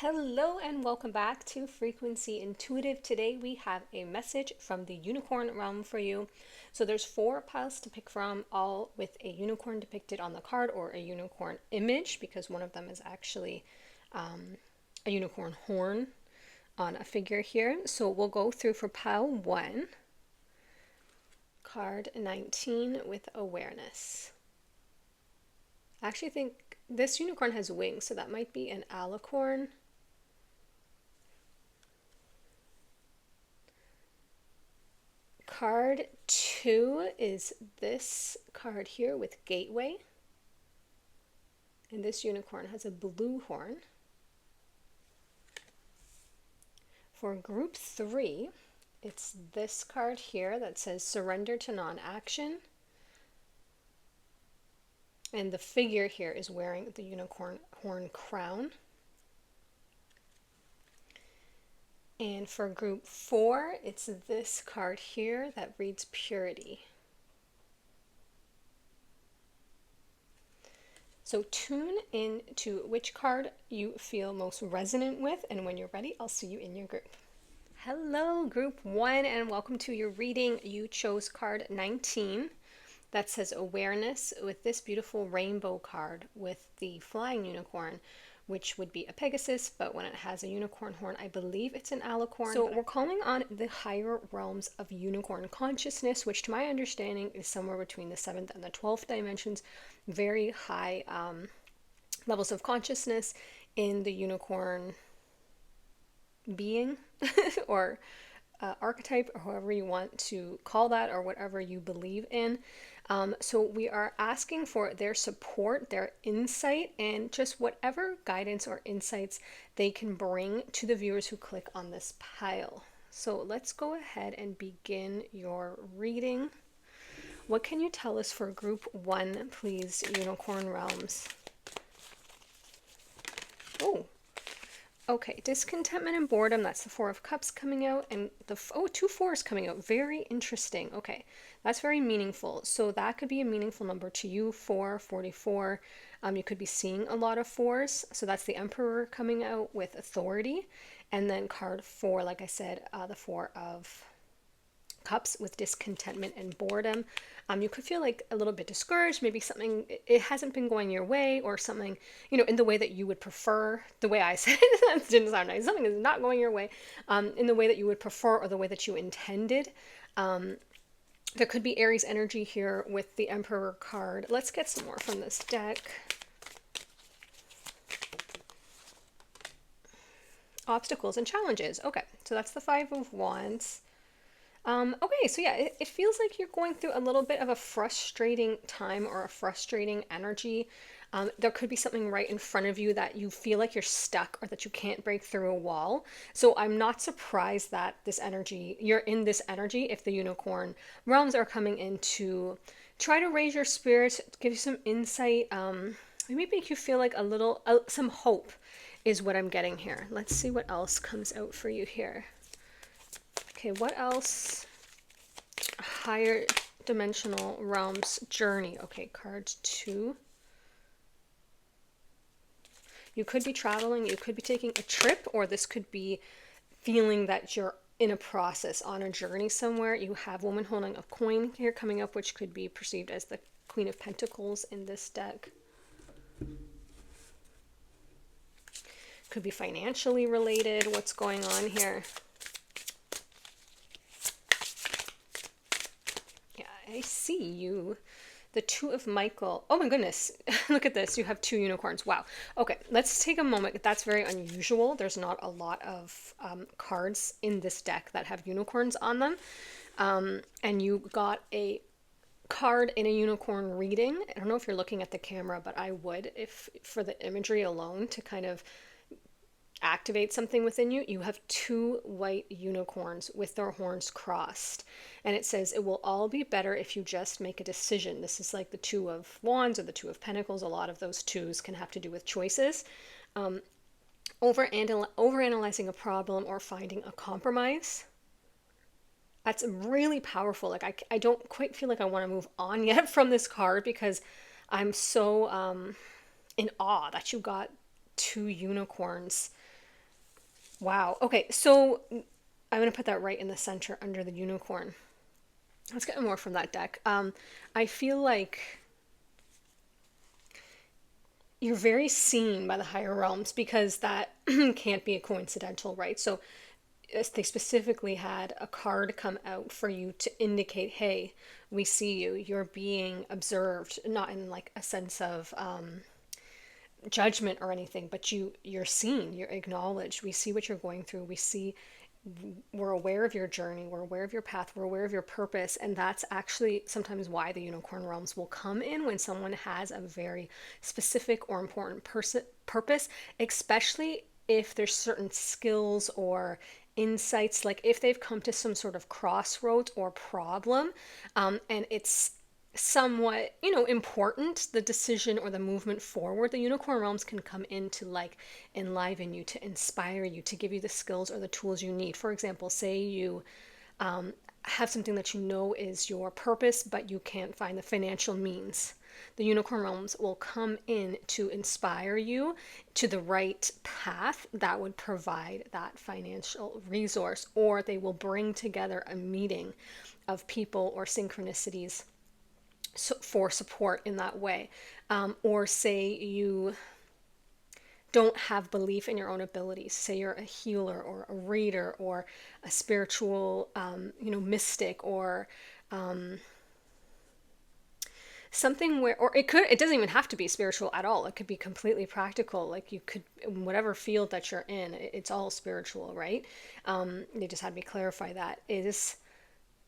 Hello and welcome back to Frequency Intuitive. Today we have a message from the unicorn realm for you. So there's 4 piles to pick from, all with a unicorn depicted on the card or a unicorn image, because one of them is actually a unicorn horn on a figure here. So we'll go through for pile 1, card 19 with awareness. I actually think this unicorn has wings, so that might be an alicorn. Card 2 is this card here with gateway. And this unicorn has a blue horn. For group 3, it's this card here that says surrender to non-action. And the figure here is wearing the unicorn horn crown. And for group 4, it's this card here that reads purity. So tune in to which card you feel most resonant with, and when you're ready, I'll see you in your group. Hello, group 1, and welcome to your reading. You chose card 19 that says awareness, with this beautiful rainbow card with the flying unicorn, which would be a Pegasus, but when it has a unicorn horn, I believe it's an alicorn. So we're calling on the higher realms of unicorn consciousness, which to my understanding is somewhere between the 7th and the 12th dimensions. Very high levels of consciousness in the unicorn being or archetype, or however you want to call that, or whatever you believe in. So we are asking for their support, their insight, and just whatever guidance or insights they can bring to the viewers who click on this pile. So let's go ahead and begin your reading. What can you tell us for group 1, please, Unicorn Realms? Oh, okay, discontentment and boredom, that's the 4 of Cups coming out, and the 2 fours coming out. Very interesting. Okay, that's very meaningful. So that could be a meaningful number to you, 4, 44. You could be seeing a lot of 4s. So that's the Emperor coming out with authority. And then card 4, like I said, the 4 of Cups with discontentment and boredom. You could feel like a little bit discouraged, maybe something, it hasn't been going your way, or something, in the way that you would prefer. The way I said it, that didn't sound nice. Something is not going your way in the way that you would prefer, or the way that you intended. There could be Aries energy here with the Emperor card. Let's get some more from this deck. Obstacles and challenges. Okay, so that's the 5 of Wands. Okay, so yeah, it feels like you're going through a little bit of a frustrating time, or a frustrating energy. There could be something right in front of you that you feel like you're stuck, or that you can't break through a wall. So I'm not surprised that you're in this energy, if the unicorn realms are coming in to try to raise your spirits, give you some insight, maybe make you feel like some hope is what I'm getting here. Let's see what else comes out for you here. Okay, what else? Higher dimensional realms journey. Okay, card 2. You could be traveling, you could be taking a trip, or this could be feeling that you're in a process, on a journey somewhere. You have woman holding a coin here coming up, which could be perceived as the Queen of Pentacles in this deck. Could be financially related. What's going on here? I see you. The 2 of Michael. Oh my goodness. Look at this. You have 2 unicorns. Wow. Okay, let's take a moment. That's very unusual. There's not a lot of cards in this deck that have unicorns on them. And you got a card in a unicorn reading. I don't know if you're looking at the camera, but I would, if for the imagery alone, to kind of activate something within you. You have 2 white unicorns with their horns crossed, and it says it will all be better if you just make a decision. This is like the 2 of Wands or the 2 of Pentacles. A lot of those 2s can have to do with choices, overanalyzing a problem, or finding a compromise. That's really powerful. Like I don't quite feel like I want to move on yet from this card, because I'm so in awe that you got 2 unicorns Wow. Okay, so I'm going to put that right in the center under the unicorn. Let's get more from that deck. I feel like you're very seen by the higher realms because that can't be a coincidental, right? So they specifically had a card come out for you to indicate, hey, we see you. You're being observed, not in like a sense of judgment or anything, but you're seen, you're acknowledged. We see what you're going through. We're aware of your journey, we're aware of your path, we're aware of your purpose. And that's actually sometimes why the unicorn realms will come in when someone has a very specific or important purpose, especially if there's certain skills or insights, like if they've come to some sort of crossroads or problem, and it's somewhat, important, the decision or the movement forward, the unicorn realms can come in to like enliven you, to inspire you, to give you the skills or the tools you need. For example, say you have something that you know is your purpose, but you can't find the financial means. The unicorn realms will come in to inspire you to the right path that would provide that financial resource, or they will bring together a meeting of people or synchronicities for support in that way. Or say you don't have belief in your own abilities. Say you're a healer or a reader or a spiritual, mystic, or something where, or it doesn't even have to be spiritual at all. It could be completely practical. Like you could, in whatever field that you're in, it's all spiritual, right? They just had me clarify that.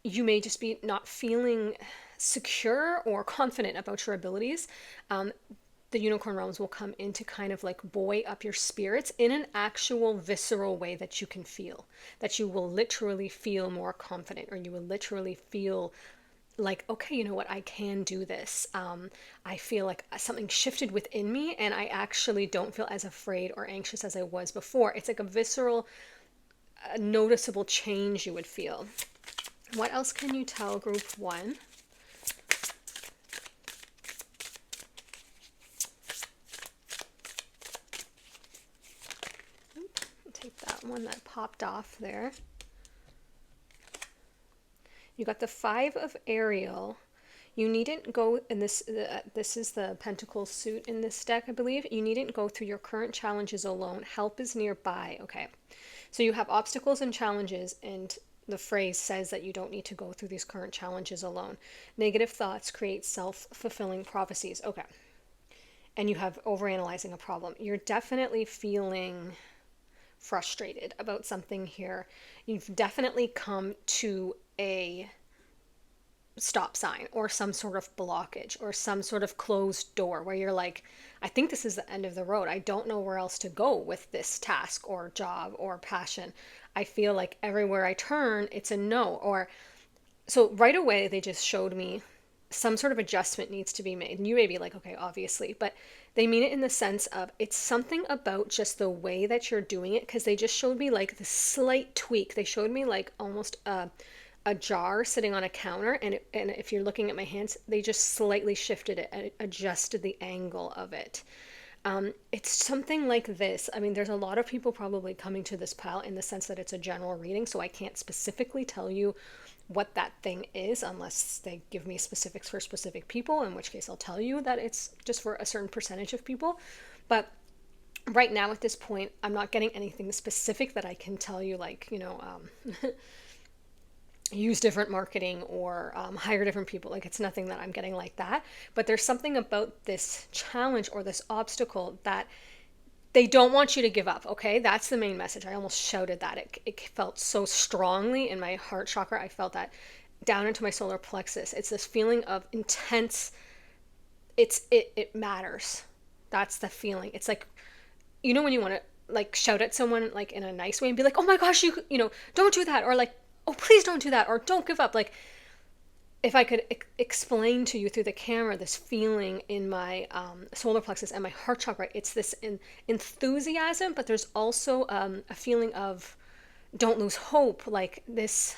You may just be not feeling secure or confident about your abilities. The unicorn realms will come in to kind of like buoy up your spirits in an actual visceral way that you can feel, that you will literally feel more confident, or you will literally feel like, okay, you know what, I can do this. I feel like something shifted within me and I actually don't feel as afraid or anxious as I was before. It's like a visceral, noticeable change you would feel. What else can you tell group one? Take that one that popped off there. You got the Five of Ariel. You needn't go, and this is the Pentacles suit in this deck, I believe. You needn't go through your current challenges alone. Help is nearby. Okay. So you have obstacles and challenges, and the phrase says that you don't need to go through these current challenges alone. Negative thoughts create self-fulfilling prophecies. Okay. And you have overanalyzing a problem. You're definitely feeling frustrated about something here. You've definitely come to a stop sign or some sort of blockage or some sort of closed door where you're like, I think this is the end of the road. I don't know where else to go with this task or job or passion. I feel like everywhere I turn, it's a no. Or so right away, they just showed me some sort of adjustment needs to be made. And you may be like, okay, obviously, but they mean it in the sense of it's something about just the way that you're doing it. Because they just showed me like the slight tweak. They showed me like almost a jar sitting on a counter, and if you're looking at my hands, they just slightly shifted it and adjusted the angle of it. It's something like this. I mean, there's a lot of people probably coming to this pile in the sense that it's a general reading, so I can't specifically tell you what that thing is unless they give me specifics for specific people, in which case I'll tell you that it's just for a certain percentage of people. But right now at this point, I'm not getting anything specific that I can tell you, like, use different marketing or hire different people. Like, it's nothing that I'm getting like that. But there's something about this challenge or this obstacle that they don't want you to give up. Okay, that's the main message. I almost shouted that. It felt so strongly in my heart chakra. I felt that down into my solar plexus. It's this feeling of intense. It matters. That's the feeling. It's like, when you want to like shout at someone like in a nice way and be like, oh my gosh, don't do that, or like, oh, please don't do that, or don't give up. Like, if I could explain to you through the camera this feeling in my solar plexus and my heart chakra, it's this enthusiasm, but there's also a feeling of don't lose hope, like this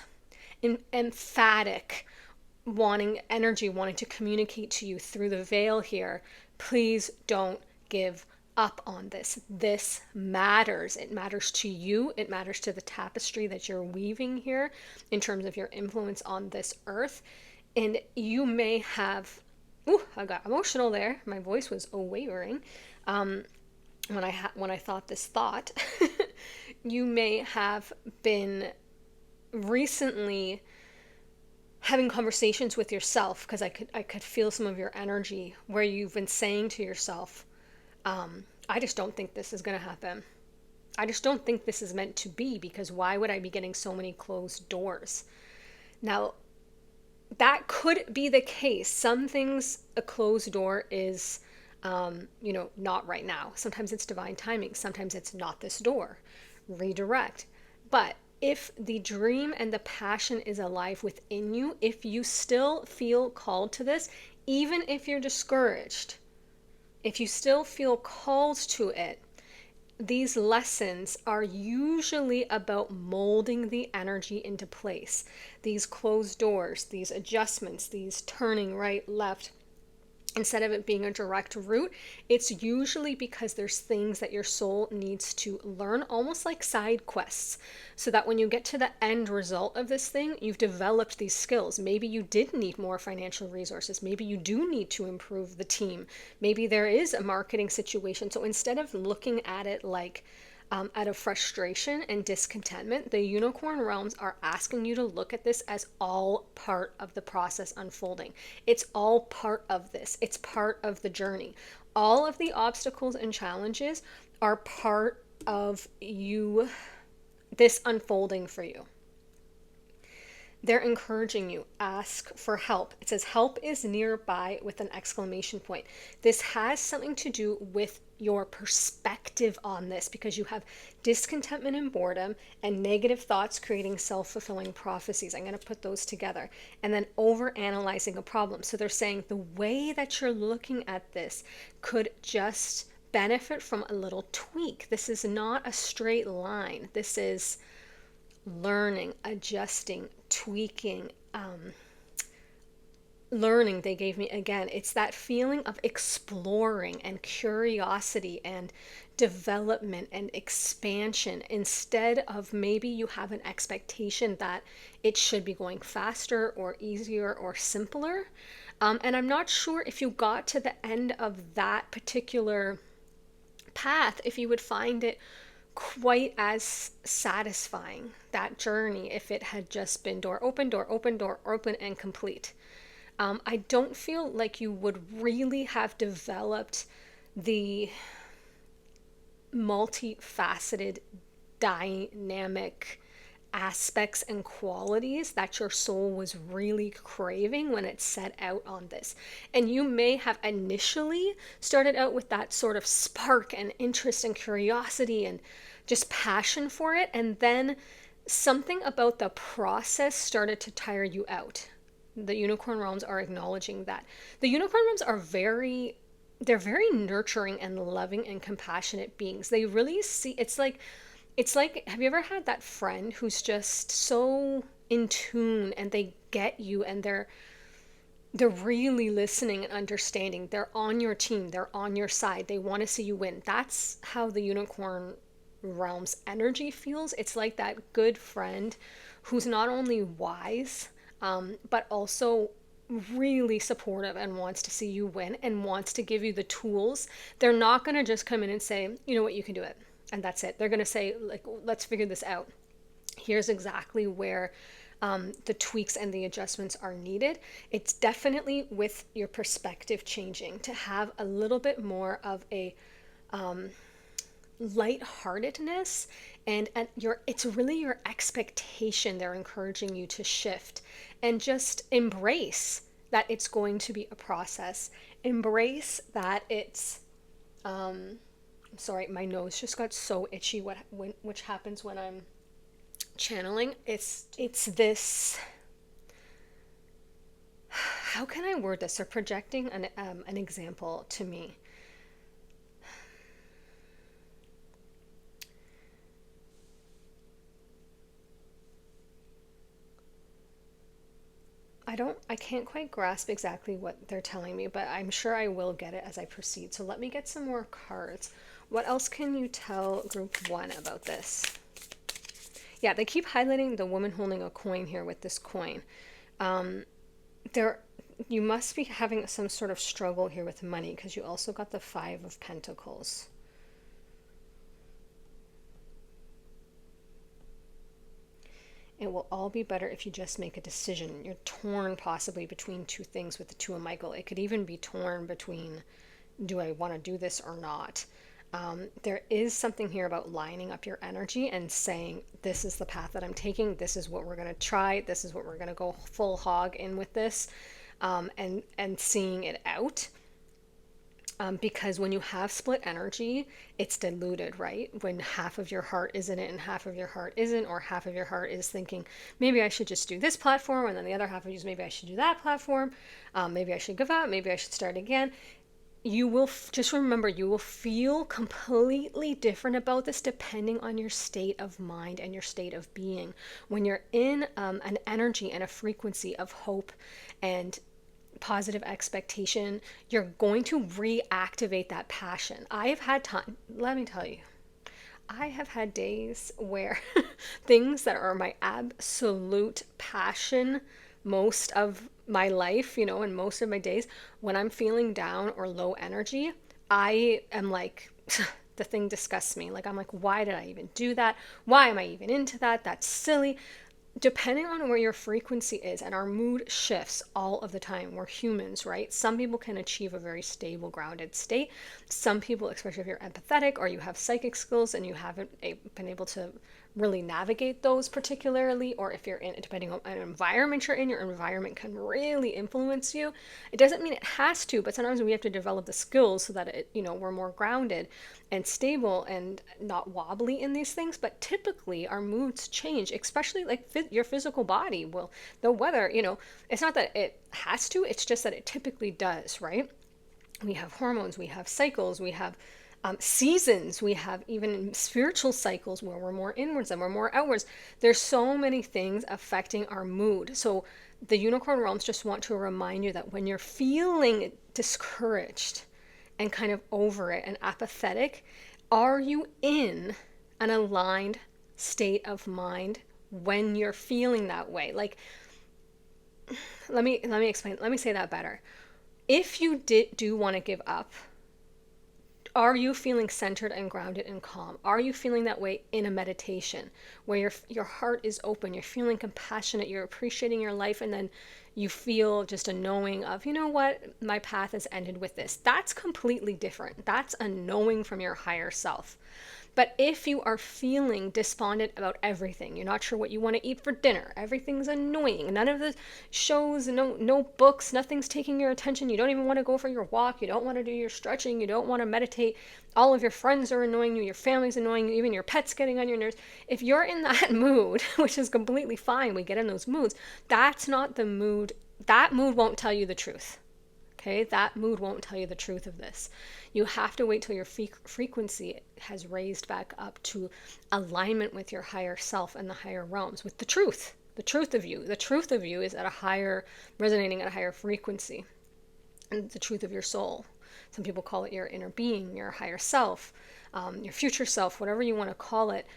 emphatic wanting to communicate to you through the veil here. Please don't give up on this. This matters. It matters to you. It matters to the tapestry that you're weaving here in terms of your influence on this earth. And you may have, ooh, I got emotional there. My voice was wavering when I thought this thought. You may have been recently having conversations with yourself, because I could feel some of your energy where you've been saying to yourself, I just don't think this is going to happen. I just don't think this is meant to be, because why would I be getting so many closed doors? Now, that could be the case. Some things, a closed door is, not right now. Sometimes it's divine timing. Sometimes it's not this door. Redirect. But if the dream and the passion is alive within you, if you still feel called to this, even if you're discouraged, if you still feel called to it, these lessons are usually about molding the energy into place. These closed doors, these adjustments, these turning right, left, instead of it being a direct route, it's usually because there's things that your soul needs to learn, almost like side quests, so that when you get to the end result of this thing, you've developed these skills. Maybe you did need more financial resources. Maybe you do need to improve the team. Maybe there is a marketing situation. So instead of looking at it like out of frustration and discontentment, the unicorn realms are asking you to look at this as all part of the process unfolding. It's all part of this. It's part of the journey. All of the obstacles and challenges are part of you, this unfolding for you. They're encouraging you, ask for help. It says help is nearby with an exclamation point. This has something to do with your perspective on this, because you have discontentment and boredom and negative thoughts creating self-fulfilling prophecies. I'm going to put those together. And then over analyzing a problem. So they're saying the way that you're looking at this could just benefit from a little tweak. This is not a straight line. This is learning, adjusting, tweaking, learning. They gave me, again, it's that feeling of exploring and curiosity and development and expansion, instead of maybe you have an expectation that it should be going faster or easier or simpler. And I'm not sure if you got to the end of that particular path, if you would find it quite as satisfying, that journey, if it had just been door open, door open, door open, and complete. I don't feel like you would really have developed the multifaceted, dynamic aspects and qualities that your soul was really craving when it set out on this. And you may have initially started out with that sort of spark and interest and curiosity and just passion for it, and then something about the process started to tire you out. The unicorn realms are acknowledging that. The unicorn realms are they're very nurturing and loving and compassionate beings. They really see, it's like, have you ever had that friend who's just so in tune and they get you, and they're really listening and understanding. They're on your team. They're on your side. They want to see you win. That's how the unicorn realm's energy feels. It's like that good friend who's not only wise, but also really supportive and wants to see you win and wants to give you the tools. They're not going to just come in and say, you know what, you can do it, and that's it. They're going to say, like, let's figure this out. Here's exactly where the tweaks and the adjustments are needed. It's definitely with your perspective changing to have a little bit more of a lightheartedness, and it's really your expectation they're encouraging you to shift, and just embrace that it's going to be a process. Embrace that it's I'm sorry, my nose just got so itchy, which happens when I'm channeling. It's this, how can I word this? They're projecting an example to me. I can't quite grasp exactly what they're telling me, but I'm sure I will get it as I proceed. So let me get some more cards. What else can you tell group one about this? Yeah, they keep highlighting the woman holding a coin here with this coin. There, you must be having some sort of struggle here with money because you also got the Five of Pentacles. It will all be better if you just make a decision. You're torn possibly between two things with the Two of Michael. It could even be torn between, do I want to do this or not? There is something here about lining up your energy and saying, this is the path that I'm taking. This is what we're going to try. This is what we're going to go full hog in with this, and seeing it out. Because when you have split energy, it's diluted, right? When half of your heart is in it and half of your heart isn't, or half of your heart is thinking, maybe I should just do this platform, and then the other half of you is, maybe I should do that platform, maybe I should give up, maybe I should start again. You will just remember, you will feel completely different about this depending on your state of mind and your state of being. When you're in an energy and a frequency of hope and positive expectation, you're going to reactivate that passion. I have had time, let me tell you, I have had days where things that are my absolute passion most of my life, and most of my days, when I'm feeling down or low energy, I am like, the thing disgusts me. Like, I'm like, why did I even do that? Why am I even into that? That's silly. Depending on where your frequency is, and our mood shifts all of the time. We're humans, right? Some people can achieve a very stable, grounded state. Some people, especially if you're empathetic or you have psychic skills and you haven't been able to really navigate those particularly, or if you're in, depending on an environment you're in, your environment can really influence you. It doesn't mean it has to, but sometimes we have to develop the skills so that we're more grounded and stable and not wobbly in these things. But typically our moods change, especially like your physical body will, the weather, it's not that it has to, it's just that it typically does, right? We have hormones, we have cycles, we have seasons, we have even spiritual cycles where we're more inwards and we're more outwards. There's so many things affecting our mood. So the unicorn realms just want to remind you that when you're feeling discouraged and kind of over it and apathetic, are you in an aligned state of mind when you're feeling that way? Like, let me explain. Let me say that better. If you do want to give up, are you feeling centered and grounded and calm? Are you feeling that way in a meditation where your heart is open, you're feeling compassionate, you're appreciating your life, and then you feel just a knowing of, you know what, my path has ended with this? That's completely different. That's a knowing from your higher self. But if you are feeling despondent about everything, you're not sure what you want to eat for dinner, everything's annoying, none of the shows, no books, nothing's taking your attention, you don't even want to go for your walk, you don't want to do your stretching, you don't want to meditate, all of your friends are annoying you, your family's annoying you, even your pet's getting on your nerves. If you're in that mood, which is completely fine, we get in those moods, that's not the mood. That mood won't tell you the truth. Okay, that mood won't tell you the truth of this. You have to wait till your frequency has raised back up to alignment with your higher self and the higher realms, with the truth of you. The truth of you is at a higher, resonating at a higher frequency, and the truth of your soul. Some people call it your inner being, your higher self, your future self, whatever you want to call it.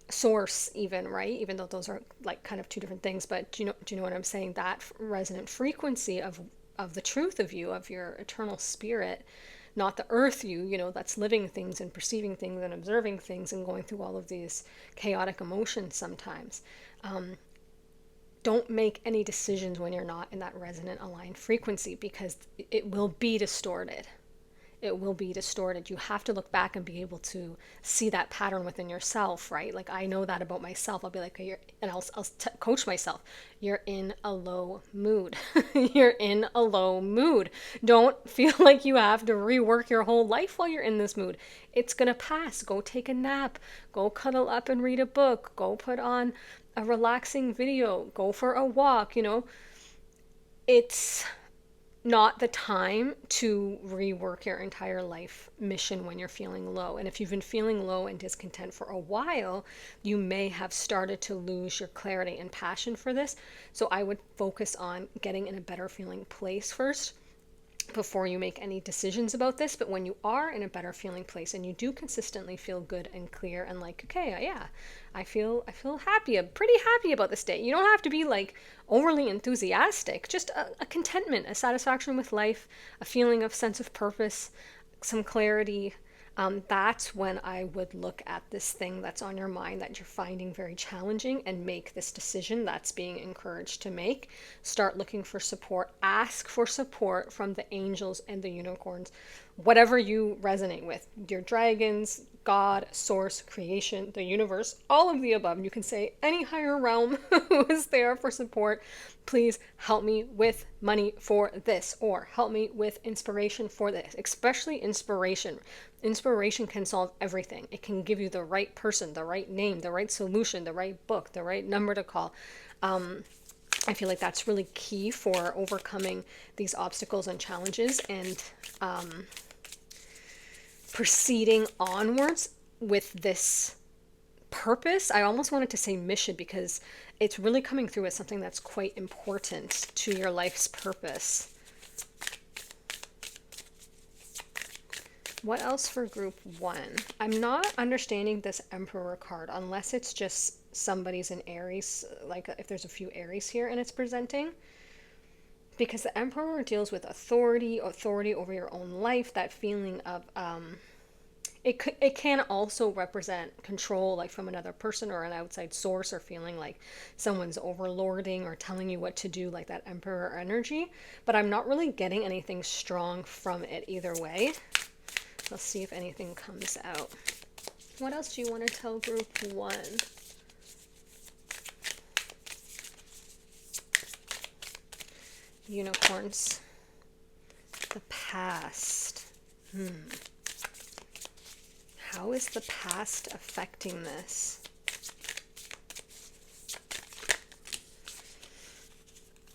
Source even, right? Even though those are like kind of two different things, but do you know what I'm saying? That resonant frequency of the truth of you, of your eternal spirit, not the earth you, that's living things and perceiving things and observing things and going through all of these chaotic emotions sometimes. Don't make any decisions when you're not in that resonant aligned frequency, because it will be distorted. It will be distorted. You have to look back and be able to see that pattern within yourself, right? Like, I know that about myself. I'll be like, I'll coach myself. You're in a low mood. You're in a low mood. Don't feel like you have to rework your whole life while you're in this mood. It's going to pass. Go take a nap. Go cuddle up and read a book. Go put on a relaxing video. Go for a walk, not the time to rework your entire life mission when you're feeling low. And if you've been feeling low and discontent for a while, you may have started to lose your clarity and passion for this. So I would focus on getting in a better feeling place first before you make any decisions about this. But when you are in a better feeling place and you do consistently feel good and clear and like, okay, yeah, I feel happy, pretty happy about this day. You don't have to be like overly enthusiastic, just a contentment, a satisfaction with life, a feeling of sense of purpose, some clarity. That's when I would look at this thing that's on your mind that you're finding very challenging and make this decision that's being encouraged to make. Start looking for support. Ask for support from the angels and the unicorns, whatever you resonate with, your dragons, God, source, creation, the universe, all of the above. You can say any higher realm who is there for support. Please help me with money for this, or help me with inspiration for this, especially inspiration. Inspiration can solve everything. It can give you the right person, the right name, the right solution, the right book, the right number to call. I feel like that's really key for overcoming these obstacles and challenges and proceeding onwards with this purpose. I almost wanted to say mission because it's really coming through as something that's quite important to your life's purpose. What else for group 1? I'm not understanding this Emperor card unless it's just somebody's in Aries, like if there's a few Aries here and it's presenting. Because the Emperor deals with authority over your own life, that feeling of, it can also represent control, like from another person or an outside source, or feeling like someone's overlording or telling you what to do, like that Emperor energy. But I'm not really getting anything strong from it either way. Let's see if anything comes out. What else do you want to tell group 1? Unicorns. The past. How is the past affecting this?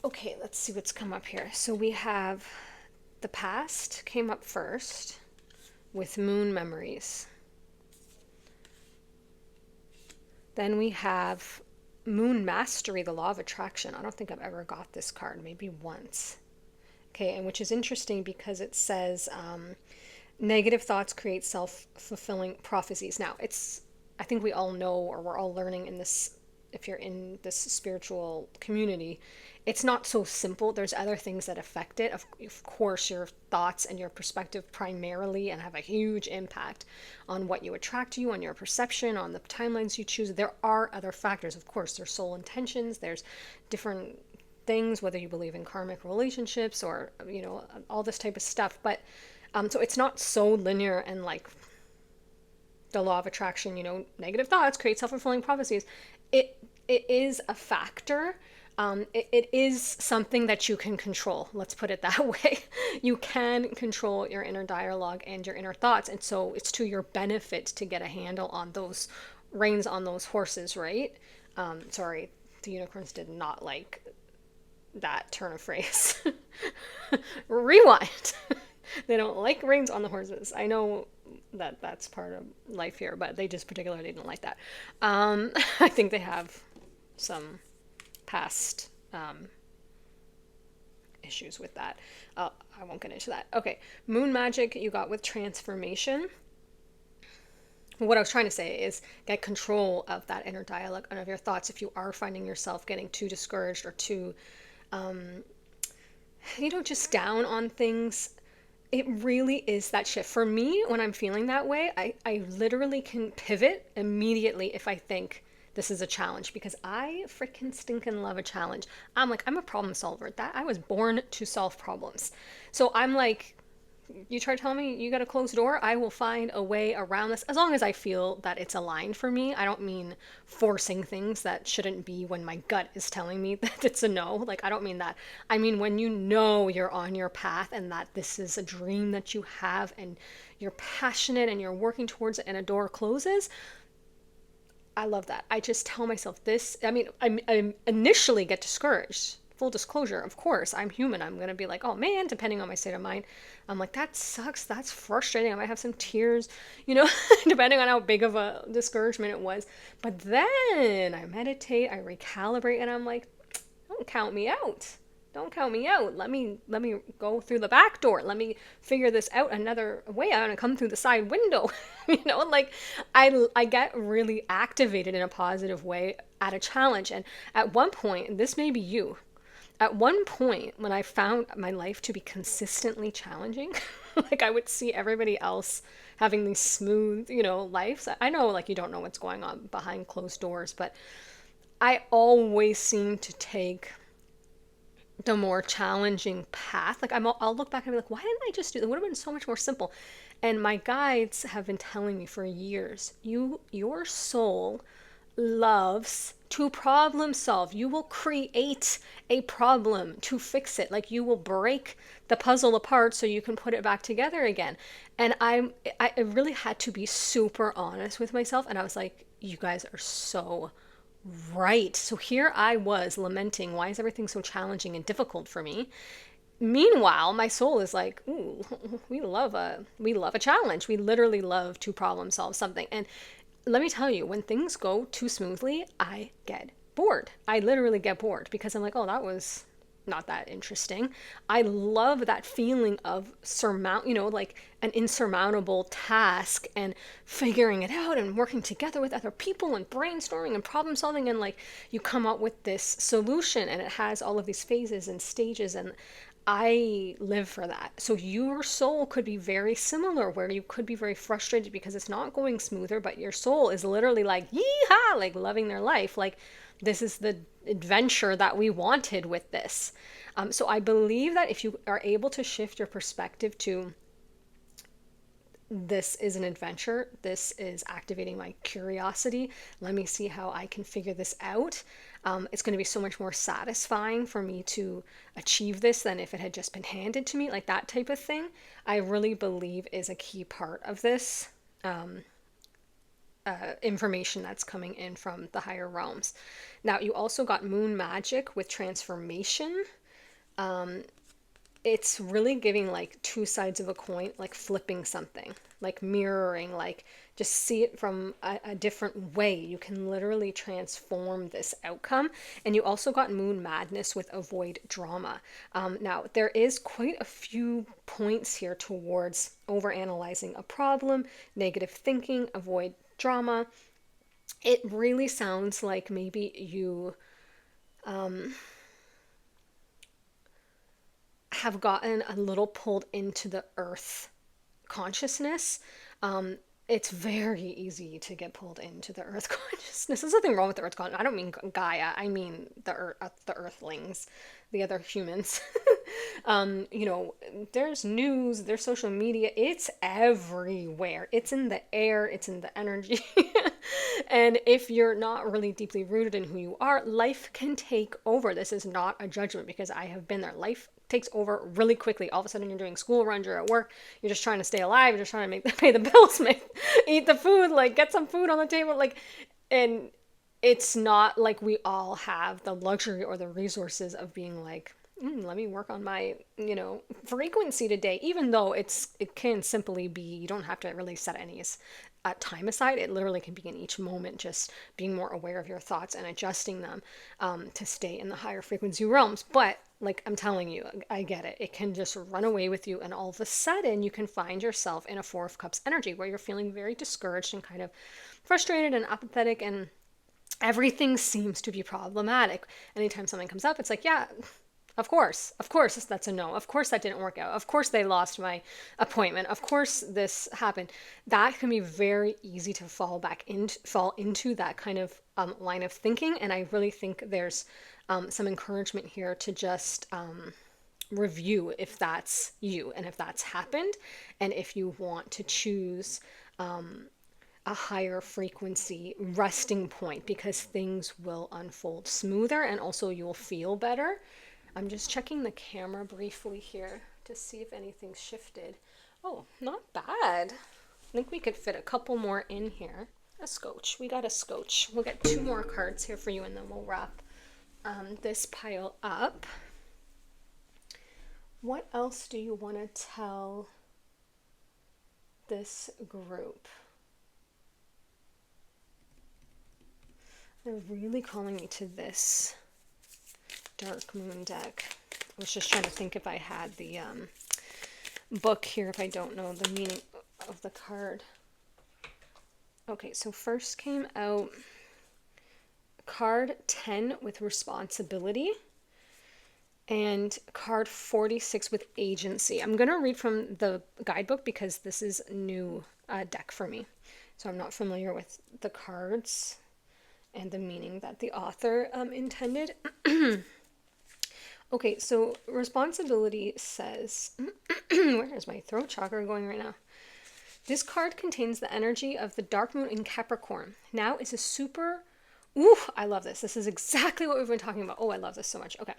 Okay, let's see what's come up here. So we have the past came up first with moon memories. Then we have moon mastery, the law of attraction. I don't think I've ever got this card, maybe once. Okay, and which is interesting because it says negative thoughts create self-fulfilling prophecies. Now, I think we all know, or we're all learning in this, if you're in this spiritual community, it's not so simple. There's other things that affect it. Of course, your thoughts and your perspective primarily, and have a huge impact on what you attract to you, on your perception, on the timelines you choose. There are other factors. Of course, there's soul intentions. There's different things, whether you believe in karmic relationships or, all this type of stuff. But so it's not so linear and like the law of attraction, negative thoughts create self-fulfilling prophecies. It is a factor. It is something that you can control. Let's put it that way. You can control your inner dialogue and your inner thoughts. And so it's to your benefit to get a handle on those reins on those horses, right? Sorry, the unicorns did not like that turn of phrase. Rewind. They don't like reins on the horses. I know that that's part of life here, but they just particularly didn't like that. I think they have some past issues with that. I won't get into that. Okay, moon magic you got with transformation. What I was trying to say is get control of that inner dialogue and of your thoughts if you are finding yourself getting too discouraged or too, just down on things. It really is that shift. For me, when I'm feeling that way, I literally can pivot immediately if I think this is a challenge, because I freaking stinking love a challenge. I'm a problem solver. That I was born to solve problems. So I'm like, you try telling me you got a closed door, I will find a way around this, as long as I feel that it's aligned for me. I don't mean forcing things that shouldn't be when my gut is telling me that it's a no. Like, I don't mean that. I mean when you know you're on your path and that this is a dream that you have and you're passionate and you're working towards it and a door closes. I love that. I just tell myself this. I mean, I initially get discouraged full disclosure, of course, I'm human. I'm going to be like, oh man, depending on my state of mind, I'm like, that sucks. That's frustrating. I might have some tears, depending on how big of a discouragement it was. But then I meditate, I recalibrate, and I'm like, don't count me out. Don't count me out. Let me go through the back door. Let me figure this out another way. I'm gonna come through the side window. Like I get really activated in a positive way at a challenge. And at one point, and this may be you, at one point when I found my life to be consistently challenging, like I would see everybody else having these smooth, lives. I know like you don't know what's going on behind closed doors, but I always seem to take the more challenging path. Like I'll look back and be like, why didn't I just do that? It would have been so much more simple. And my guides have been telling me for years, your soul loves to problem solve. You will create a problem to fix it. Like you will break the puzzle apart so you can put it back together again. And I really had to be super honest with myself. And I was like, you guys are so right. So here I was lamenting, why is everything so challenging and difficult for me? Meanwhile, my soul is like, ooh, we love a challenge. We literally love to problem solve something. And let me tell you, when things go too smoothly, I get bored. I literally get bored because I'm like, oh, that was not that interesting. I love that feeling of like an insurmountable task and figuring it out and working together with other people and brainstorming and problem solving, and like you come up with this solution and it has all of these phases and stages, and I live for that. So your soul could be very similar, where you could be very frustrated because it's not going smoother, but your soul is literally like, yeehaw, like loving their life. Like this is the adventure that we wanted with this. So I believe that if you are able to shift your perspective to, this is an adventure, this is activating my curiosity, let me see how I can figure this out. It's going to be so much more satisfying for me to achieve this than if it had just been handed to me, like that type of thing. I really believe is a key part of this information that's coming in from the higher realms. Now, you also got moon magic with transformation. It's really giving like two sides of a coin, like flipping something, like mirroring, like just see it from a different way. You can literally transform this outcome. And you also got moon madness with avoid drama. Now, there is quite a few points here towards overanalyzing a problem, negative thinking, avoid drama. It really sounds like maybe you have gotten a little pulled into the earth consciousness. It's very easy to get pulled into the earth consciousness. There's nothing wrong with the earth consciousness. I don't mean Gaia. I mean the earthlings, the other humans. There's news, there's social media. It's everywhere. It's in the air. It's in the energy. And if you're not really deeply rooted in who you are, life can take over. This is not a judgment because I have been there. Life takes over really quickly. All of a sudden you're doing school runs, you're at work, you're just trying to stay alive, you're just trying to pay the bills, eat the food, like get some food on the table, like, and it's not like we all have the luxury or the resources of being like, let me work on my, frequency today, even though it can simply be, you don't have to really set any time aside. It literally can be in each moment, just being more aware of your thoughts and adjusting them to stay in the higher frequency realms. But like I'm telling you, I get it. It can just run away with you, and all of a sudden you can find yourself in a Four of Cups energy where you're feeling very discouraged and kind of frustrated and apathetic, and everything seems to be problematic. Anytime something comes up, it's like, yeah, of course that's a no. Of course that didn't work out. Of course they lost my appointment. Of course this happened. That can be very easy to fall into that kind of line of thinking. And I really think there's some encouragement here to just review if that's you and if that's happened, and if you want to choose a higher frequency resting point, because things will unfold smoother and also you'll feel better. I'm just checking the camera briefly here to see if anything's shifted. Oh, not bad. I think we could fit a couple more in here. A scotch. We got a scotch. We'll get 2 more cards here for you and then we'll wrap. this pile up. What else do you want to tell this group? They're really calling me to this dark moon deck. I was just trying to think if I had the book here, if I don't know the meaning of the card. Okay, so first came out card 10 with responsibility and card 46 with agency. I'm going to read from the guidebook because this is new deck for me. So I'm not familiar with the cards and the meaning that the author intended. Okay, so responsibility says, where is my throat chakra going right now? This card contains the energy of the dark moon in Capricorn. Now is a super, I love this. This is exactly what we've been talking about. Oh, I love this so much. Okay.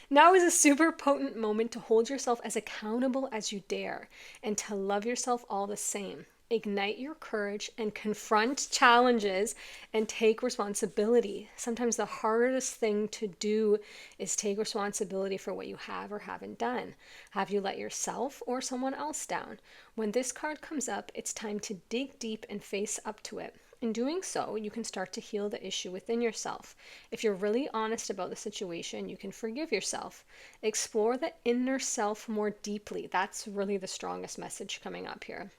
Now is a super potent moment to hold yourself as accountable as you dare and to love yourself all the same. Ignite your courage and confront challenges and take responsibility. Sometimes the hardest thing to do is take responsibility for what you have or haven't done. Have you let yourself or someone else down? When this card comes up, it's time to dig deep and face up to it. In doing so, you can start to heal the issue within yourself. If you're really honest about the situation, you can forgive yourself. Explore the inner self more deeply. That's really the strongest message coming up here.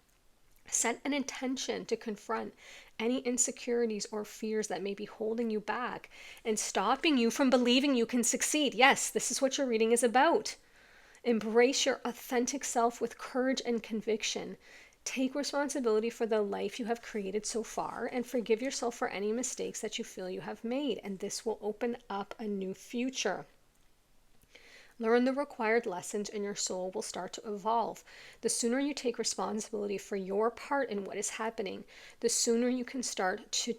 Set an intention to confront any insecurities or fears that may be holding you back and stopping you from believing you can succeed. Yes, this is what your reading is about. Embrace your authentic self with courage and conviction. Take responsibility for the life you have created so far and forgive yourself for any mistakes that you feel you have made, and this will open up a new future. Learn the required lessons and your soul will start to evolve. The sooner you take responsibility for your part in what is happening, the sooner you can start to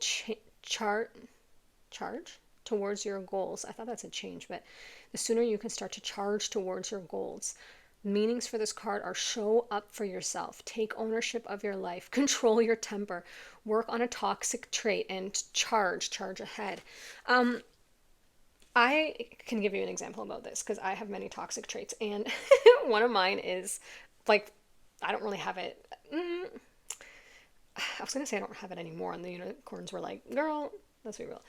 charge towards your goals. I thought that's a change, but the sooner you can start to charge towards your goals. Meanings for this card are show up for yourself, take ownership of your life, control your temper, work on a toxic trait, and charge ahead. I can give you an example about this because I have many toxic traits, and one of mine is like, I don't really have it. I was going to say I don't have it anymore, and the unicorns were like, girl, let's be real.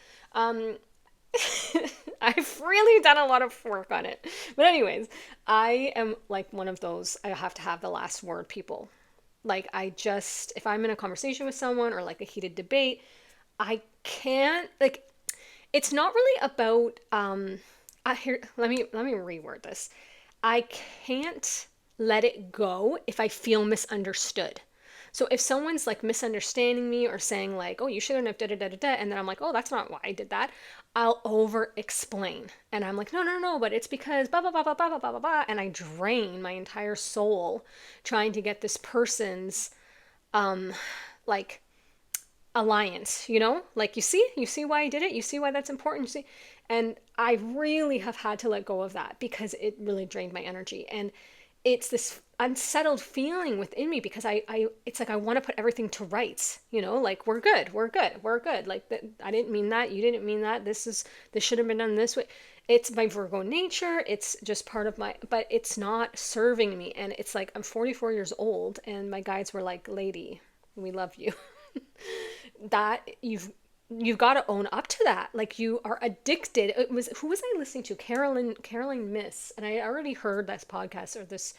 I've really done a lot of work on it. But anyways, I am like one of those, I have to have the last word people. Like if I'm in a conversation with someone or like a heated debate, I can't, like, it's not really about, let me reword this. I can't let it go if I feel misunderstood. So if someone's like misunderstanding me or saying like, oh, you shouldn't have da-da-da-da-da, and then I'm like, oh, that's not why I did that, I'll over explain. And I'm like, no, but it's because blah, blah, blah, blah, blah, blah, blah, blah. And I drain my entire soul trying to get this person's, like, alliance, like, you see why I did it, you see why that's important, you see. And I really have had to let go of that because it really drained my energy, and it's this unsettled feeling within me because I it's like I want to put everything to rights, like we're good, like I didn't mean that, you didn't mean that, this should have been done this way. It's my Virgo nature, it's just part of but it's not serving me. And it's like I'm 44 years old and my guides were like, lady, we love you. That you've got to own up to that. Like, you are addicted. Who was I listening to? Caroline Miss. And I already heard this podcast or this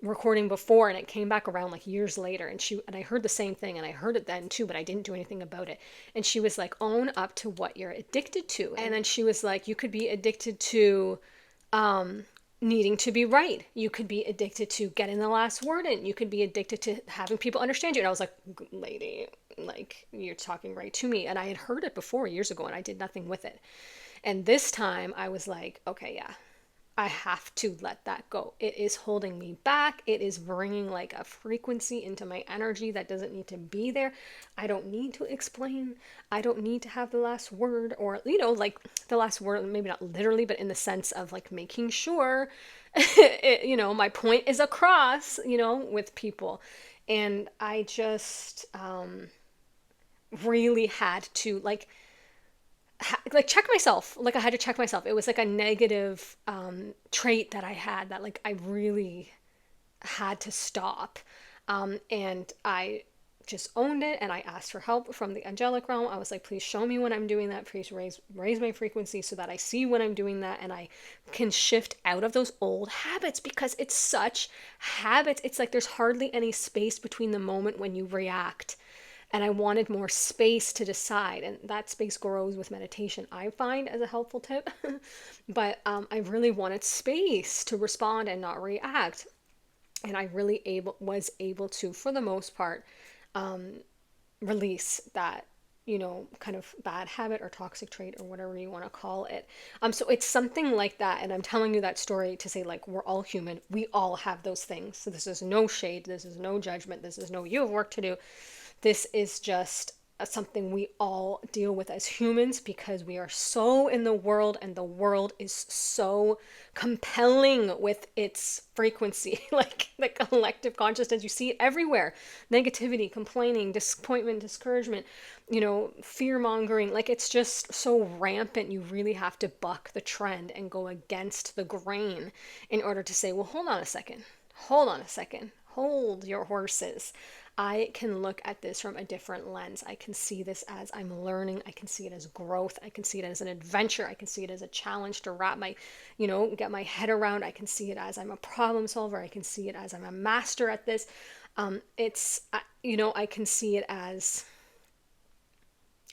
recording before, and it came back around like years later, and I heard the same thing, and I heard it then too, but I didn't do anything about it. And she was like, own up to what you're addicted to. And then she was like, you could be addicted to needing to be right. You could be addicted to getting the last word in. You could be addicted to having people understand you. And I was like, lady, like, you're talking right to me. And I had heard it before years ago and I did nothing with it. And this time I was like, okay, yeah, I have to let that go. It is holding me back. It is bringing like a frequency into my energy that doesn't need to be there. I don't need to explain. I don't need to have the last word, or, like the last word, maybe not literally, but in the sense of like making sure, my point is across, with people. And I just really had to, like, like check myself. Like I had to check myself. It was like a negative trait that I had that like I really had to stop. And I just owned it and I asked for help from the angelic realm. I was like, please show me when I'm doing that. Please raise my frequency so that I see when I'm doing that and I can shift out of those old habits, because it's such habits. It's like there's hardly any space between the moment when you react. And I wanted more space to decide, and that space grows with meditation, I find, as a helpful tip. But I really wanted space to respond and not react. And I really was able to, for the most part, release that, kind of bad habit or toxic trait or whatever you want to call it. So it's something like that. And I'm telling you that story to say, like, we're all human. We all have those things. So this is no shade. This is no judgment. This is no, you have work to do. This is just something we all deal with as humans, because we are so in the world and the world is so compelling with its frequency. Like the collective consciousness, you see it everywhere. Negativity, complaining, disappointment, discouragement, fear mongering. Like it's just so rampant. You really have to buck the trend and go against the grain in order to say, well, hold on a second. Hold your horses. I can look at this from a different lens. I can see this as I'm learning. I can see it as growth. I can see it as an adventure. I can see it as a challenge to get my head around. I can see it as I'm a problem solver. I can see it as I'm a master at this. I can see it as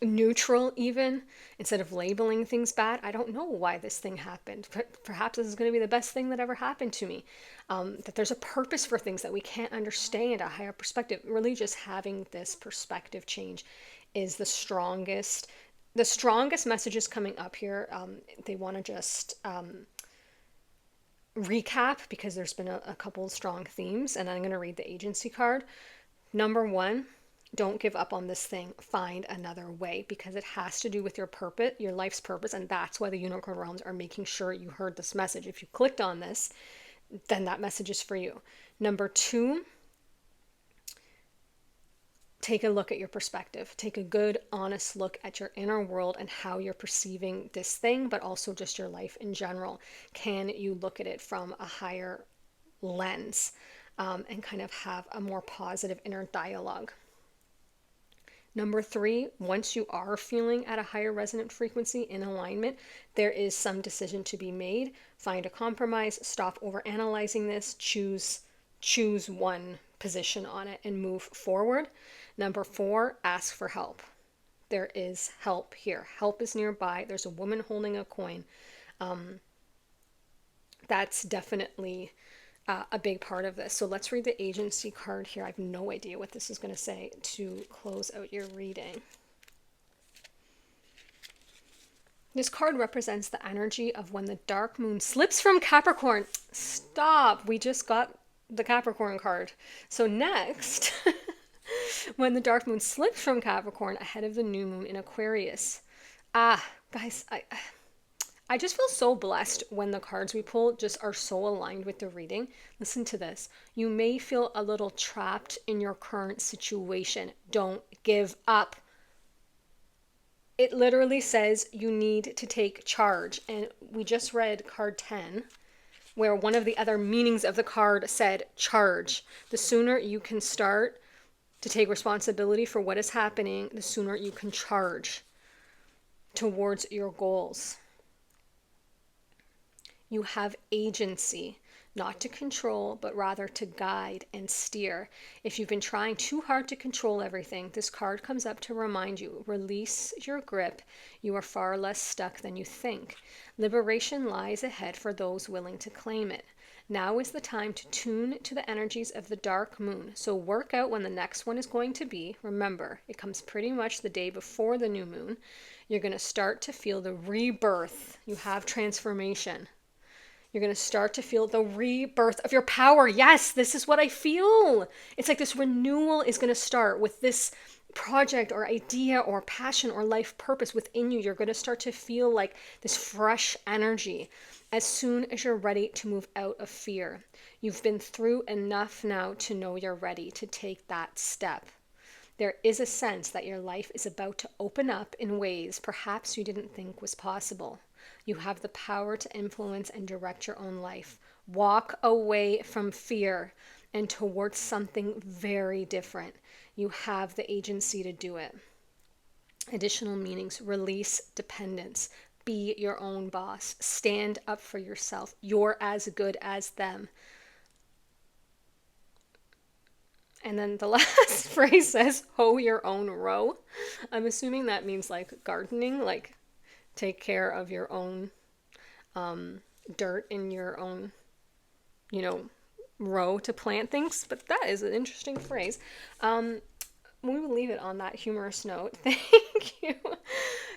neutral, even instead of labeling things bad. I don't know why this thing happened. Perhaps this is going to be the best thing that ever happened to me. That there's a purpose for things that we can't understand, a higher perspective. Really just having this perspective change is the strongest messages coming up here. They want to just recap, because there's been a couple of strong themes, and I'm going to read the agency card. Number 1, don't give up on this thing. Find another way, because it has to do with your purpose, your life's purpose. And that's why the unicorn realms are making sure you heard this message. If you clicked on this, then that message is for you. Number 2, take a look at your perspective. Take a good, honest look at your inner world and how you're perceiving this thing, but also just your life in general. Can you look at it from a higher lens, and kind of have a more positive inner dialogue? Number 3, once you are feeling at a higher resonant frequency in alignment, there is some decision to be made. Find a compromise, stop overanalyzing this, choose one position on it and move forward. Number 4, ask for help. There is help here. Help is nearby. There's a woman holding a coin. That's definitely a big part of this. So let's read the agency card here. I have no idea what this is going to say to close out your reading. This card represents the energy of when the dark moon slips from Capricorn. Stop. We just got the Capricorn card. So next, when the dark moon slips from Capricorn ahead of the new moon in Aquarius. Guys, I just feel so blessed when the cards we pull just are so aligned with the reading. Listen to this. You may feel a little trapped in your current situation. Don't give up. It literally says you need to take charge. And we just read card 10, where one of the other meanings of the card said charge. The sooner you can start to take responsibility for what is happening, the sooner you can charge towards your goals. You have agency, not to control, but rather to guide and steer. If you've been trying too hard to control everything, this card comes up to remind you, release your grip. You are far less stuck than you think. Liberation lies ahead for those willing to claim it. Now is the time to tune to the energies of the dark moon. So work out when the next one is going to be. Remember, it comes pretty much the day before the new moon. You're going to start to feel the rebirth. You have transformation. You're going to start to feel the rebirth of your power. Yes, this is what I feel. It's like this renewal is going to start with this project or idea or passion or life purpose within you. You're going to start to feel like this fresh energy as soon as you're ready to move out of fear. You've been through enough now to know you're ready to take that step. There is a sense that your life is about to open up in ways perhaps you didn't think was possible. You have the power to influence and direct your own life. Walk away from fear and towards something very different. You have the agency to do it. Additional meanings: release dependence. Be your own boss. Stand up for yourself. You're as good as them. And then the last phrase says, hoe your own row. I'm assuming that means like gardening, like take care of your own dirt in your own, row to plant things. But that is an interesting phrase. We will leave it on that humorous note. Thank you.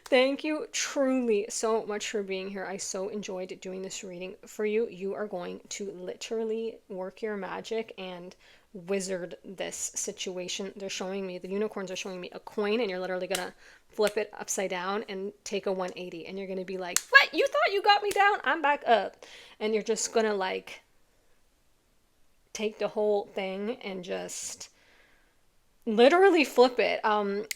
Thank you truly so much for being here. I so enjoyed doing this reading for you. You are going to literally work your magic and wizard this situation. They're showing me, the unicorns are showing me a coin, and you're literally going to flip it upside down and take a 180. And you're going to be like, what? You thought you got me down? I'm back up. And you're just going to like take the whole thing and just literally flip it.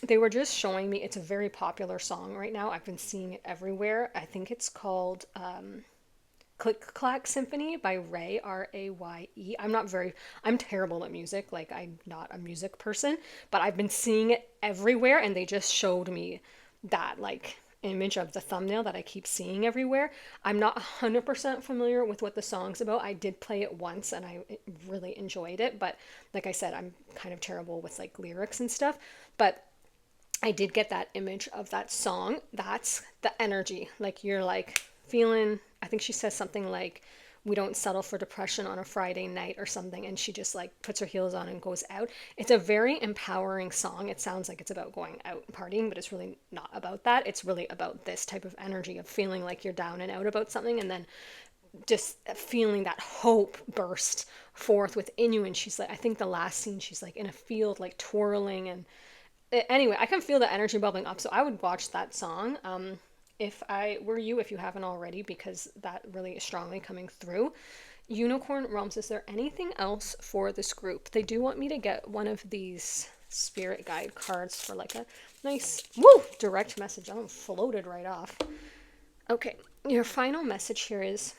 They were just showing me, it's a very popular song right now. I've been seeing it everywhere. I think it's called Click Clack Symphony by Ray, R-A-Y-E. I'm terrible at music. Like, I'm not a music person, but I've been seeing it everywhere, and they just showed me that, like, image of the thumbnail that I keep seeing everywhere. I'm not 100% familiar with what the song's about. I did play it once and I really enjoyed it, but like I said, I'm kind of terrible with like lyrics and stuff, but I did get that image of that song. That's the energy. Like, you're like feeling, I think she says something like, we don't settle for depression on a Friday night or something, and she just like puts her heels on and goes out. It's a very empowering song. It sounds like it's about going out and partying, but it's really not about that. It's really about this type of energy of feeling like you're down and out about something, and then just feeling that hope burst forth within you. And she's like, I think the last scene, she's like in a field like twirling, and anyway, I can feel the energy bubbling up. So I would watch that song. If I were you, if you haven't already, because that really is strongly coming through. Unicorn Realms, is there anything else for this group? They do want me to get one of these spirit guide cards for like a nice, direct message. I'm floated right off. Okay, your final message here is,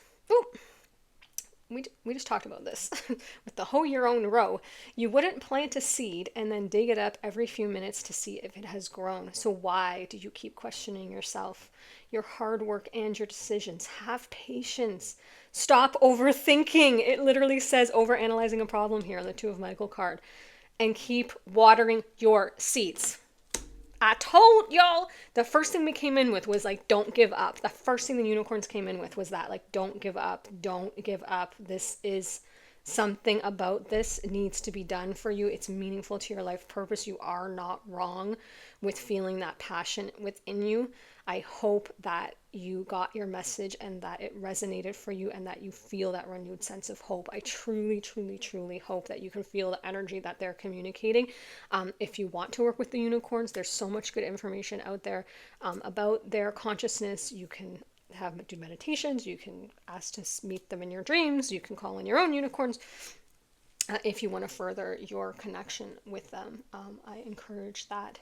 we just talked about this with the hoe your own row. You wouldn't plant a seed and then dig it up every few minutes to see if it has grown. So why do you keep questioning yourself, your hard work, and your decisions? Have patience. Stop overthinking. It literally says overanalyzing a problem here on the Two of Michael card. And keep watering your seeds. I told y'all, the first thing we came in with was like, don't give up. The first thing the unicorns came in with was that, like, don't give up. Don't give up. This is something about this needs to be done for you. It's meaningful to your life purpose. You are not wrong with feeling that passion within you. I hope that you got your message and that it resonated for you and that you feel that renewed sense of hope. I truly, truly, truly hope that you can feel the energy that they're communicating. If you want to work with the unicorns, there's so much good information out there about their consciousness. You can do meditations. You can ask to meet them in your dreams. You can call in your own unicorns. If you want to further your connection with them, I encourage that.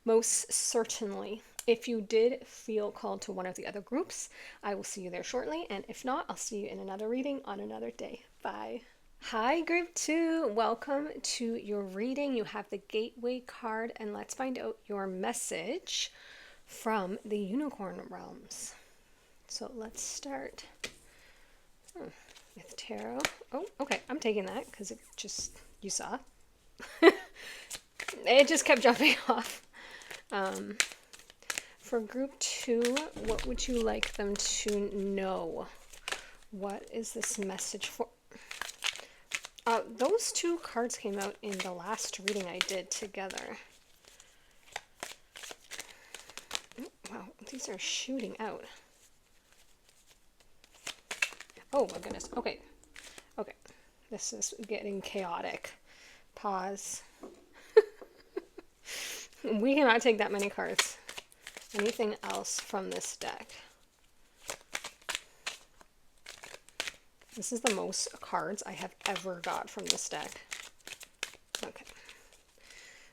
Most certainly. If you did feel called to one of the other groups, I will see you there shortly. And if not, I'll see you in another reading on another day. Bye. Hi, Group 2. Welcome to your reading. You have the Gateway card, and let's find out your message from the Unicorn Realms. So let's start with Tarot. Oh, okay. I'm taking that because it just, you saw. It just kept jumping off. For Group 2, what would you like them to know? What is this message for? Those two cards came out in the last reading I did together. Wow, these are shooting out. Oh my goodness. Okay. Okay. This is getting chaotic. Pause. We cannot take that many cards. Anything else from this deck? This is the most cards I have ever got from this deck. Okay.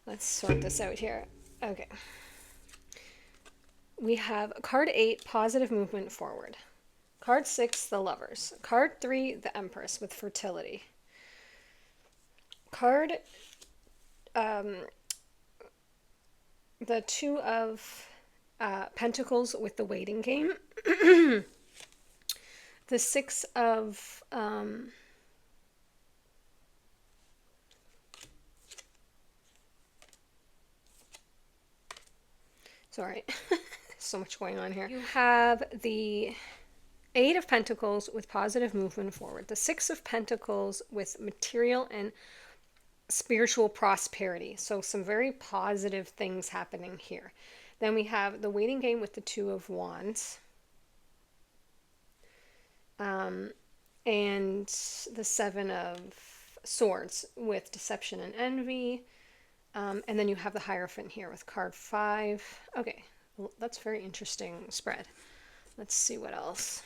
Let's sort this out here. Okay. We have card 8, positive movement forward. Card 6, the Lovers. Card 3, the Empress with fertility. Card, the 2 of Pentacles with the waiting game. The 6 of sorry, so much going on here. You have the 8 of Pentacles with positive movement forward. The 6 of Pentacles with material and spiritual prosperity. So some very positive things happening here. Then we have the waiting game with the 2 of Wands. And the 7 of Swords with deception and envy. And then you have the Hierophant here with card 5. Okay, well, that's very interesting spread. Let's see what else.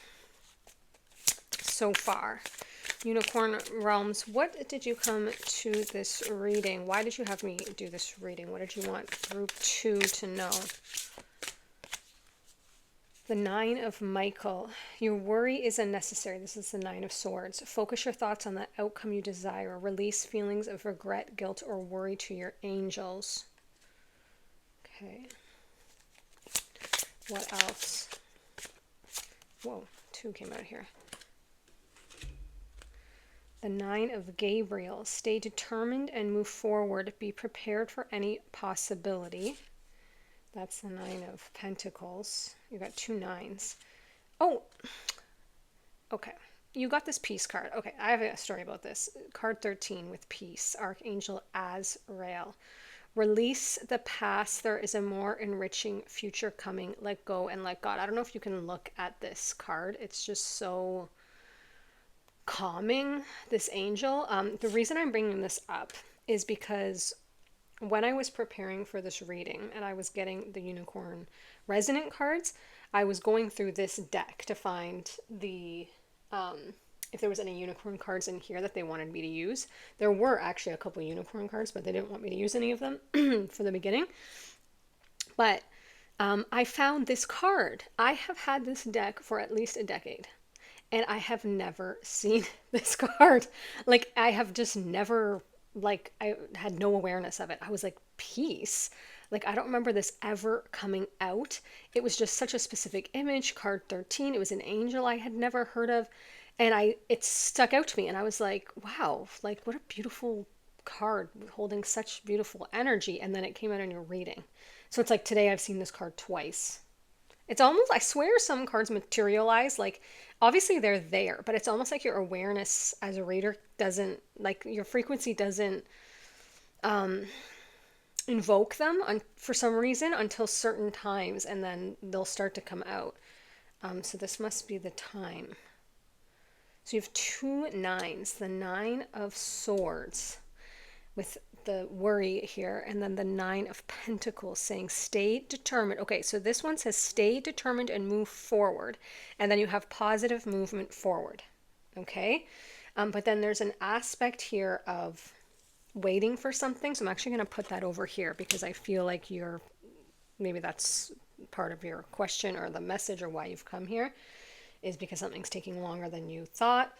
So far, Unicorn Realms, what did you come to this reading? Why did you have me do this reading? What did you want group 2 to know? The 9 of Michael. Your worry is unnecessary. This is the 9 of Swords. Focus your thoughts on the outcome you desire. Release feelings of regret, guilt, or worry to your angels. Okay. What else? Whoa, 2 came out here. The 9 of Gabriel. Stay determined and move forward. Be prepared for any possibility. That's the 9 of Pentacles. You got 2 9s. Oh, okay. You got this peace card. Okay, I have a story about this. Card 13 with peace. Archangel Azrael. Release the past. There is a more enriching future coming. Let go and let God. I don't know if you can look at this card. It's just so calming, this angel. The reason I'm bringing this up is because when I was preparing for this reading and I was getting the unicorn resonant cards, I was going through this deck to find the if there was any unicorn cards in here that they wanted me to use. There were actually a couple unicorn cards, but they didn't want me to use any of them for the beginning. But I found this card. I have had this deck for at least a decade. And I have never seen this card. Like, I have just never, like, I had no awareness of it. I was like, peace? Like, I don't remember this ever coming out. It was just such a specific image, card 13. It was an angel I had never heard of. And it stuck out to me. And I was like, wow, like, what a beautiful card holding such beautiful energy. And then it came out in your reading. So it's like today I've seen this card twice. It's almost, I swear some cards materialize, like, obviously they're there, but it's almost like your awareness as a reader doesn't, like, your frequency doesn't invoke them for some reason until certain times, and then they'll start to come out. So this must be the time. So you have 2 9s, the 9 of Swords with the worry here, and then the 9 of Pentacles saying stay determined. Okay, so this one says stay determined and move forward, and then you have positive movement forward. Okay, but then there's an aspect here of waiting for something, so I'm actually going to put that over here because I feel like maybe that's part of your question or the message or why you've come here, is because something's taking longer than you thought.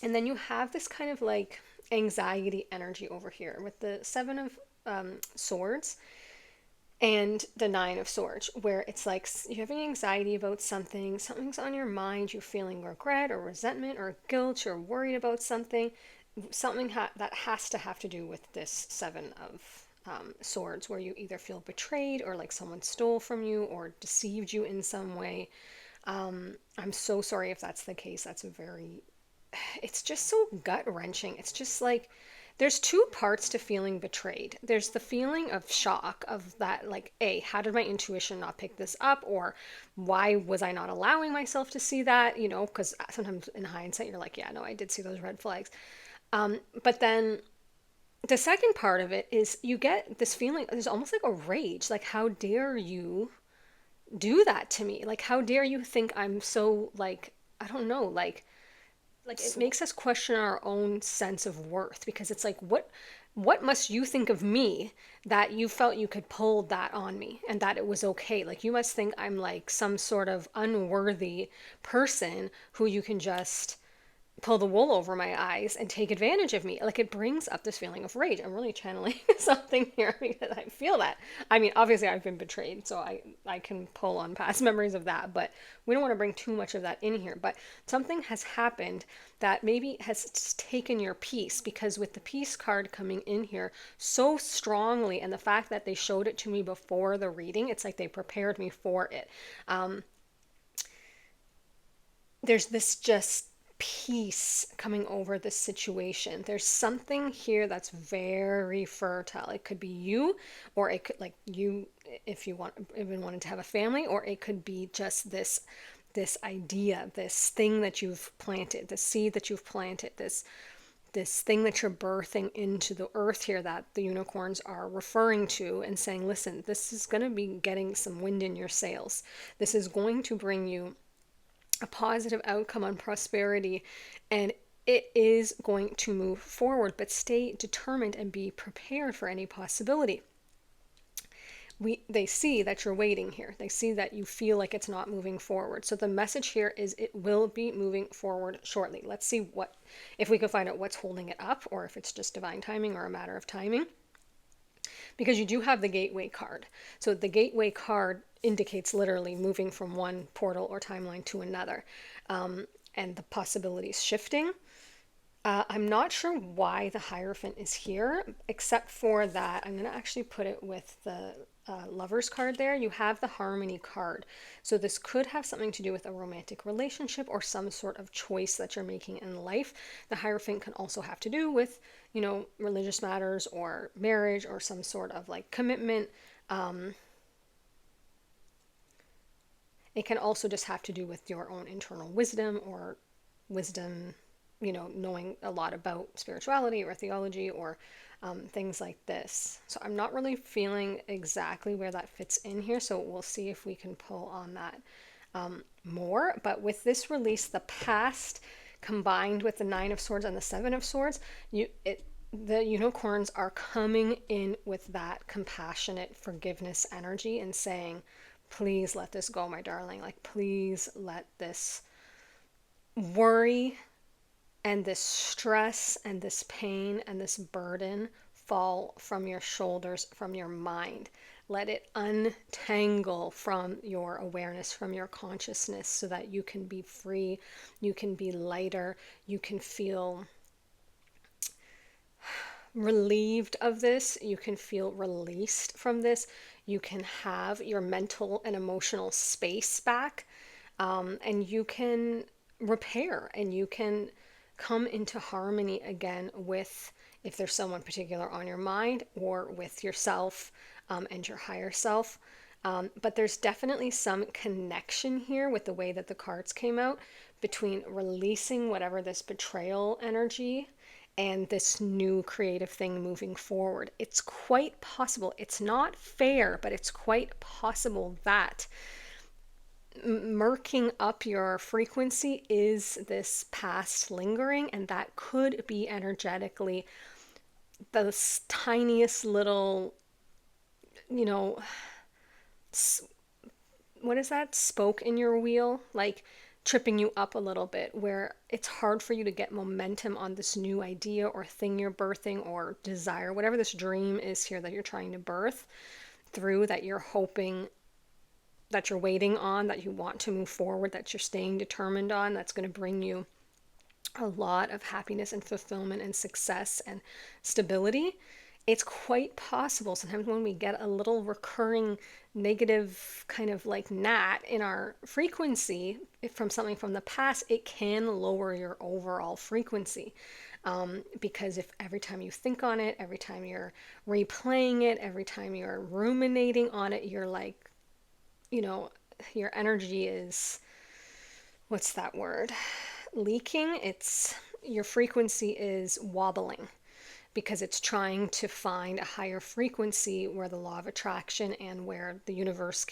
And then you have this kind of like anxiety energy over here with the 7 of Swords and the 9 of Swords, where it's like you're having anxiety about something's on your mind, you're feeling regret or resentment or guilt, you're worried about something that has to have to do with this 7 of Swords, where you either feel betrayed or like someone stole from you or deceived you in some way. I'm so sorry if that's the case. It's just so gut-wrenching. It's just like there's 2 parts to feeling betrayed. There's the feeling of shock of that, like, how did my intuition not pick this up? Or why was I not allowing myself to see that? You know, because sometimes in hindsight, you're like, yeah, no, I did see those red flags. But then the second part of it is you get this feeling, there's almost like a rage. Like, how dare you do that to me? Like, how dare you think I'm so, like, I don't know, like it makes us question our own sense of worth, because it's like, what, what must you think of me that you felt you could pull that on me and that it was okay? Like, you must think I'm like some sort of unworthy person who you can just pull the wool over my eyes and take advantage of me. Like, it brings up this feeling of rage. I'm really channeling something here because I feel that. I mean, obviously I've been betrayed, so I can pull on past memories of that, but we don't want to bring too much of that in here. But something has happened that maybe has taken your peace, because with the peace card coming in here so strongly, and the fact that they showed it to me before the reading, it's like they prepared me for it. There's this just peace coming over this situation. There's something here that's very fertile. It could be you, or it could, like, you, if you want, even wanted to have a family, or it could be just this idea, this thing that you've planted, the seed that you've planted, this thing that you're birthing into the earth here, that the unicorns are referring to and saying, listen, this is going to be getting some wind in your sails. This is going to bring you a positive outcome on prosperity, and it is going to move forward, but stay determined and be prepared for any possibility. They see that you're waiting here. They see that you feel like it's not moving forward. So the message here is it will be moving forward shortly. Let's see if we can find out what's holding it up, or if it's just divine timing or a matter of timing. Because you do have the gateway card. So the gateway card indicates literally moving from one portal or timeline to another, and the possibilities shifting. I'm not sure why the Hierophant is here, except for that I'm going to actually put it with the Lover's card there. You have the Harmony card. So this could have something to do with a romantic relationship or some sort of choice that you're making in life. The Hierophant can also have to do with, religious matters or marriage or some sort of like commitment. It can also just have to do with your own internal wisdom, or wisdom, knowing a lot about spirituality or theology, or things like this. So I'm not really feeling exactly where that fits in here. So we'll see if we can pull on that more. But with this release, the past combined with the Nine of Swords and the Seven of Swords, the unicorns are coming in with that compassionate forgiveness energy and saying, please let this go, my darling. Like, please let this worry and this stress and this pain and this burden fall from your shoulders, from your mind. Let it untangle from your awareness, from your consciousness, so that you can be free, you can be lighter, you can feel relieved of this, you can feel released from this, you can have your mental and emotional space back, and you can repair, and you can come into harmony again with, if there's someone particular on your mind, or with yourself and your higher self. But there's definitely some connection here with the way that the cards came out between releasing whatever this betrayal energy and this new creative thing moving forward. It's quite possible, it's not fair, but it's quite possible that murking up your frequency is this past lingering, and that could be energetically the tiniest little, what is that, spoke in your wheel, like tripping you up a little bit, where it's hard for you to get momentum on this new idea or thing you're birthing, or desire, whatever this dream is here that you're trying to birth through, that you're hoping, that you're waiting on, that you want to move forward, that you're staying determined on, that's going to bring you a lot of happiness and fulfillment and success and stability. It's quite possible sometimes when we get a little recurring negative kind of like gnat in our frequency from something from the past, it can lower your overall frequency. Because if every time you think on it, every time you're replaying it, every time you're ruminating on it, you're like, your energy is, what's that word? Leaking. Your frequency is wobbling, because it's trying to find a higher frequency where the law of attraction and where the universe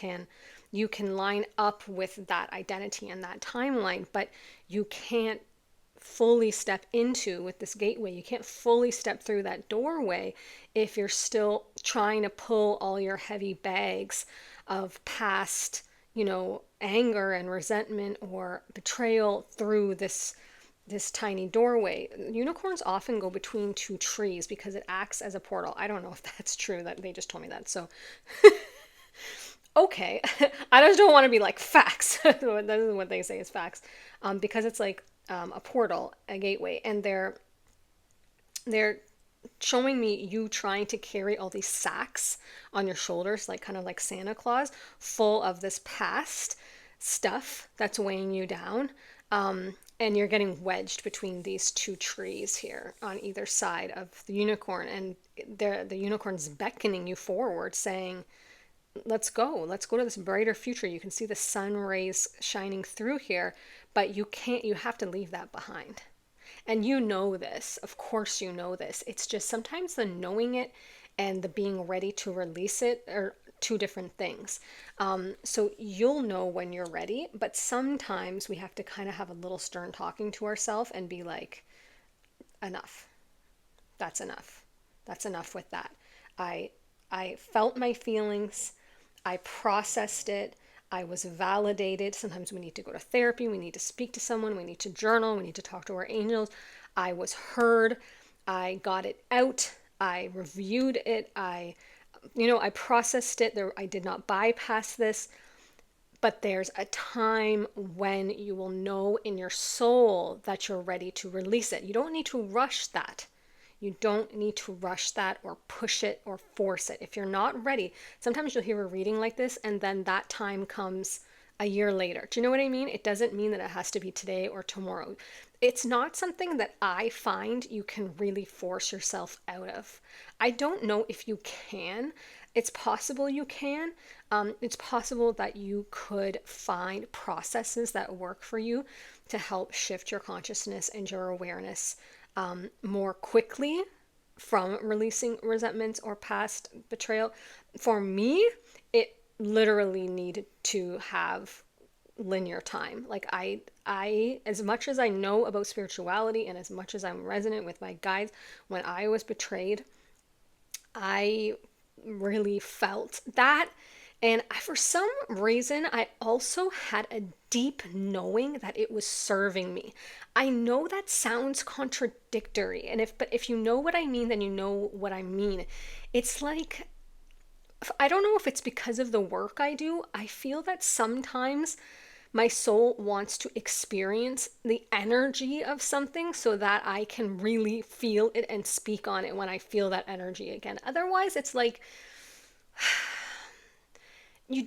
you can line up with that identity and that timeline, but you can't fully step into with this gateway. You can't fully step through that doorway if you're still trying to pull all your heavy bags of past, anger and resentment or betrayal through this tiny doorway. Unicorns often go between two trees because it acts as a portal. I don't know if that's true, that they just told me that. So okay, I just don't want to be like facts. That is what they say is facts, because it's like a portal, a gateway, and they're showing me you trying to carry all these sacks on your shoulders, like kind of like Santa Claus, full of this past stuff that's weighing you down. And you're getting wedged between these two trees here on either side of the unicorn, and the unicorn's beckoning you forward, saying, let's go to this brighter future. You can see the sun rays shining through here, but you have to leave that behind. And you know this, of course you know this. It's just sometimes the knowing it and the being ready to release it are two different things. So you'll know when you're ready, but sometimes we have to kind of have a little stern talking to ourselves and be like, enough. That's enough. That's enough with that. I felt my feelings. I processed it. I was validated. Sometimes we need to go to therapy. We need to speak to someone. We need to journal. We need to talk to our angels. I was heard. I got it out. I reviewed it. I processed it. I did not bypass this. But there's a time when you will know in your soul that you're ready to release it. You don't need to rush that. You don't need to rush that or push it or force it. If you're not ready, sometimes you'll hear a reading like this and then that time comes a year later. Do you know what I mean? It doesn't mean that it has to be today or tomorrow. It's not something that I find you can really force yourself out of. I don't know if you can. It's possible you can. It's possible that you could find processes that work for you to help shift your consciousness and your awareness more quickly from releasing resentments or past betrayal. For me, it literally needed to have linear time. Like I as much as I know about spirituality and as much as I'm resonant with my guides, when I was betrayed, I really felt that. And for some reason, I also had a deep knowing that it was serving me. I know that sounds contradictory, but if you know what I mean, then you know what I mean. It's like, I don't know if it's because of the work I do. I feel that sometimes my soul wants to experience the energy of something so that I can really feel it and speak on it when I feel that energy again. Otherwise, it's like you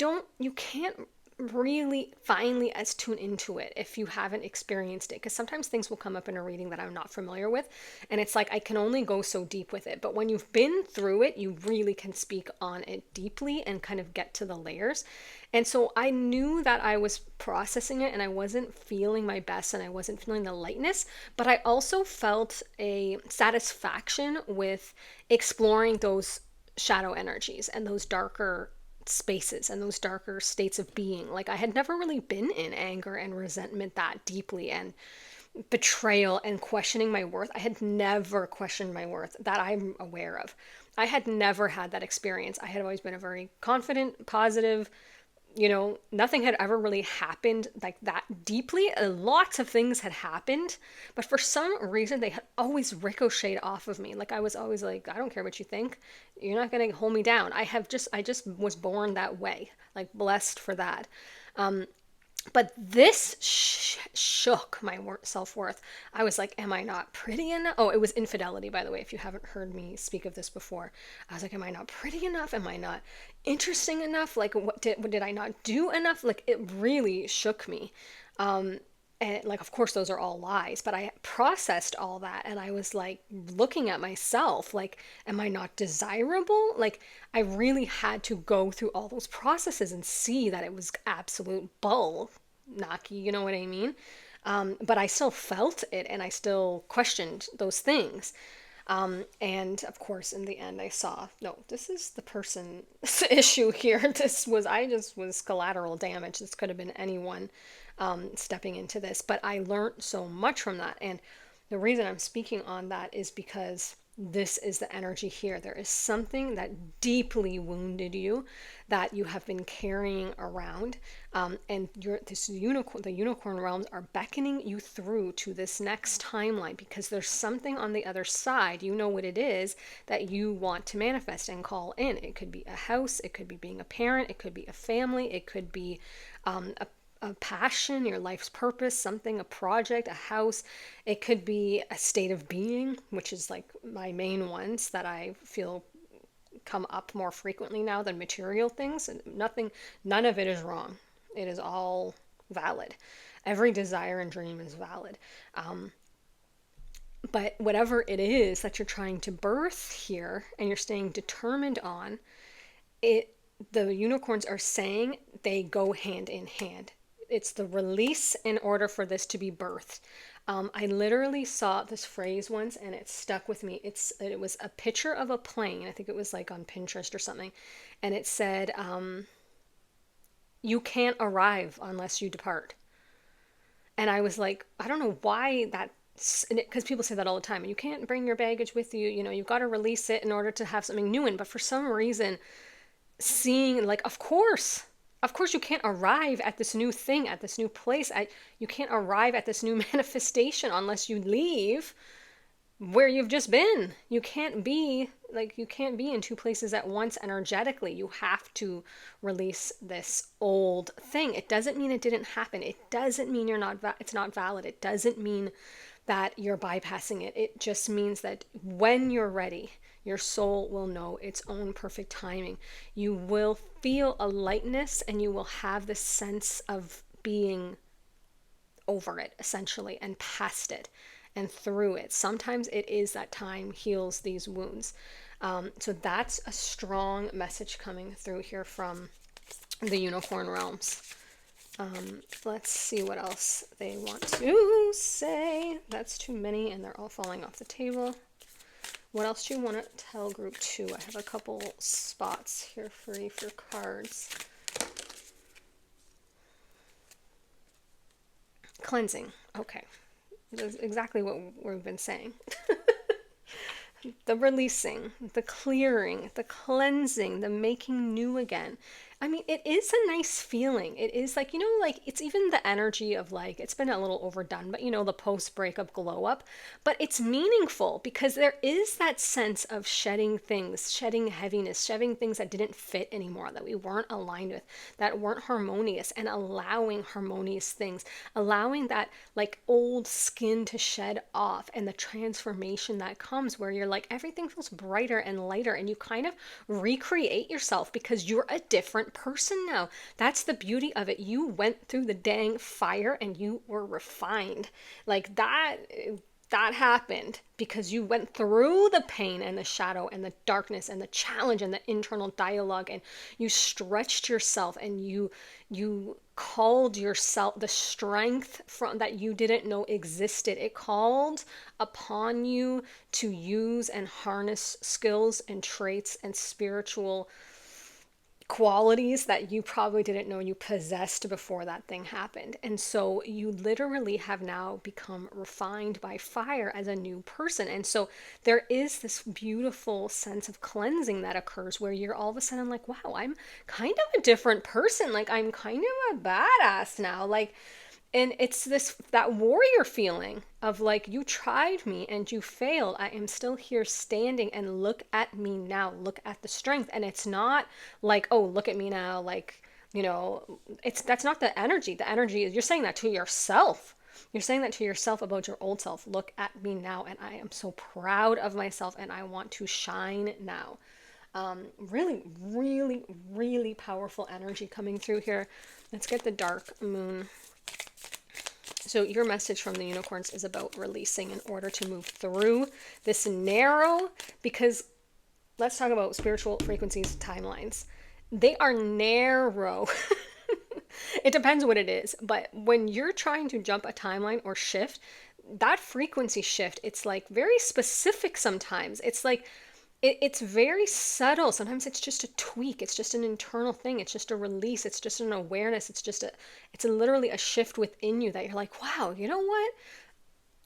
can't really finally as tune into it if you haven't experienced it, because sometimes things will come up in a reading that I'm not familiar with, and it's like I can only go so deep with it. But when you've been through it, you really can speak on it deeply and kind of get to the layers. And so I knew that I was processing it and I wasn't feeling my best and I wasn't feeling the lightness, but I also felt a satisfaction with exploring those shadow energies and those darker spaces and those darker states of being. Like I had never really been in anger and resentment that deeply, and betrayal and questioning my worth. I had never questioned my worth that I'm aware of. I had never had that experience. I had always been a very confident, positive, nothing had ever really happened like that deeply. Lots of things had happened, but for some reason they had always ricocheted off of me. Like I was always like, I don't care what you think. You're not going to hold me down. I just was born that way, like blessed for that. But this shook my self-worth. I was like, am I not pretty enough? Oh, it was infidelity, by the way, if you haven't heard me speak of this before. I was like, am I not pretty enough? Am I not interesting enough? Like, what did I not do enough? Like, it really shook me. And like, of course, those are all lies, but I processed all that and I was like looking at myself, like, am I not desirable? Like, I really had to go through all those processes and see that it was absolute bull, Naki, you know what I mean? But I still felt it and I still questioned those things. And of course, in the end, I saw, no, this is the person's issue here. I just was collateral damage. This could have been anyone stepping into this. But I learned so much from that. And the reason I'm speaking on that is because this is the energy here. There is something that deeply wounded you that you have been carrying around, and the unicorn realms are beckoning you through to this next timeline because there's something on the other side. You know what it is that you want to manifest and call in. It could be a house, it could be being a parent, it could be a family, it could be a passion, your life's purpose, something, a project, a house. It could be a state of being, which is like my main ones that I feel come up more frequently now than material things. And none of it is wrong. It is all valid. Every desire and dream is valid. But whatever it is that you're trying to birth here and you're staying determined on, the unicorns are saying they go hand in hand. It's the release in order for this to be birthed. I literally saw this phrase once and it stuck with me. It was a picture of a plane. I think it was like on Pinterest or something. And it said, you can't arrive unless you depart. And I was like, I don't know why that, because people say that all the time. You can't bring your baggage with you. You know, you've got to release it in order to have something new in. But for some reason, seeing like, of course you can't arrive at this new thing, at this new place. You can't arrive at this new manifestation unless you leave where you've just been. You can't be in two places at once energetically. You have to release this old thing. It doesn't mean it didn't happen. It doesn't mean it's not valid. It doesn't mean that you're bypassing it. It just means that when you're ready, your soul will know its own perfect timing. You will feel a lightness and you will have this sense of being over it, essentially, and past it and through it. Sometimes it is that time heals these wounds. So that's a strong message coming through here from the unicorn realms. Let's see what else they want to say. That's too many and they're all falling off the table. What else do you want to tell group 2? I have a couple spots here free for cards. Cleansing. Okay. That's exactly what we've been saying. The releasing, the clearing, the cleansing, the making new again. I mean, it is a nice feeling. It is like, you know, like it's even the energy of like, it's been a little overdone, but you know, the post-breakup glow up, but it's meaningful because there is that sense of shedding things, shedding heaviness, shedding things that didn't fit anymore, that we weren't aligned with, that weren't harmonious, and allowing harmonious things, allowing that like old skin to shed off, and the transformation that comes where you're like, everything feels brighter and lighter, and you kind of recreate yourself because you're a different person now. That's the beauty of it. You went through the dang fire and you were refined. Like that happened because you went through the pain and the shadow and the darkness and the challenge and the internal dialogue, and you stretched yourself and you called yourself the strength from that you didn't know existed. It called upon you to use and harness skills and traits and spiritual qualities that you probably didn't know you possessed before that thing happened. And so you literally have now become refined by fire as a new person. And so there is this beautiful sense of cleansing that occurs where you're all of a sudden like, wow, I'm kind of a different person. Like I'm kind of a badass now. Like, and it's that warrior feeling of like, you tried me and you failed. I am still here standing, and look at me now. Look at the strength. And it's not like, oh, look at me now. Like, you know, that's not the energy. The energy is, you're saying that to yourself. You're saying that to yourself about your old self. Look at me now. And I am so proud of myself and I want to shine now. Really, really, really powerful energy coming through here. Let's get the dark moon. So your message from the unicorns is about releasing in order to move through this narrow, because let's talk about spiritual frequencies, timelines. They are narrow. It depends what it is. But when you're trying to jump a timeline or shift, that frequency shift, it's like very specific sometimes. It's like it's very subtle. Sometimes it's just a tweak. It's just an internal thing. It's just a release. It's just an awareness. It's literally a shift within you that you're like, wow, you know what?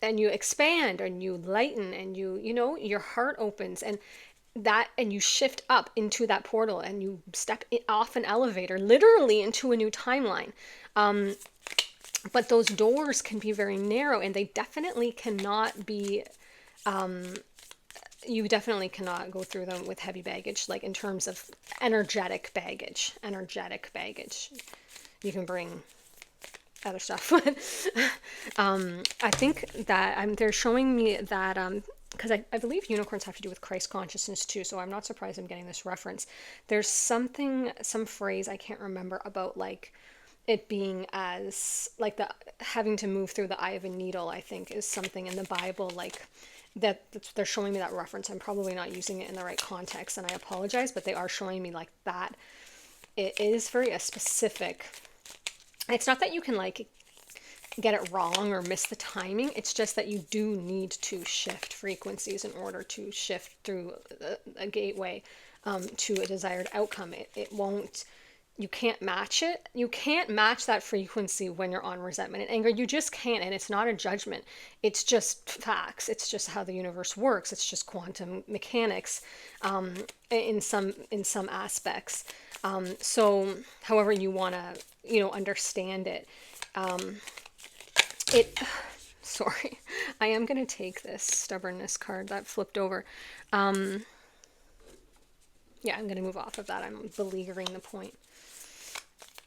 And you expand and you lighten and your heart opens and you shift up into that portal and you step off an elevator, literally into a new timeline. But those doors can be very narrow and they definitely cannot be, you definitely cannot go through them with heavy baggage, like in terms of energetic baggage. You can bring other stuff. But I think that they're showing me that, because I believe unicorns have to do with Christ consciousness too, so I'm not surprised I'm getting this reference. There's some phrase, I can't remember, about like it being as like the having to move through the eye of a needle, I think is something in the Bible, like they're showing me that reference. I'm probably not using it in the right context and I apologize, but they are showing me like that. It is very a specific. It's not that you can like get it wrong or miss the timing. It's just that you do need to shift frequencies in order to shift through a gateway to a desired outcome. It won't, you can't match it. You can't match that frequency when you're on resentment and anger. You just can't. And it's not a judgment. It's just facts. It's just how the universe works. It's just quantum mechanics in some aspects. So however you want to, understand it. Sorry, I am going to take this stubbornness card that flipped over. Yeah, I'm going to move off of that. I'm beleaguering the point.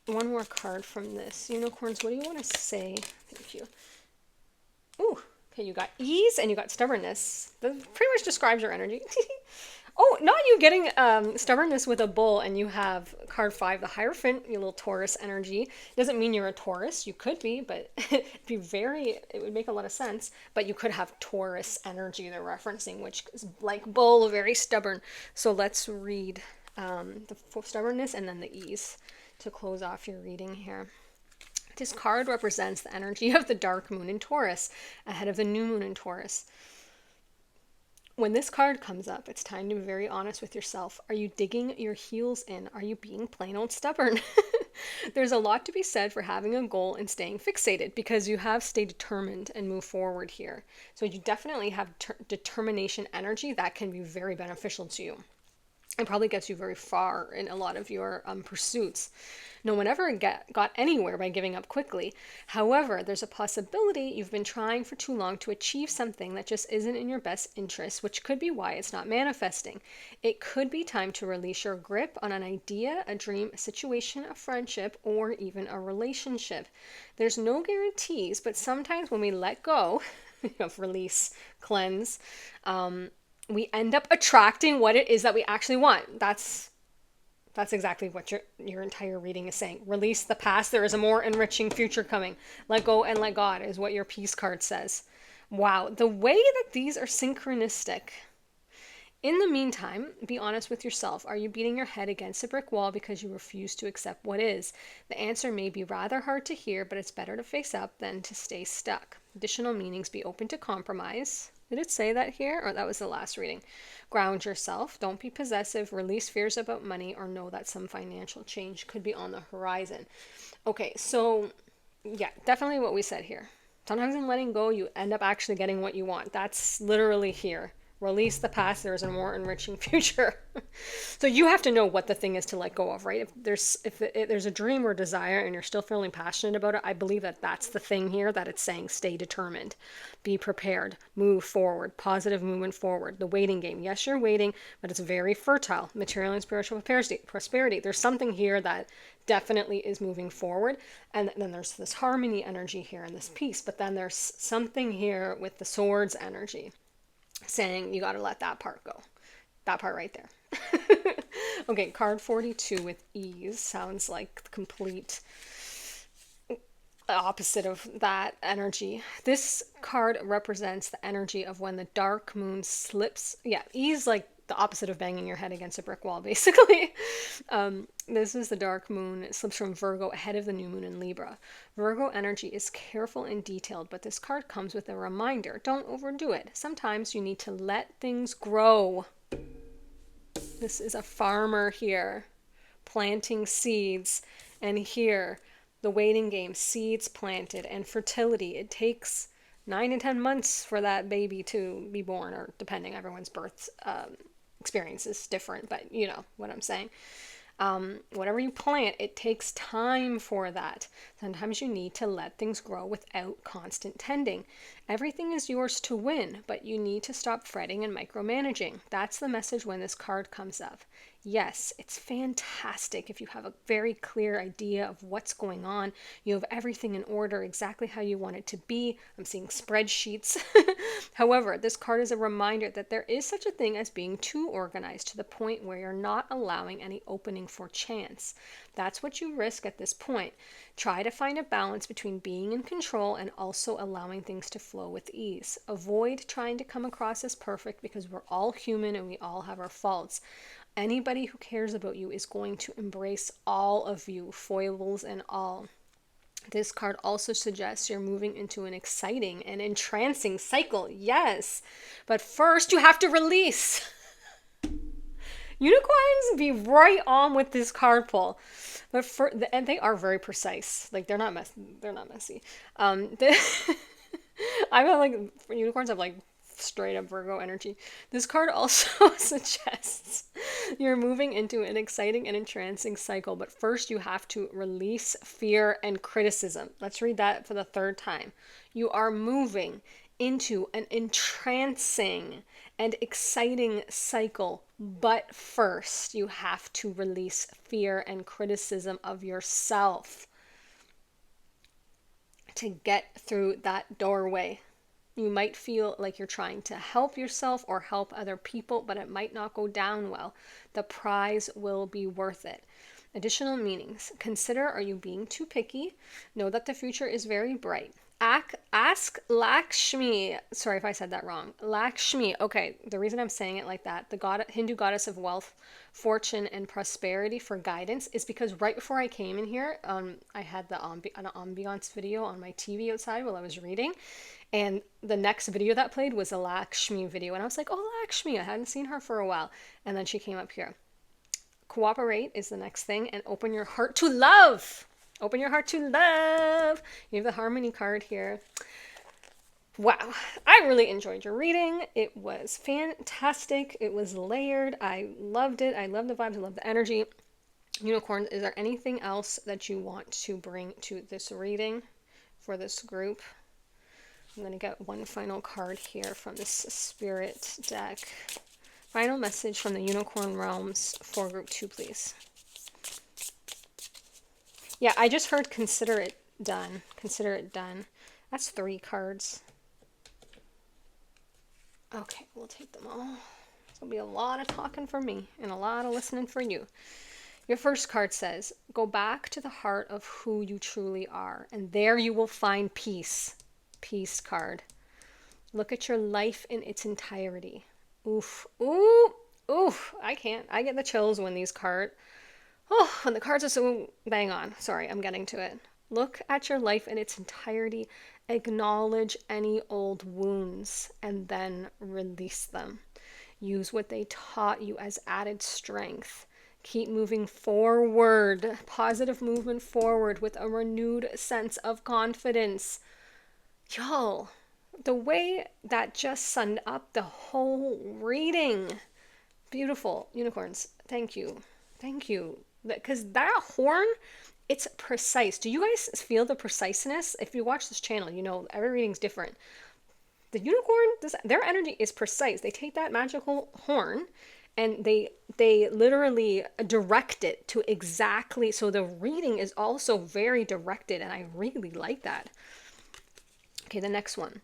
One more card from this. Unicorns, what do you want to say? Thank you. Ooh, okay, you got ease and you got stubbornness. That pretty much describes your energy. Oh, not you getting stubbornness with a bull and you have card 5, the Hierophant, your little Taurus energy. Doesn't mean you're a Taurus. You could be, but it would make a lot of sense. But you could have Taurus energy they're referencing, which is like bull, very stubborn. So let's read the stubbornness and then the ease to close off your reading here. This card represents the energy of the dark moon in Taurus, ahead of the new moon in Taurus. When this card comes up, it's time to be very honest with yourself. Are you digging your heels in? Are you being plain old stubborn? There's a lot to be said for having a goal and staying fixated because you have stayed determined and move forward here. So you definitely have determination energy that can be very beneficial to you. It probably gets you very far in a lot of your pursuits. No one ever got anywhere by giving up quickly. However, there's a possibility you've been trying for too long to achieve something that just isn't in your best interest, which could be why it's not manifesting. It could be time to release your grip on an idea, a dream, a situation, a friendship, or even a relationship. There's no guarantees, but sometimes when we let go of release, cleanse, we end up attracting what it is that we actually want. That's exactly what your entire reading is saying. Release the past. There is a more enriching future coming. Let go and let God is what your peace card says. Wow, the way that these are synchronistic. In the meantime, be honest with yourself. Are you beating your head against a brick wall because you refuse to accept what is? The answer may be rather hard to hear, but it's better to face up than to stay stuck. Additional meanings: be open to compromise. Did it say that here? Or that was the last reading. Ground yourself. Don't be possessive. Release fears about money, or know that some financial change could be on the horizon. Okay, so yeah, definitely what we said here. Sometimes in letting go, you end up actually getting what you want. That's literally here. Release the past. There is a more enriching future. So you have to know what the thing is to let go of, right? If there's a dream or desire and you're still feeling passionate about it, I believe that that's the thing here that it's saying. Stay determined, be prepared, move forward, positive movement forward. The waiting game. Yes, you're waiting, but it's very fertile. Material and spiritual prosperity. There's something here that definitely is moving forward. And then there's this harmony energy here and this peace. But then there's something here with the swords energy saying you got to let that part go. That part right there. Okay, card 42 with ease sounds like the complete opposite of that energy. This card represents the energy of when the dark moon slips. Yeah, ease, like the opposite of banging your head against a brick wall, basically. This is the dark moon. It slips from Virgo ahead of the new moon in Libra. Virgo energy is careful and detailed, but this card comes with a reminder. Don't overdo it. Sometimes you need to let things grow. This is a farmer here planting seeds, and here the waiting game, seeds planted, and fertility. It takes 9 to 10 months for that baby to be born, or depending, everyone's birth experience is different, but you know what I'm saying. Whatever you plant, it takes time for that. Sometimes you need to let things grow without constant tending. Everything is yours to win, but you need to stop fretting and micromanaging. That's the message when this card comes up. Yes, it's fantastic if you have a very clear idea of what's going on. You have everything in order exactly how you want it to be. I'm seeing spreadsheets. However, this card is a reminder that there is such a thing as being too organized to the point where you're not allowing any opening for chance. That's what you risk at this point. Try to find a balance between being in control and also allowing things to flow with ease. Avoid trying to come across as perfect, because we're all human and we all have our faults. Anybody who cares about you is going to embrace all of you, foibles and all. This card also suggests you're moving into an exciting and entrancing cycle. Yes, but first you have to release. Unicorns be right on with this card pull, but and they are very precise. Like they're not messy. I feel like unicorns have like straight up Virgo energy. This card also suggests you're moving into an exciting and entrancing cycle, but first you have to release fear and criticism. Let's read that for the third time. You are moving into an entrancing and exciting cycle, but first you have to release fear and criticism of yourself to get through that doorway. You might feel like you're trying to help yourself or help other people, but it might not go down well. The prize will be worth it. Additional meanings. Consider, are you being too picky? Know that the future is very bright. Ask Lakshmi. Sorry if I said that wrong. Lakshmi. Okay, the reason I'm saying it like that, the Hindu goddess of wealth, fortune, and prosperity, for guidance, is because right before I came in here, I had an ambiance video on my TV outside while I was reading. And the next video that played was a Lakshmi video. And I was like, oh, Lakshmi, I hadn't seen her for a while. And then she came up here. Cooperate is the next thing. And open your heart to love. Open your heart to love. You have the Harmony card here. Wow. I really enjoyed your reading. It was fantastic. It was layered. I loved it. I love the vibes. I love the energy. Unicorn, is there anything else that you want to bring to this reading for this group? I'm going to get one final card here from this spirit deck. Final message from the Unicorn Realms for group 2, please. Yeah, I just heard consider it done. Consider it done. That's 3 cards. Okay, we'll take them all. There'll be a lot of talking for me and a lot of listening for you. Your first card says, go back to the heart of who you truly are, and there you will find peace. Peace card. Look at your life in its entirety. Oof. Ooh. Oof. I can't. I get the chills when these cards. Oh, when the cards are so bang on. Sorry, I'm getting to it. Look at your life in its entirety. Acknowledge any old wounds and then release them. Use what they taught you as added strength. Keep moving forward. Positive movement forward with a renewed sense of confidence. Y'all, the way that just summed up the whole reading. Beautiful. Unicorns, thank you. Thank you. Because that horn, it's precise. Do you guys feel the preciseness? If you watch this channel, you know every reading's different. The unicorn, their energy is precise. They take that magical horn and they literally direct it to exactly, so the reading is also very directed, and I really like that. Okay, the next one.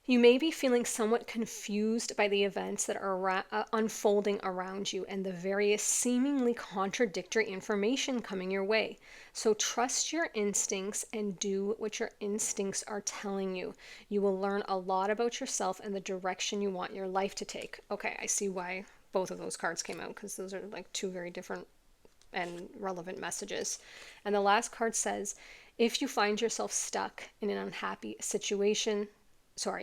You may be feeling somewhat confused by the events that are unfolding around you and the various seemingly contradictory information coming your way. So trust your instincts and do what your instincts are telling you. You will learn a lot about yourself and the direction you want your life to take. Okay, I see why both of those cards came out because those are like two very different and relevant messages. And the last card says, if you find yourself stuck in an unhappy situation,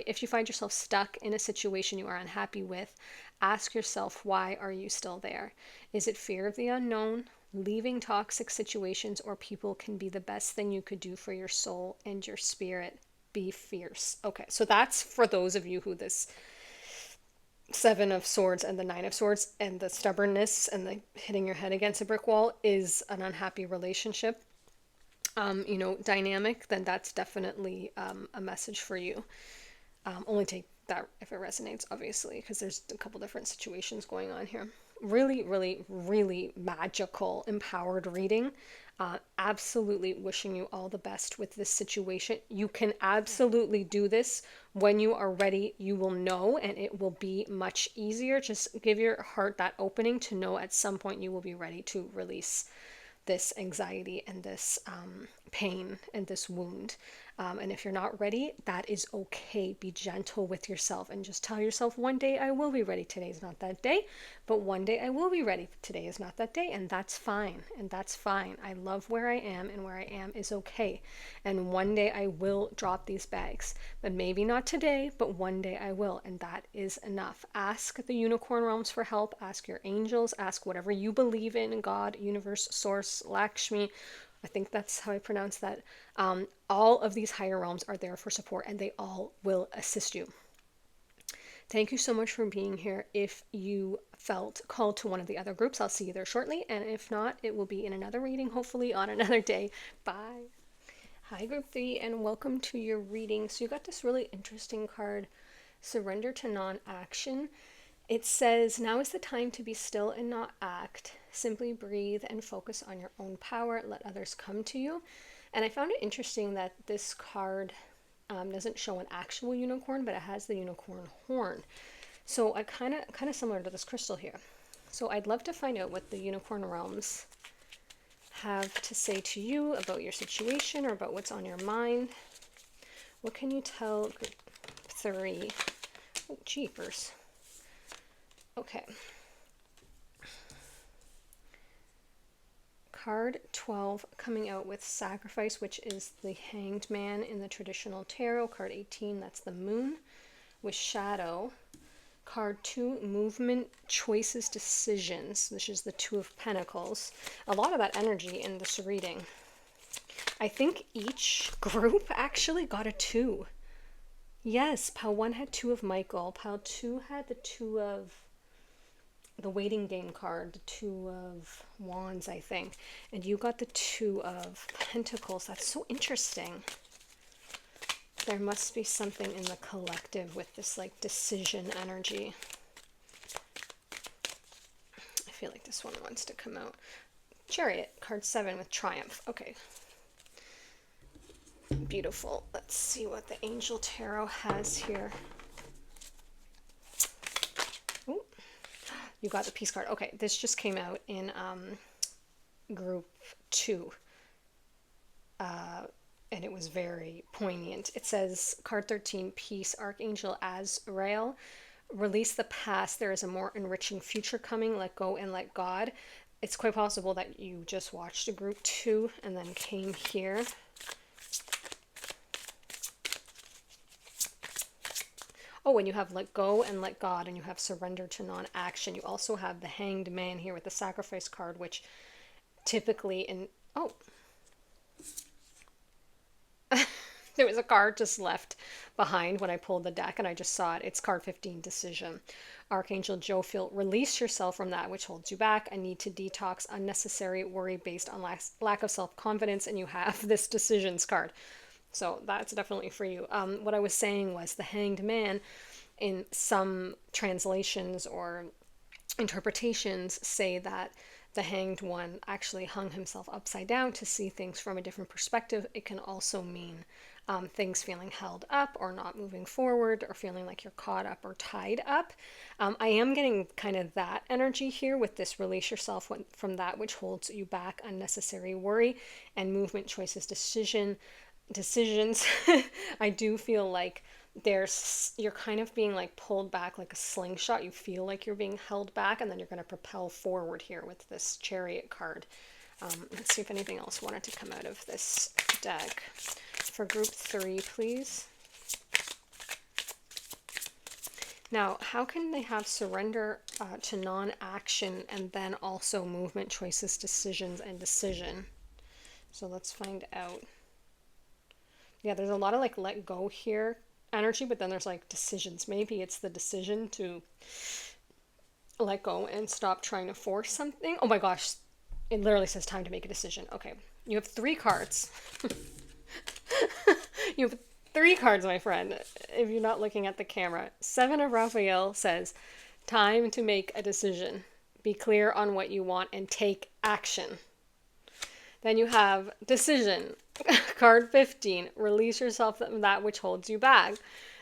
if you find yourself stuck in a situation you are unhappy with, ask yourself, why are you still there? Is it fear of the unknown? Leaving toxic situations or people can be the best thing you could do for your soul and your spirit. Be fierce. Okay, so that's for those of you who this Seven of Swords and the Nine of Swords and the stubbornness and the hitting your head against a brick wall is an unhappy relationship, dynamic, then that's definitely a message for you. Only take that if it resonates, obviously, because there's a couple different situations going on here. Really, really, really magical, empowered reading. Absolutely wishing you all the best with this situation. You can absolutely do this. When you are ready, you will know, and it will be much easier. Just give your heart that opening to know at some point you will be ready to release this anxiety and this pain and this wound. And if you're not ready, that is okay. Be gentle with yourself and just tell yourself, one day I will be ready. Today is not that day, but one day I will be ready. Today is not that day, and that's fine. And that's fine. I love where I am, and where I am is okay. And one day I will drop these bags, but maybe not today, but one day I will. And that is enough. Ask the unicorn realms for help. Ask your angels. Ask whatever you believe in, God, universe, source, Lakshmi. I think that's how I pronounce that. All of these higher realms are there for support, and they all will assist you. Thank you so much for being here. If you felt called to one of the other groups, I'll see you there shortly. And if not, it will be in another reading, hopefully on another day. Bye. Hi, Group 3, and welcome to your reading. So you got this really interesting card, Surrender to Non-Action. It says, now is the time to be still and not act. Simply breathe and focus on your own power. Let others come to you. And I found it interesting that this card doesn't show an actual unicorn, but it has the unicorn horn. So I kind of similar to this crystal here. So I'd love to find out what the unicorn realms have to say to you about your situation or about what's on your mind. What can you tell Group 3? Oh, jeepers. Okay. Card 12 coming out with Sacrifice, which is the Hanged Man in the traditional tarot. Card 18, that's the Moon with Shadow. Card 2, Movement, Choices, Decisions. This is the Two of Pentacles. A lot of that energy in this reading. I think each group actually got a 2. Yes, Pile 1 had 2 of Michael. Pile 2 had the 2 of the Waiting Game card, the 2 of Wands, I think. And you got the 2 of Pentacles. That's so interesting. There must be something in the collective with this like decision energy. I feel like this one wants to come out. Chariot, card 7 with Triumph. Okay. Beautiful. Let's see what the Angel Tarot has here. Ooh. You got the Peace card. Okay, this just came out in group 2. And it was very poignant. It says, card 13, Peace, Archangel Azrael. Release the past. There is a more enriching future coming. Let go and let God. It's quite possible that you just watched a group 2 and then came here. Oh, and you have let go and let God, and you have surrender to non-action. You also have the Hanged Man here with the Sacrifice card, which typically in... Oh. There was a card just left behind when I pulled the deck, and I just saw it. It's card 15, Decision. Archangel Jophiel, release yourself from that which holds you back. I need to detox unnecessary worry based on lack of self-confidence, and you have this Decisions card. So that's definitely for you. What I was saying was the Hanged Man, in some translations or interpretations, say that the Hanged One actually hung himself upside down to see things from a different perspective. It can also mean things feeling held up or not moving forward or feeling like you're caught up or tied up. I am getting kind of that energy here with this release yourself from that which holds you back, unnecessary worry, and movement, choices, decisions. I do feel like you're kind of being like pulled back like a slingshot. You feel like you're being held back, and then you're going to propel forward here with this Chariot card. Let's see if anything else wanted to come out of this deck. For group 3, please. Now, how can they have surrender to non-action and then also movement, choices, decisions, and decision? So let's find out. Yeah, there's a lot of like let go here energy, but then there's like decisions. Maybe it's the decision to let go and stop trying to force something. Oh my gosh, it literally says time to make a decision. Okay, you have 3 cards. You have 3 cards, my friend, if you're not looking at the camera. 7 of Raphael says, time to make a decision. Be clear on what you want and take action. Then you have decision. Card 15, release yourself from that which holds you back.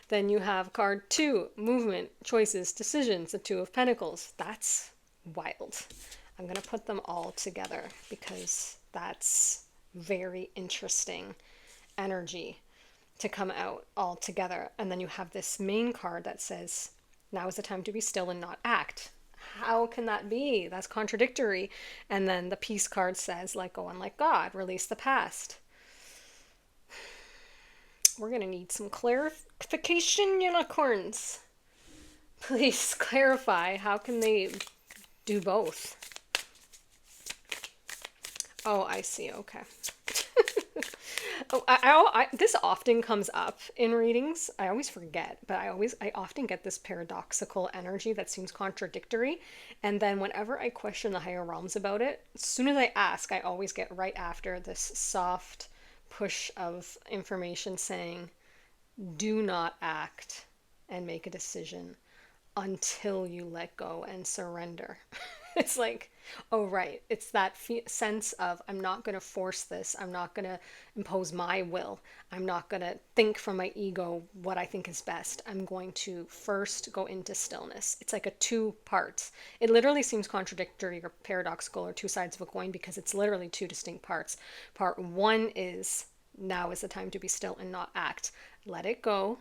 Then you have card 2, movement, choices, decisions, the 2 of Pentacles. That's wild. I'm going to put them all together because that's very interesting energy to come out all together. And then you have this main card that says, now is the time to be still and not act. How can that be? That's contradictory. And then the peace card says, let go and let God, release the past. We're going to need some clarification, unicorns. Please clarify. How can they do both? Oh, I see. Okay. This often comes up in readings. I always forget, but I often get this paradoxical energy that seems contradictory. And then whenever I question the higher realms about it, as soon as I ask, I always get right after this soft push of information saying, do not act and make a decision until you let go and surrender. It's like, oh, right. It's that sense of, I'm not going to force this. I'm not going to impose my will. I'm not going to think from my ego what I think is best. I'm going to first go into stillness. It's like a 2 parts. It literally seems contradictory or paradoxical or 2 sides of a coin because it's literally 2 distinct parts. Part 1 is, now is the time to be still and not act. Let it go.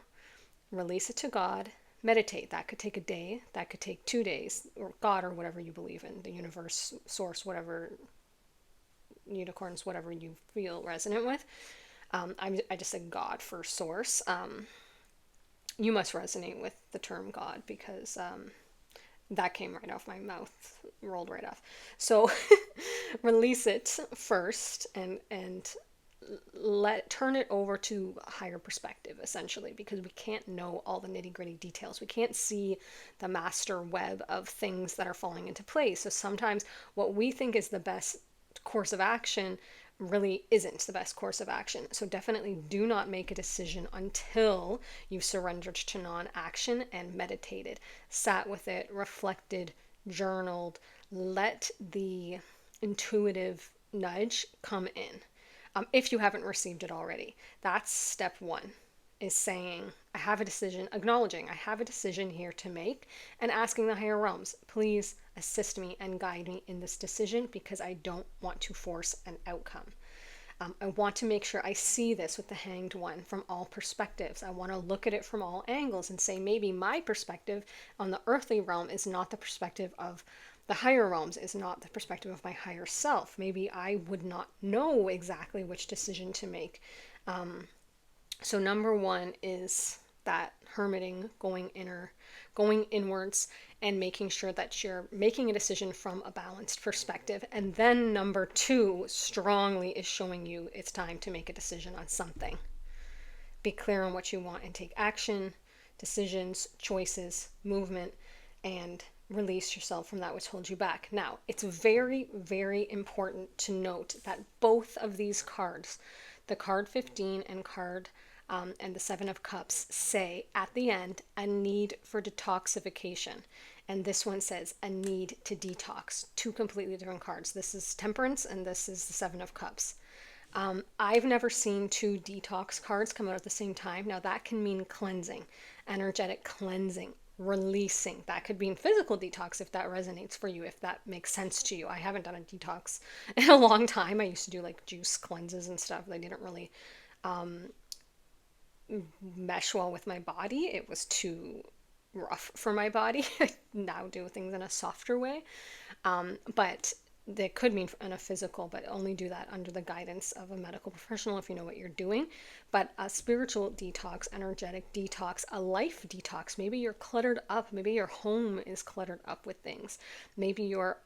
Release it to God. Meditate. That could take a day. That could take 2 days. Or God, or whatever you believe in. The universe, source, whatever. Unicorns, whatever you feel resonant with. I just said God for source. You must resonate with the term God because that came right off my mouth. Rolled right off. So release it first and turn it over to a higher perspective, essentially, because we can't know all the nitty-gritty details. We can't see the master web of things that are falling into place. So sometimes what we think is the best course of action really isn't the best course of action. So definitely do not make a decision until you've surrendered to non-action and meditated, sat with it, reflected, journaled, let the intuitive nudge come in. If you haven't received it already. That's step 1, is saying, I have a decision, acknowledging I have a decision here to make, and asking the higher realms, please assist me and guide me in this decision because I don't want to force an outcome. I want to make sure I see this with the Hanged One from all perspectives. I want to look at it from all angles and say maybe my perspective on the earthly realm is not the perspective of the higher realms, is not the perspective of my higher self. Maybe I would not know exactly which decision to make. So number 1 is that hermiting, going inwards, and making sure that you're making a decision from a balanced perspective. And then number 2 strongly is showing you it's time to make a decision on something. Be clear on what you want and take action, decisions, choices, movement, and release yourself from that which holds you back. Now, it's very, very important to note that both of these cards, the card 15 and and the 7 of Cups, say at the end a need for detoxification. And this one says a need to detox. 2 completely different cards. This is Temperance and this is the 7 of Cups. I've never seen 2 detox cards come out at the same time. Now that can mean cleansing, energetic cleansing, releasing. That could mean physical detox if that resonates for you, if that makes sense to you. I haven't done a detox in a long time. I used to do like juice cleanses and stuff. They didn't really mesh well with my body. It was too rough for my body. I now do things in a softer way. But that could mean in a physical, but only do that under the guidance of a medical professional if you know what you're doing. But a spiritual detox, energetic detox, a life detox. Maybe you're cluttered up. Maybe your home is cluttered up with things. Maybe your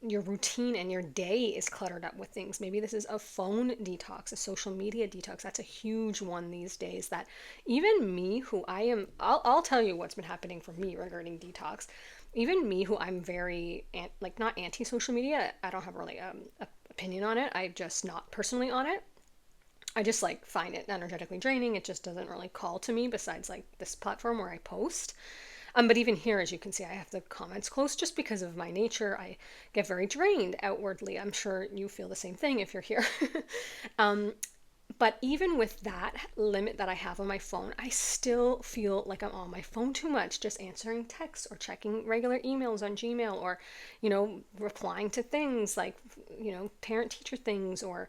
routine and your day is cluttered up with things. Maybe this is a phone detox, a social media detox. That's a huge one these days. That even me, who I am, I'll tell you what's been happening for me regarding detox. Even me, who I'm very like not anti-social media, I don't have really opinion on it. I'm just not personally on it. I just like find it energetically draining. It just doesn't really call to me besides like this platform where I post. But even here, as you can see, I have the comments closed just because of my nature. I get very drained outwardly. I'm sure you feel the same thing if you're here. But even with that limit that I have on my phone, I still feel like I'm on my phone too much, just answering texts or checking regular emails on Gmail, or, replying to things like, parent teacher things, or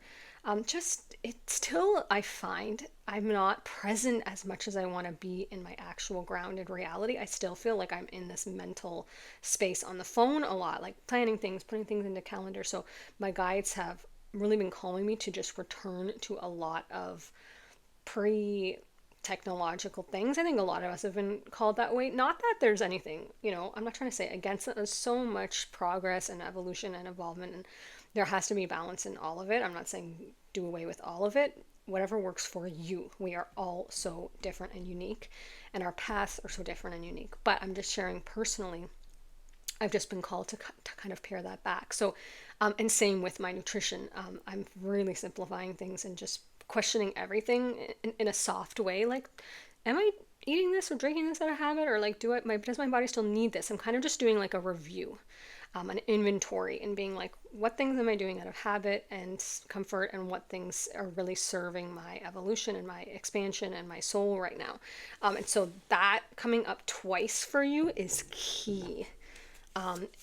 just it still, I find I'm not present as much as I want to be in my actual grounded reality. I still feel like I'm in this mental space on the phone a lot, like planning things, putting things into calendar. So my guides have really been calling me to just return to a lot of pre-technological things. I think a lot of us have been called that way. Not that there's anything, I'm not trying to say against it. There's so much progress and evolution and involvement, and there has to be balance in all of it. I'm not saying do away with all of it. Whatever works for you. We are all so different and unique, and our paths are so different and unique. But I'm just sharing personally, I've just been called to kind of pare that back. So, and same with my nutrition. I'm really simplifying things and just questioning everything in a soft way. Like, am I eating this or drinking this out of habit? Or like, does my body still need this? I'm kind of just doing like a review, an inventory, and being like, what things am I doing out of habit and comfort, and what things are really serving my evolution and my expansion and my soul right now. And so that coming up twice for you is key.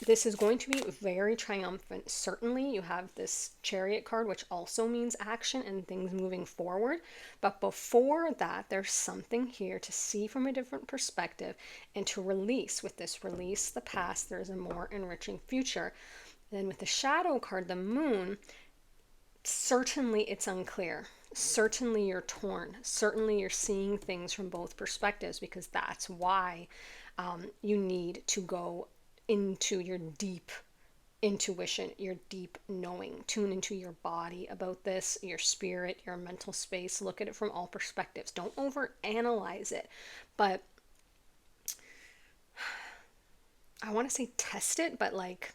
This is going to be very triumphant. Certainly, you have this Chariot card, which also means action and things moving forward. But before that, there's something here to see from a different perspective and to release. With this, release the past. There's a more enriching future. Then with the Shadow card, the Moon, certainly it's unclear. Certainly you're torn. Certainly you're seeing things from both perspectives, because that's why you need to go into your deep intuition, your deep knowing. Tune into your body about this, your spirit, your mental space. Look at it from all perspectives. Don't overanalyze it, but I want to say test it, but like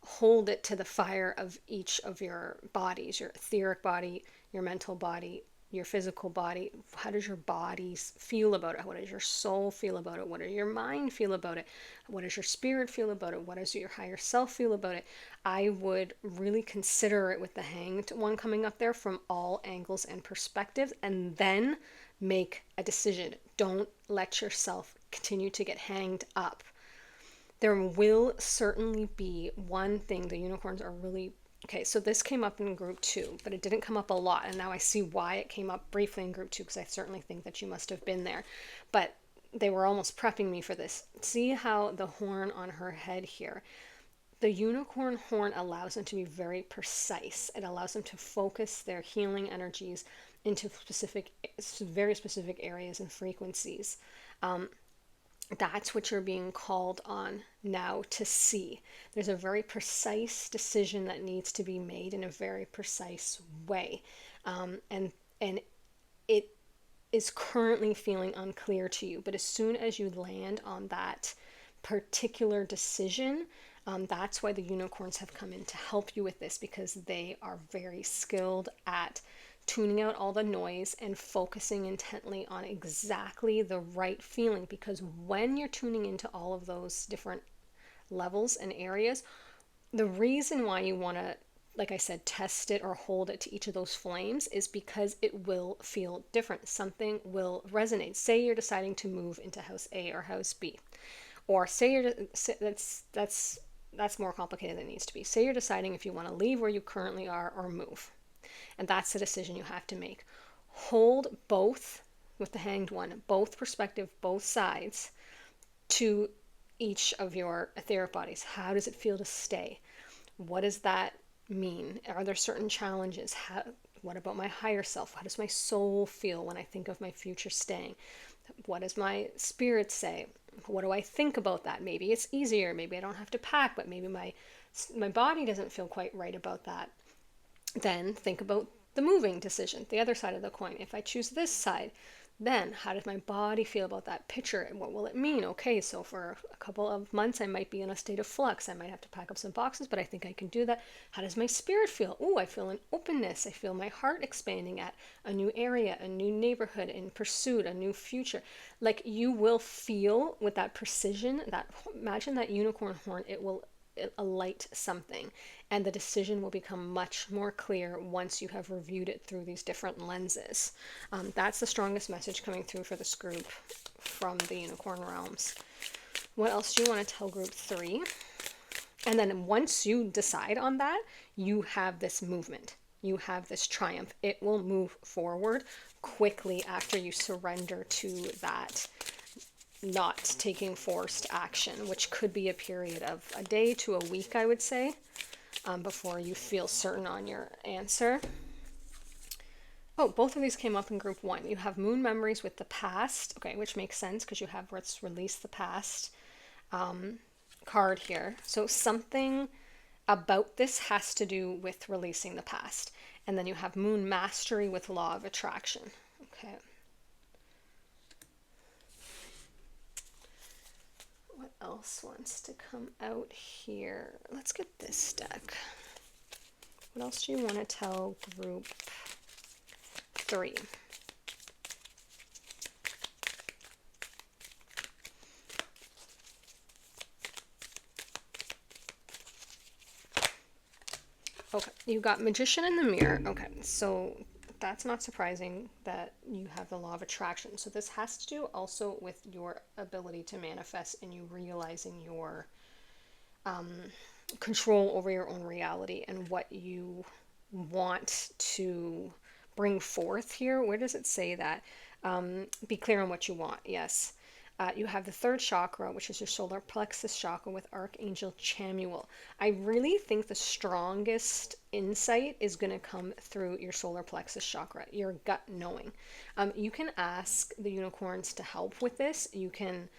hold it to the fire of each of your bodies, your etheric body, your mental body, your physical body. How does your body feel about it? What does your soul feel about it? What does your mind feel about it? What does your spirit feel about it? What does your higher self feel about it? I would really consider it with the Hanged one coming up there from all angles and perspectives, and then make a decision. Don't let yourself continue to get hanged up. There will certainly be one thing. The unicorns are really okay. So this came up in group 2, but it didn't come up a lot, and now I see why it came up briefly in group 2, because I certainly think that you must have been there. But they were almost prepping me for this. See how the horn on her head here, the unicorn horn allows them to be very precise. It allows them to focus their healing energies into very specific areas and frequencies. That's what you're being called on now to see. There's a very precise decision that needs to be made in a very precise way. And it is currently feeling unclear to you. But as soon as you land on that particular decision, that's why the unicorns have come in to help you with this, because they are very skilled at tuning out all the noise and focusing intently on exactly the right feeling. Because when you're tuning into all of those different levels and areas, the reason why you want to, like I said, test it or hold it to each of those flames is because it will feel different. Something will resonate. Say you're deciding to move into house A or house B, or say that's more complicated than it needs to be. Say you're deciding if you want to leave where you currently are or move. And that's the decision you have to make. Hold both with the Hanged One, both perspective, both sides to each of your etheric bodies. How does it feel to stay? What does that mean? Are there certain challenges? What about my higher self? How does my soul feel when I think of my future staying? What does my spirit say? What do I think about that? Maybe it's easier. Maybe I don't have to pack, but maybe my body doesn't feel quite right about that. Then think about the moving decision, the other side of the coin. If I choose this side, then how does my body feel about that picture and what will it mean? Okay, so for a couple of months, I might be in a state of flux. I might have to pack up some boxes, but I think I can do that. How does my spirit feel? Oh, I feel an openness. I feel my heart expanding at a new area, a new neighborhood in pursuit, a new future. Like you will feel with that precision, that imagine that unicorn horn, it will alight something, and the decision will become much more clear once you have reviewed it through these different lenses. That's the strongest message coming through for this group from the unicorn realms. What else do you want to tell group 3? And then once you decide on that, you have this movement, you have this triumph. It will move forward quickly after you surrender to that not taking forced action, which could be a period of a day to a week, I would say, before you feel certain on your answer. Oh, both of these came up in group 1. You have moon memories with the past, okay, which makes sense because you have let's release the past card here. So something about this has to do with releasing the past. And then you have moon mastery with law of attraction. Okay. What else wants to come out here? Let's get this deck. What else do you want to tell group 3? Okay, you got Magician in the Mirror. Okay, so that's not surprising that you have the law of attraction. So this has to do also with your ability to manifest and you realizing your control over your own reality and what you want to bring forth here. Where does it say that? Be clear on what you want. Yes. You have the 3rd chakra, which is your solar plexus chakra with Archangel Chamuel. I really think the strongest insight is going to come through your solar plexus chakra, your gut knowing. You can ask the unicorns to help with this. You can,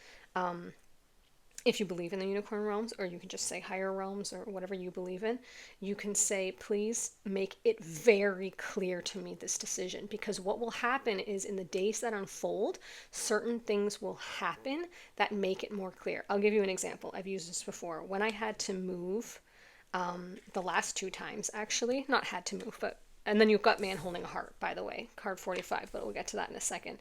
if you believe in the unicorn realms, or you can just say higher realms or whatever you believe in, you can say, please make it very clear to me this decision, because what will happen is in the days that unfold, certain things will happen that make it more clear. I'll give you an example. I've used this before. When I had to move, the last 2 times actually, not had to move, but, and then you've got Man Holding a Heart, by the way, card 45, but we'll get to that in a second.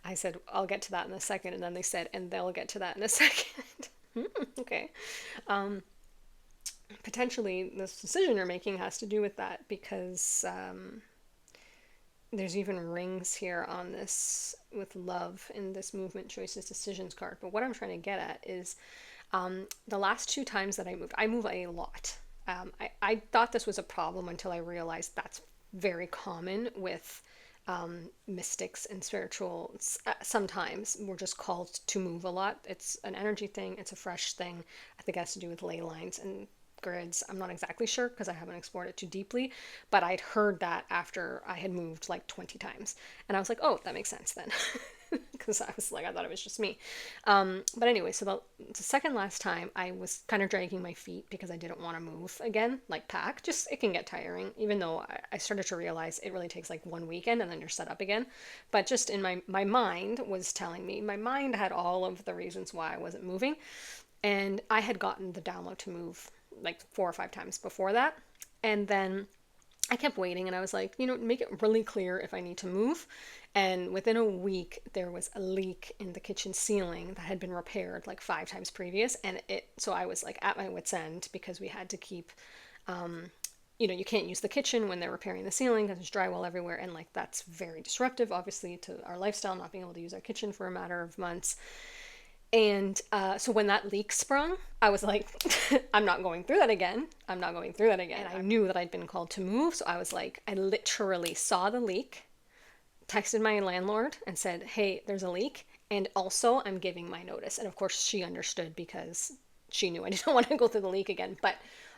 I said, I'll get to that in a second. And then they said, and they'll get to that in a second. Okay. Potentially this decision you're making has to do with that because there's even rings here on this with love in this movement choices decisions card. But what I'm trying to get at is the last 2 times that I move a lot. I thought this was a problem until I realized that's very common with mystics and spirituals. Sometimes we're just called to move a lot. It's an energy thing. It's a fresh thing. I think it has to do with ley lines and grids. I'm not exactly sure because I haven't explored it too deeply, but I'd heard that after I had moved like 20 times. And I was like, oh, that makes sense then. Because I thought it was just me. But anyway, so the second last time I was kind of dragging my feet because I didn't want to move again, like pack. Just, it can get tiring, even though I started to realize it really takes like 1 weekend and then you're set up again. But just in my mind was telling me, my mind had all of the reasons why I wasn't moving. And I had gotten the download to move like 4 or 5 times before that. And then I kept waiting and I was like, make it really clear if I need to move. And within a week, there was a leak in the kitchen ceiling that had been repaired like 5 times previous. And so I was like at my wit's end because we had to keep, you can't use the kitchen when they're repairing the ceiling because there's drywall everywhere. And like, that's very disruptive, obviously, to our lifestyle, not being able to use our kitchen for a matter of months. And so when that leak sprung, I was like, I'm not going through that again. I'm not going through that again. And I knew that I'd been called to move. So I was like, I literally saw the leak, texted my landlord and said, hey, there's a leak. And also, I'm giving my notice. And of course, she understood because she knew I didn't want to go through the leak again. But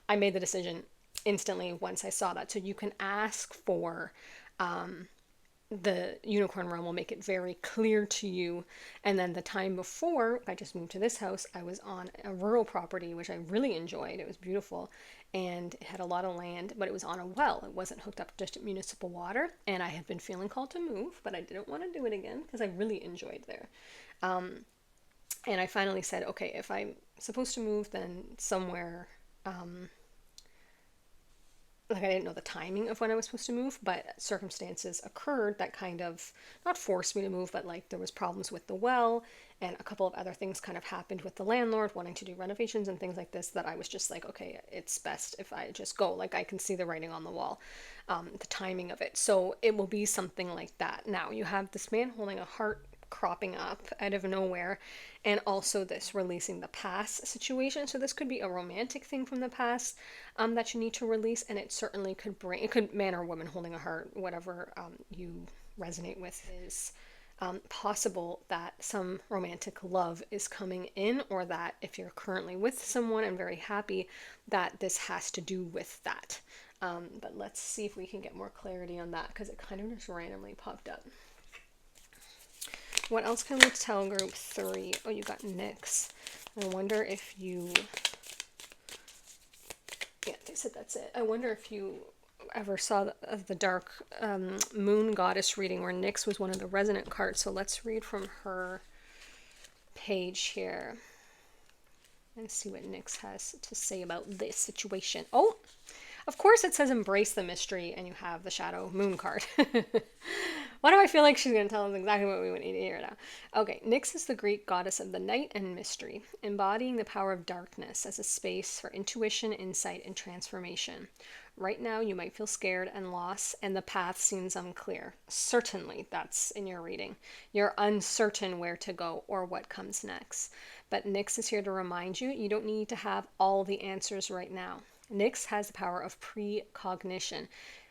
I made the decision instantly once I saw that. So you can ask for the unicorn realm will make it very clear to you. And then the time before I just moved to this house, I was on a rural property, which I really enjoyed. It was beautiful and it had a lot of land, but it was on a well. It wasn't hooked up to just municipal water. And I had been feeling called to move, but I didn't want to do it again because I really enjoyed there. And I finally said, okay, if I'm supposed to move, then somewhere like I didn't know the timing of when I was supposed to move, but circumstances occurred that kind of not forced me to move, but like there was problems with the well and a couple of other things kind of happened with the landlord wanting to do renovations and things like this that I was just like, okay, it's best if I just go. Like I can see the writing on the wall, the timing of it. So it will be something like that. Now you have this man holding a heart cropping up out of nowhere, and also this releasing the past situation. So this could be a romantic thing from the past that you need to release, and it certainly could bring, it could, man or woman holding a heart, whatever you resonate with, is possible that some romantic love is coming in, or that if you're currently with someone and very happy, that this has to do with that. But let's see if we can get more clarity on that because it kind of just randomly popped up. What else can we tell group 3? Oh, you got Nyx. I wonder if you... Yeah, they said that's it. I wonder if you ever saw the dark moon goddess reading where Nyx was one of the resonant cards. So let's read from her page here and see what Nyx has to say about this situation. Oh, of course it says embrace the mystery and you have the shadow moon card. Why do I feel like she's going to tell us exactly what we would need to hear now? Okay, Nyx is the Greek goddess of the night and mystery, embodying the power of darkness as a space for intuition, insight, and transformation. Right now, you might feel scared and lost, and the path seems unclear. Certainly, that's in your reading. You're uncertain where to go or what comes next. But Nyx is here to remind you, you don't need to have all the answers right now. Nyx has the power of precognition,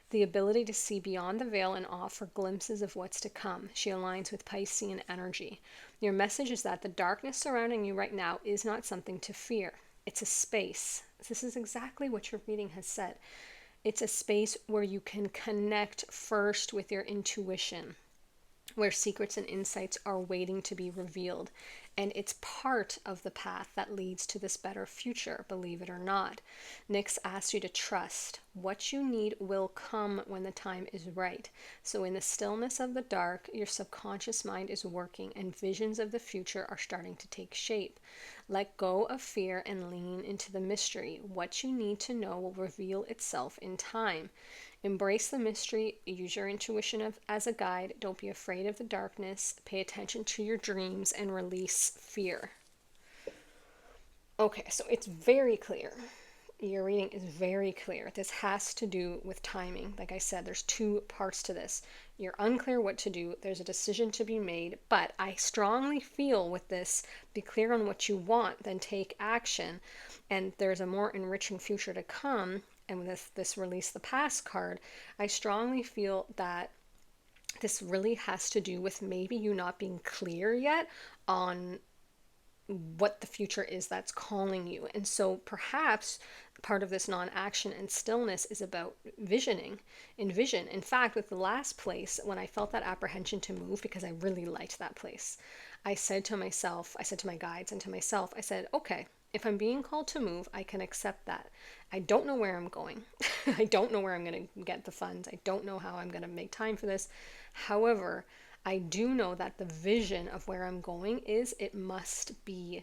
the ability to see beyond the veil and offer glimpses of what's to come. She aligns with Piscean energy. Your message is that the darkness surrounding you right now is not something to fear. It's a space. This is exactly what your reading has said. It's a space where you can connect first with your intuition, where secrets and insights are waiting to be revealed. And it's part of the path that leads to this better future, believe it or not. Nyx asks you to trust. What you need will come when the time is right. So in the stillness of the dark, your subconscious mind is working and visions of the future are starting to take shape. Let go of fear and lean into the mystery. What you need to know will reveal itself in time. Embrace the mystery, use your intuition as a guide, don't be afraid of the darkness, pay attention to your dreams, and release fear. Okay, so it's very clear. Your reading is very clear. This has to do with timing. Like I said, there's 2 parts to this. You're unclear what to do. There's a decision to be made. But I strongly feel with this, be clear on what you want, then take action. And there's a more enriching future to come. And with this release the past card, I strongly feel that this really has to do with maybe you not being clear yet on what the future is that's calling you. And so perhaps part of this non-action and stillness is about envision. In fact, with the last place, when I felt that apprehension to move, because I really liked that place, I said to my guides and to myself, I said, okay, if I'm being called to move, I can accept that. I don't know where I'm going. I don't know where I'm going to get the funds. I don't know how I'm going to make time for this. However, I do know that the vision of where I'm going is it must be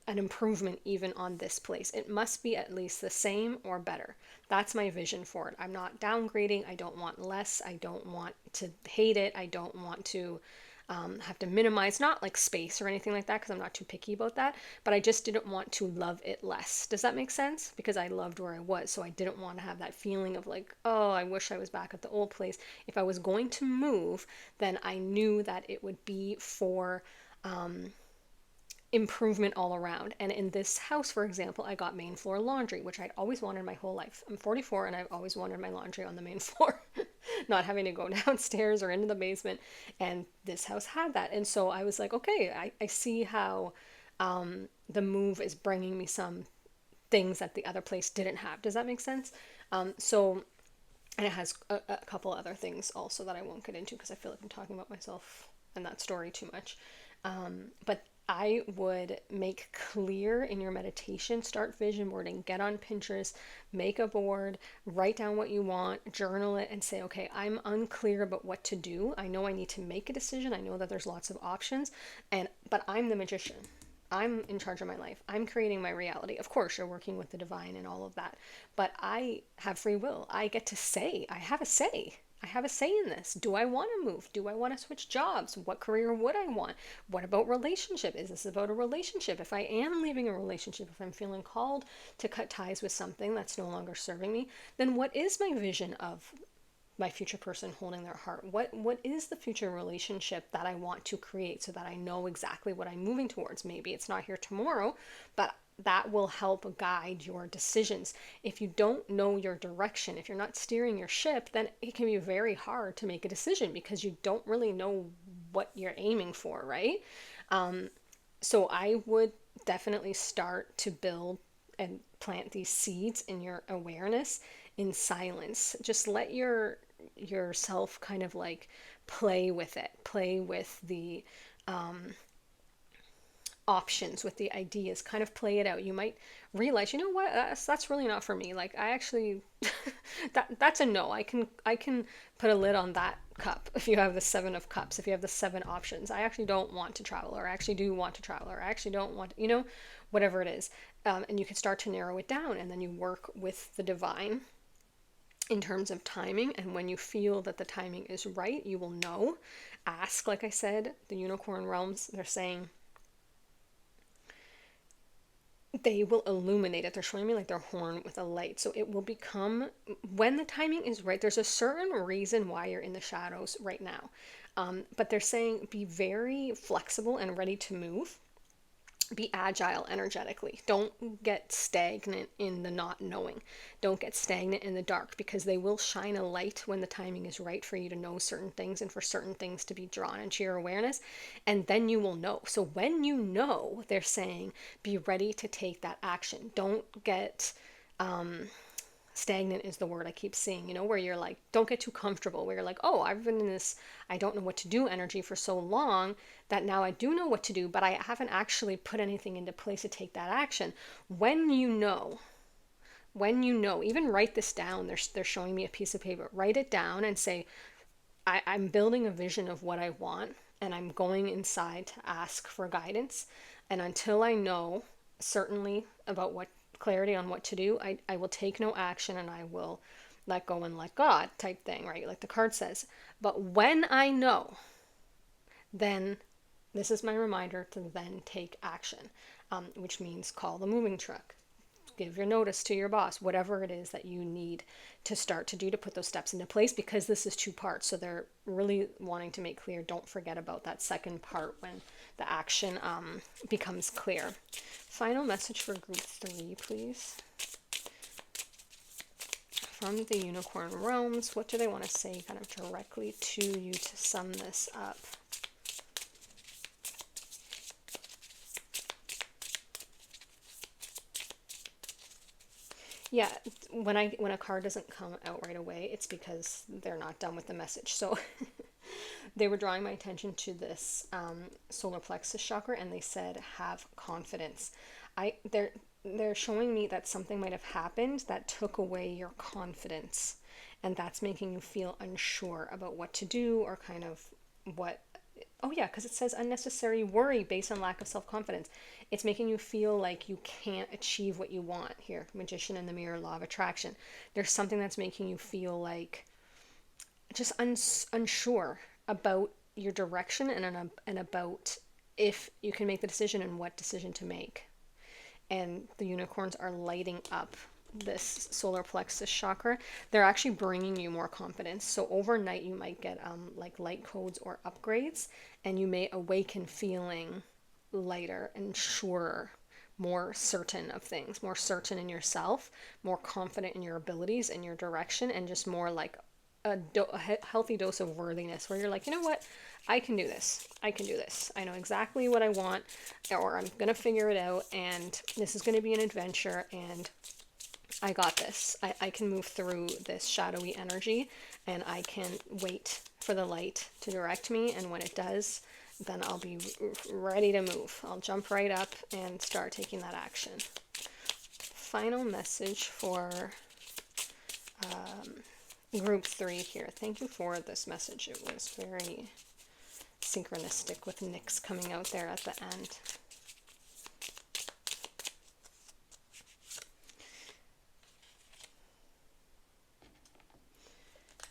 an improvement even on this place. It must be at least the same or better. That's my vision for it. I'm not downgrading. I don't want less. I don't want to hate it. I don't want to have to minimize, not like space or anything like that, because I'm not too picky about that, but I just didn't want to love it less. Does that make sense? Because I loved where I was, so I didn't want to have that feeling of like, oh, I wish I was back at the old place. If I was going to move, then I knew that it would be for improvement all around. And in this house, for example, I got main floor laundry, which I'd always wanted my whole life. I'm 44 and I've always wanted my laundry on the main floor, not having to go downstairs or into the basement. And this house had that. And so I was like, okay, I see how the move is bringing me some things that the other place didn't have. Does that make sense? So, and it has a couple other things also that I won't get into because I feel like I'm talking about myself and that story too much. But I would make clear in your meditation, start vision boarding, get on Pinterest, make a board, write down what you want, journal it, and say, okay, I'm unclear about what to do. I know I need to make a decision. I know that there's lots of options, but I'm the magician. I'm in charge of my life. I'm creating my reality. Of course, you're working with the divine and all of that, but I have free will. I get to say, I have a say. I have a say in this. Do I want to move? Do I want to switch jobs? What career would I want? What about relationship? Is this about a relationship? If I am leaving a relationship, if I'm feeling called to cut ties with something that's no longer serving me, then what is my vision of my future person holding their heart? What is the future relationship that I want to create so that I know exactly what I'm moving towards? Maybe it's not here tomorrow, but that will help guide your decisions. If you don't know your direction, if you're not steering your ship, then it can be very hard to make a decision because you don't really know what you're aiming for, right? So I would definitely start to build and plant these seeds in your awareness in silence. Just let yourself kind of like play with it, play with the options, with the ideas, kind of play it out. You might realize, you know what, that's really not for me. Like I actually that's a no. I can put a lid on that cup. If you have the 7 of cups, if you have the 7 options, I actually don't want to travel, or I actually do want to travel, or I actually don't want, whatever it is. And you can start to narrow it down, and then you work with the divine in terms of timing. And when you feel that the timing is right, you will know. Ask, like I said, the unicorn realms, they're saying they will illuminate it. They're showing me like their horn with a light. So it will become, when the timing is right, there's a certain reason why you're in the shadows right now. But they're saying be very flexible and ready to move. Be agile energetically. Don't get stagnant in the not knowing. Don't get stagnant in the dark, because they will shine a light when the timing is right for you to know certain things and for certain things to be drawn into your awareness. And then you will know. So when you know, they're saying be ready to take that action. Don't get stagnant is the word I keep seeing, where you're like, don't get too comfortable, where you're like, oh, I've been in this I don't know what to do energy for so long that now I do know what to do, but I haven't actually put anything into place to take that action. When you know, even write this down. They're showing me a piece of paper. Write it down and say, I'm building a vision of what I want, and I'm going inside to ask for guidance. And until I know certainly about what clarity on what to do, I will take no action, and I will let go and let God type thing, right? Like the card says. But when I know, then this is my reminder to then take action, which means call the moving truck, give your notice to your boss, whatever it is that you need to start to do to put those steps into place, because this is 2 parts. So they're really wanting to make clear, don't forget about that second part when the action becomes clear. Final message for group 3, please. From the unicorn realms, what do they want to say kind of directly to you to sum this up? Yeah, when a card doesn't come out right away, it's because they're not done with the message. So they were drawing my attention to this solar plexus chakra, and they said, have confidence. They're showing me that something might have happened that took away your confidence, and that's making you feel unsure about what to do, or kind of what. Oh yeah, because it says unnecessary worry based on lack of self-confidence. It's making you feel like you can't achieve what you want. Here, Magician in the Mirror, Law of Attraction. There's something that's making you feel like just unsure about your direction, and about if you can make the decision and what decision to make. And the unicorns are lighting up this solar plexus chakra. They're actually bringing you more confidence. So overnight you might get like light codes or upgrades, and you may awaken feeling lighter and surer, more certain of things, more certain in yourself, more confident in your abilities and your direction, and just more like a healthy dose of worthiness where you're like, you know what, I can do this. I can do this. I know exactly what I want, or I'm going to figure it out, and this is going to be an adventure, and I got this. I can move through this shadowy energy, and I can wait for the light to direct me, and when it does, then I'll be ready to move. I'll jump right up and start taking that action. Final message for group 3 here. Thank you for this message. It was very synchronistic with Nyx coming out there at the end.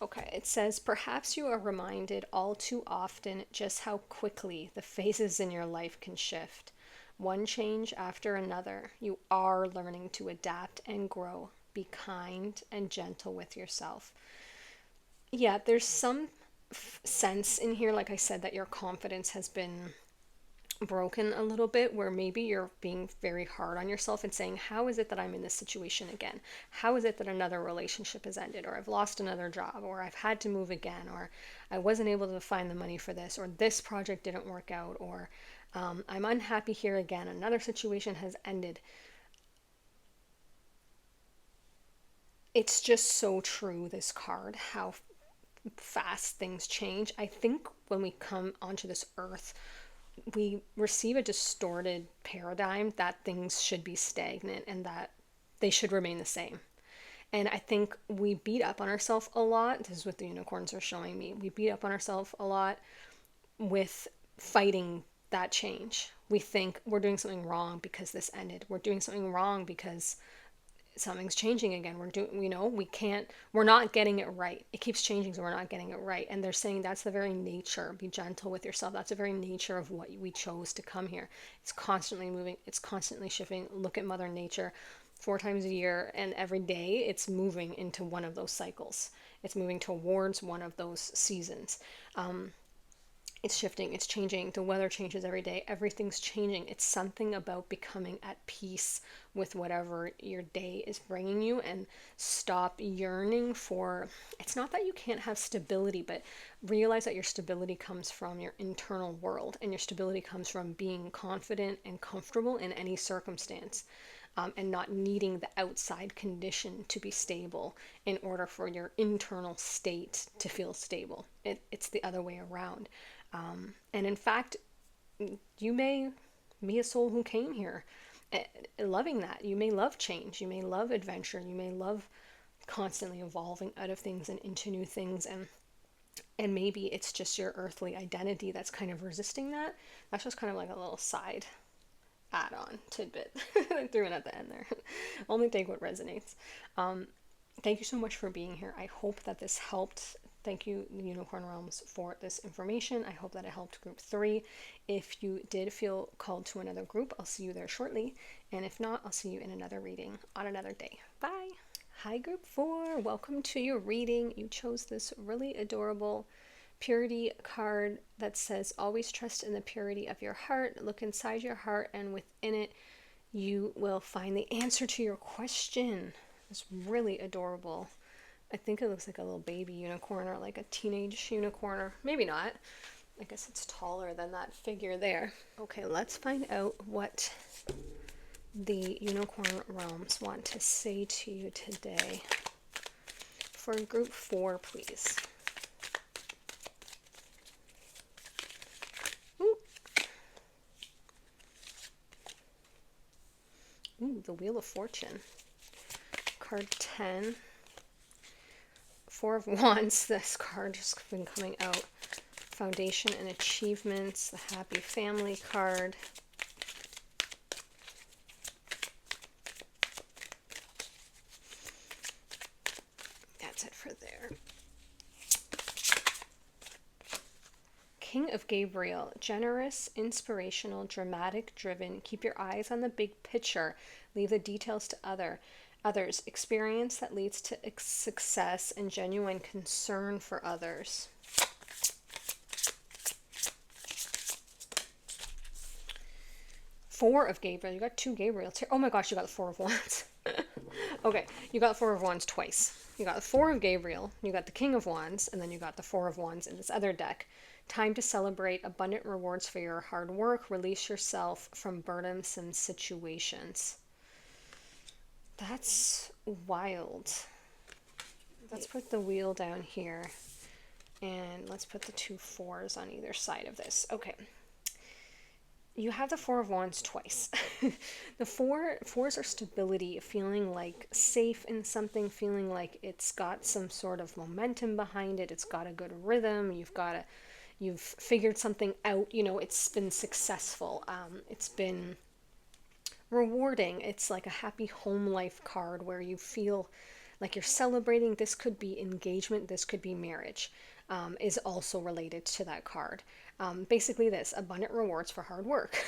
Okay, it says, perhaps you are reminded all too often just how quickly the phases in your life can shift. One change after another, you are learning to adapt and grow. Be kind and gentle with yourself. Yeah, there's some sense in here, like I said, that your confidence has been broken a little bit, where maybe you're being very hard on yourself and saying, how is it that I'm in this situation again? How is it that another relationship has ended, or I've lost another job, or I've had to move again, or I wasn't able to find the money for this, or this project didn't work out, or I'm unhappy here again, another situation has ended. It's just so true, this card, how fast things change. I think when we come onto this earth, we receive a distorted paradigm that things should be stagnant and that they should remain the same. And I think we beat up on ourselves a lot. This is what the unicorns are showing me. We beat up on ourselves a lot with fighting that change. We think we're doing something wrong because this ended. We're doing something wrong because something's changing again. We're not getting it right. It keeps changing, so we're not getting it right. And they're saying that's the very nature. Be gentle with yourself. That's the very nature of what we chose to come here. It's constantly moving. It's constantly shifting. Look at Mother Nature. 4 times a year, and every day it's moving into one of those cycles. It's moving towards one of those seasons. It's shifting, it's changing, the weather changes every day, everything's changing. It's something about becoming at peace with whatever your day is bringing you, and stop yearning for, it's not that you can't have stability, but realize that your stability comes from your internal world, and your stability comes from being confident and comfortable in any circumstance. And not needing the outside condition to be stable in order for your internal state to feel stable. It's the other way around. And in fact, you may be a soul who came here loving that. You may love change. You may love adventure. You may love constantly evolving out of things and into new things. And maybe it's just your earthly identity that's kind of resisting that. That's just kind of like a little side add-on tidbit I threw in at the end there. Only take what resonates. Thank you so much for being here. I hope that this helped. Thank you, the Unicorn Realms, for this information. I hope that it helped group 3. If you did feel called to another group, I'll see you there shortly. And if not, I'll see you in another reading on another day. Bye. Hi, group 4. Welcome to your reading. You chose this really adorable purity card that says, always trust in the purity of your heart. Look inside your heart, and within it, you will find the answer to your question. It's really adorable. I think it looks like a little baby unicorn, or like a teenage unicorn, or maybe not. I guess it's taller than that figure there. Okay, let's find out what the Unicorn Realms want to say to you today. For group 4, please. Ooh, the Wheel of Fortune. Card 10. 4 of Wands. This card just been coming out. Foundation and Achievements. The Happy Family card. That's it for there. King of Gabriel. Generous, inspirational, dramatic, driven. Keep your eyes on the big picture. Leave the details to others. Experience that leads to success and genuine concern for others. Four of Gabriel. You got two Gabriels here. Oh my gosh, you got the Four of Wands. Okay, you got the Four of Wands twice. You got the Four of Gabriel, you got the King of Wands, and then you got the Four of Wands in this other deck. Time to celebrate abundant rewards for your hard work. Release yourself from burdensome situations. That's wild. Let's put the wheel down here. And let's put the two fours on either side of this. Okay. You have the Four of Wands twice. The fours are stability, feeling like safe in something, feeling like it's got some sort of momentum behind it. It's got a good rhythm. You've figured something out. You know, it's been successful. It's been rewarding. It's like a happy home life card where you feel like you're celebrating. This could be engagement. This could be marriage. Is also related to that card. Basically this, abundant rewards for hard work.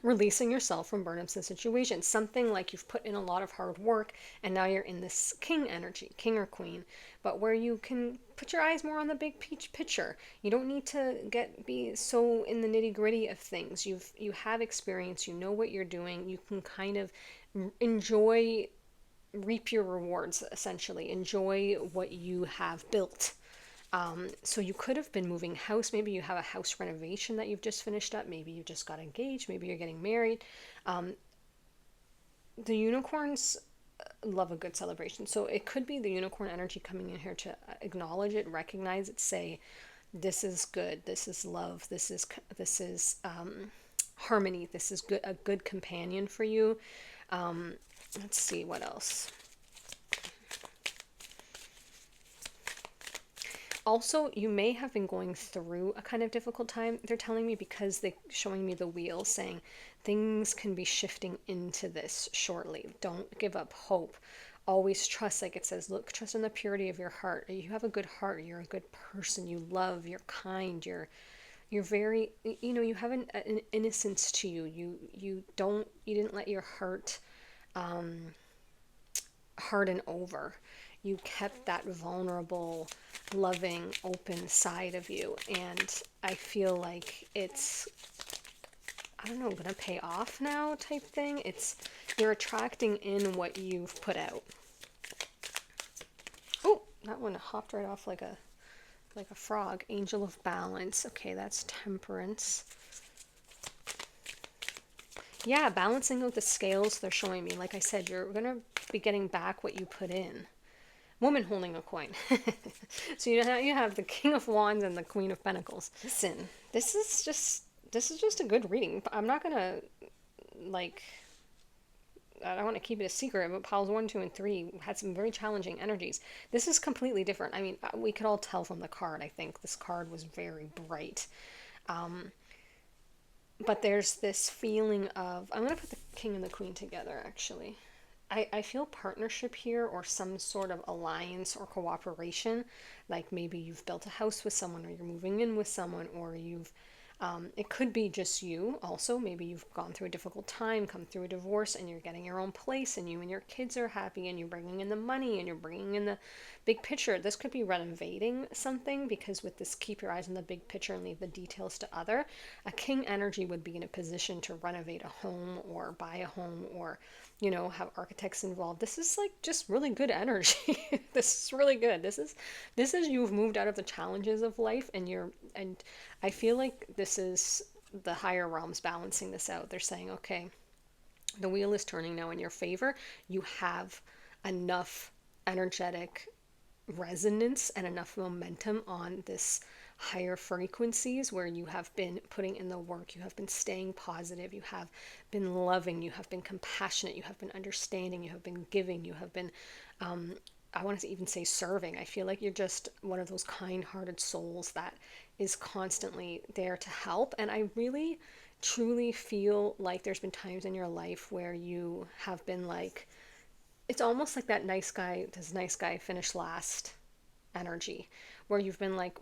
Releasing yourself from burdensome situations. Something like you've put in a lot of hard work and now you're in this king energy, king or queen, but where you can put your eyes more on the big picture. You don't need to be so in the nitty gritty of things. You have experience, you know what you're doing, you can kind of enjoy, reap your rewards essentially, enjoy what you have built. So you could have been moving house. Maybe you have a house renovation that you've just finished up. Maybe you just got engaged. Maybe you're getting married. The unicorns love a good celebration. So it could be the unicorn energy coming in here to acknowledge it, recognize it, say, this is good. This is love. This is harmony. This is good, a good companion for you. Let's see what else. Also, you may have been going through a kind of difficult time, they're telling me, because they're showing me the wheel saying things can be shifting into this shortly. Don't give up hope. Always trust, like it says, look, trust in the purity of your heart. You have a good heart. You're a good person. You love, you're kind, you're very, you have an innocence to you. You didn't let your heart harden over. You kept that vulnerable, loving, open side of you. And I feel like it's, I don't know, going to pay off now type thing. You're attracting in what you've put out. Oh, that one hopped right off like a frog. Angel of Balance. Okay, that's Temperance. Yeah, balancing out the scales they're showing me. Like I said, you're going to be getting back what you put in. Woman holding a coin. So you have the King of Wands and the Queen of Pentacles. Listen, this is just a good reading. I'm not gonna I don't want to keep it a secret, but piles 1, 2, and 3 had some very challenging energies. This is completely different. I mean, we could all tell from the card. I think this card was very bright. But there's this feeling of, I'm gonna put the King and the Queen together actually. I feel partnership here, or some sort of alliance or cooperation. Like maybe you've built a house with someone, or you're moving in with someone, or it could be just you also. Maybe you've gone through a difficult time, come through a divorce, and you're getting your own place, and you and your kids are happy, and you're bringing in the money, and you're bringing in the big picture. This could be renovating something, because with this keep your eyes on the big picture and leave the details to other. A king energy would be in a position to renovate a home or buy a home, or have architects involved. This is like just really good energy. This is really good. This is you've moved out of the challenges of life, and I feel like this is the higher realms balancing this out. They're saying, okay, the wheel is turning now in your favor. You have enough energetic resonance and enough momentum on this higher frequencies where you have been putting in the work, you have been staying positive, you have been loving, you have been compassionate, you have been understanding, you have been giving, you have been I want to even say serving. I feel like you're just one of those kind-hearted souls that is constantly there to help. And I really truly feel like there's been times in your life where you have been like, it's almost like that nice guy, does nice guy finish last energy, where you've been like,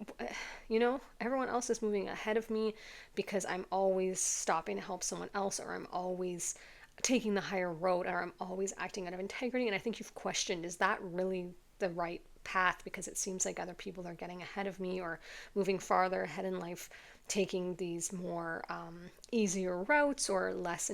everyone else is moving ahead of me because I'm always stopping to help someone else, or I'm always taking the higher road, or I'm always acting out of integrity. And I think you've questioned, is that really the right path because it seems like other people are getting ahead of me or moving farther ahead in life, taking these more easier routes or less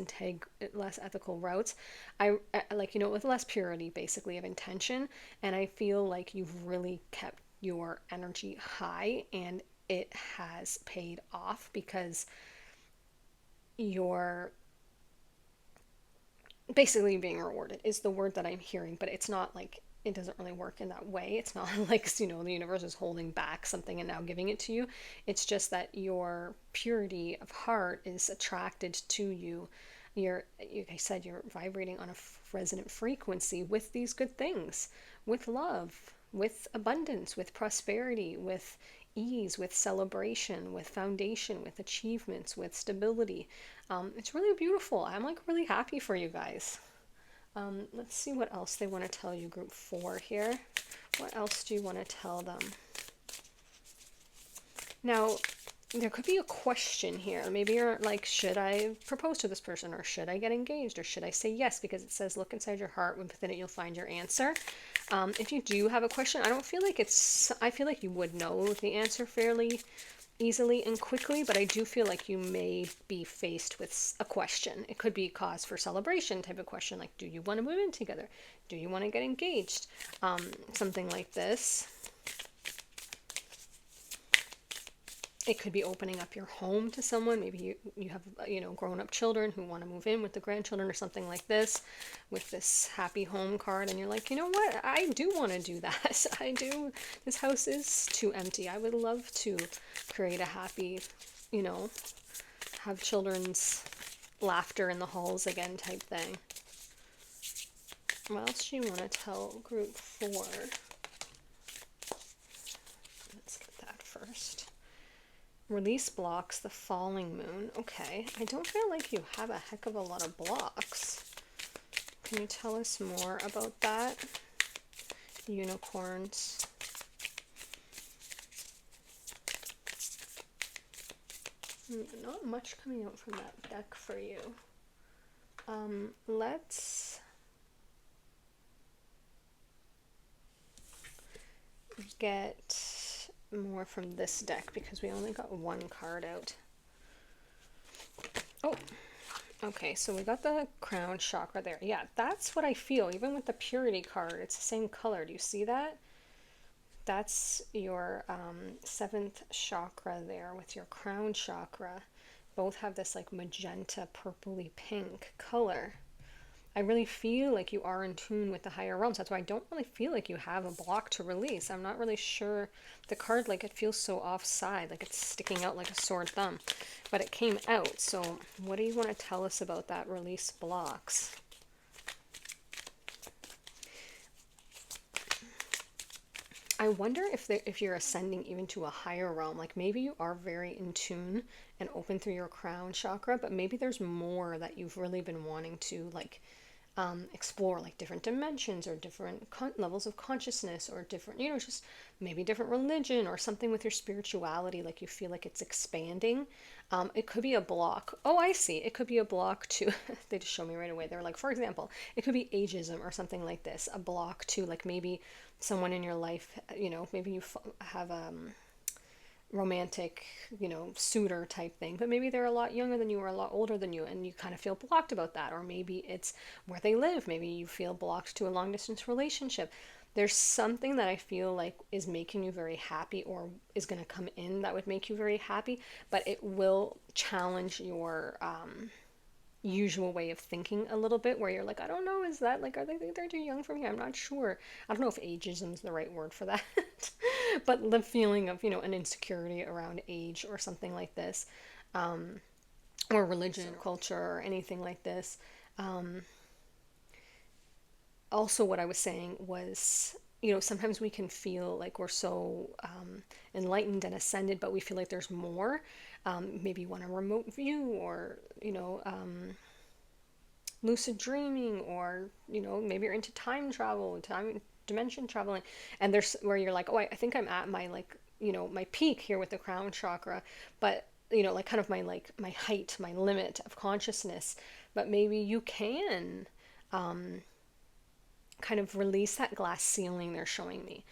ethical routes. Like, with less purity basically of intention. And I feel like you've really kept your energy high, and it has paid off because you're basically being rewarded is the word that I'm hearing, but it's not like, it doesn't really work in that way. It's not like, the universe is holding back something and now giving it to you. It's just that your purity of heart is attracted to you. Like I said, you're vibrating on a resonant frequency with these good things, with love, with abundance, with prosperity, with ease, with celebration, with foundation, with achievements, with stability. It's really beautiful. I'm like really happy for you guys. Let's see what else they want to tell you, group 4 here. What else do you want to tell them? Now, there could be a question here. Maybe you're like, should I propose to this person, or should I get engaged, or should I say yes? Because it says, look inside your heart, within it you'll find your answer. If you do have a question, I feel like you would know the answer fairly easily and quickly, but I do feel like you may be faced with a question. It could be cause for celebration type of question, like, do you want to move in together? Do you want to get engaged? Something like this. It could be opening up your home to someone. Maybe you have, grown-up children who want to move in with the grandchildren or something like this, with this happy home card. And you're like, you know what? I do want to do that. I do. This house is too empty. I would love to create a happy, have children's laughter in the halls again type thing. What else do you want to tell group 4? Let's get that first. Release blocks, the falling moon. Okay, I don't feel like you have a heck of a lot of blocks. Can you tell us more about that? Unicorns. Not much coming out from that deck for you. Let's get more from this deck because we only got one card out. Oh, okay, so we got the crown chakra there. Yeah, that's what I feel. Even with the purity card, it's the same color. Do you see that? That's your 7th chakra there with your crown chakra. Both have this like magenta, purpley pink color. I really feel like you are in tune with the higher realms. That's why I don't really feel like you have a block to release. I'm not really sure. The card, like, it feels so offside, like it's sticking out like a sore thumb. But it came out. So what do you want to tell us about that release blocks? I wonder if you're ascending even to a higher realm. Like maybe you are very in tune and open through your crown chakra, but maybe there's more that you've really been wanting to like explore, like different dimensions or different levels of consciousness or different, just maybe different religion or something with your spirituality. Like you feel like it's expanding. It could be a block. Oh, I see. It could be a block to, they just show me right away. They're like, for example, it could be ageism or something like this. A block to like maybe someone in your life, maybe you have romantic, suitor type thing, but maybe they're a lot younger than you or a lot older than you, and you kind of feel blocked about that. Or maybe it's where they live. Maybe you feel blocked to a long distance relationship. There's something that I feel like is making you very happy or is going to come in that would make you very happy, but it will challenge your usual way of thinking a little bit, where you're like, I don't know, is that like, are they think they're too young for me? I'm not sure. I don't know if ageism is the right word for that. But the feeling of, an insecurity around age or something like this, or religion, culture, or anything like this. Also, what I was saying was, sometimes we can feel like we're so enlightened and ascended, but we feel like there's more. Maybe you want a remote view, or, lucid dreaming, or, maybe you're into time travel, dimension traveling, and there's where you're like, oh, I think I'm at my, like, my peak here with the crown chakra, but, like kind of my height, my limit of consciousness, but maybe you can kind of release that glass ceiling they're showing me.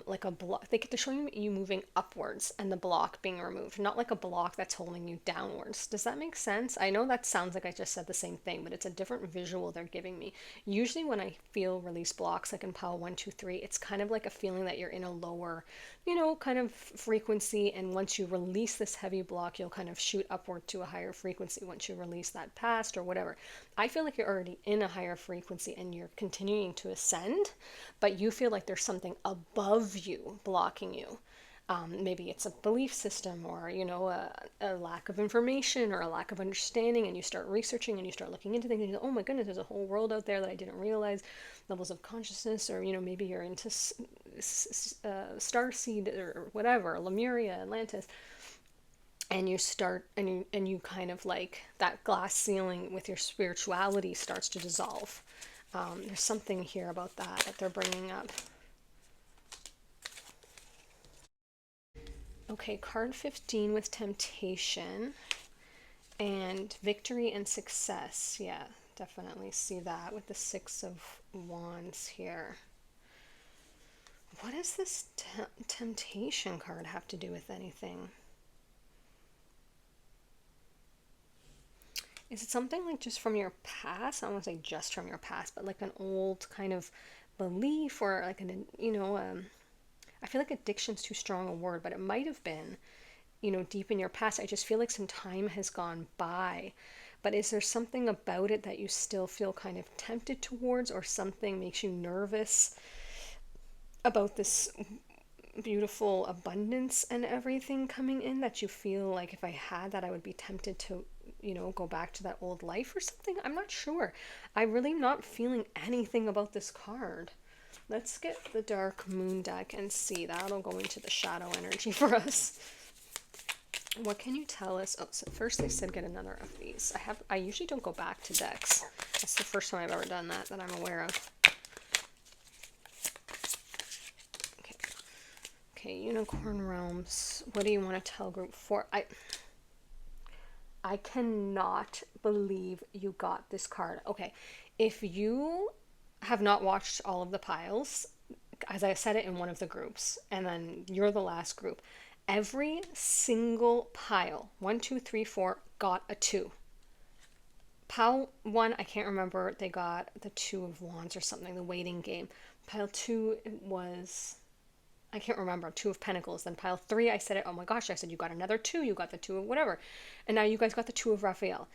like a block. They get to show you moving upwards and the block being removed, not like a block that's holding you downwards. Does that make sense? I know that sounds like I just said the same thing, but it's a different visual they're giving me. Usually when I feel release blocks, like in pile 1, 2, 3, it's kind of like a feeling that you're in a lower, kind of frequency. And once you release this heavy block, you'll kind of shoot upward to a higher frequency once you release that past or whatever. I feel like you're already in a higher frequency and you're continuing to ascend, but you feel like there's something above you blocking you. Maybe it's a belief system or, a lack of information or a lack of understanding, and you start researching and you start looking into things and you go, oh my goodness, there's a whole world out there that I didn't realize, levels of consciousness, or, maybe you're into starseed or whatever, Lemuria, Atlantis, and you start and you kind of like that glass ceiling with your spirituality starts to dissolve. There's something here about that they're bringing up. Okay, card 15 with temptation and victory and success. Yeah, definitely see that with the 6 of Wands here. What does this temptation card have to do with anything? Is it something like just from your past? I don't want to say just from your past, but like an old kind of belief or like I feel like addiction's too strong a word, but it might have been, deep in your past. I just feel like some time has gone by. But is there something about it that you still feel kind of tempted towards, or something makes you nervous about this beautiful abundance and everything coming in, that you feel like if I had that, I would be tempted to, go back to that old life or something? I'm not sure. I'm really not feeling anything about this card. Let's get the dark moon deck and see. That'll go into the shadow energy for us. What can you tell us? Oh, so first they said get another of these. I usually don't go back to decks. That's the first time I've ever done that I'm aware of. Okay, Unicorn Realms. What do you want to tell group 4? I cannot believe you got this card. Okay, if you have not watched all of the piles, as I said it in one of the groups, and then you're the last group, every single pile, 1, 2, 3, 4, got a 2. Pile 1, I can't remember, they got the 2 of Wands or something, the waiting game. Pile 2, it was, I can't remember, 2 of Pentacles. Then pile 3, I said it, oh my gosh, I said you got another 2, you got the 2 of whatever. And now you guys got the 2 of Raphael.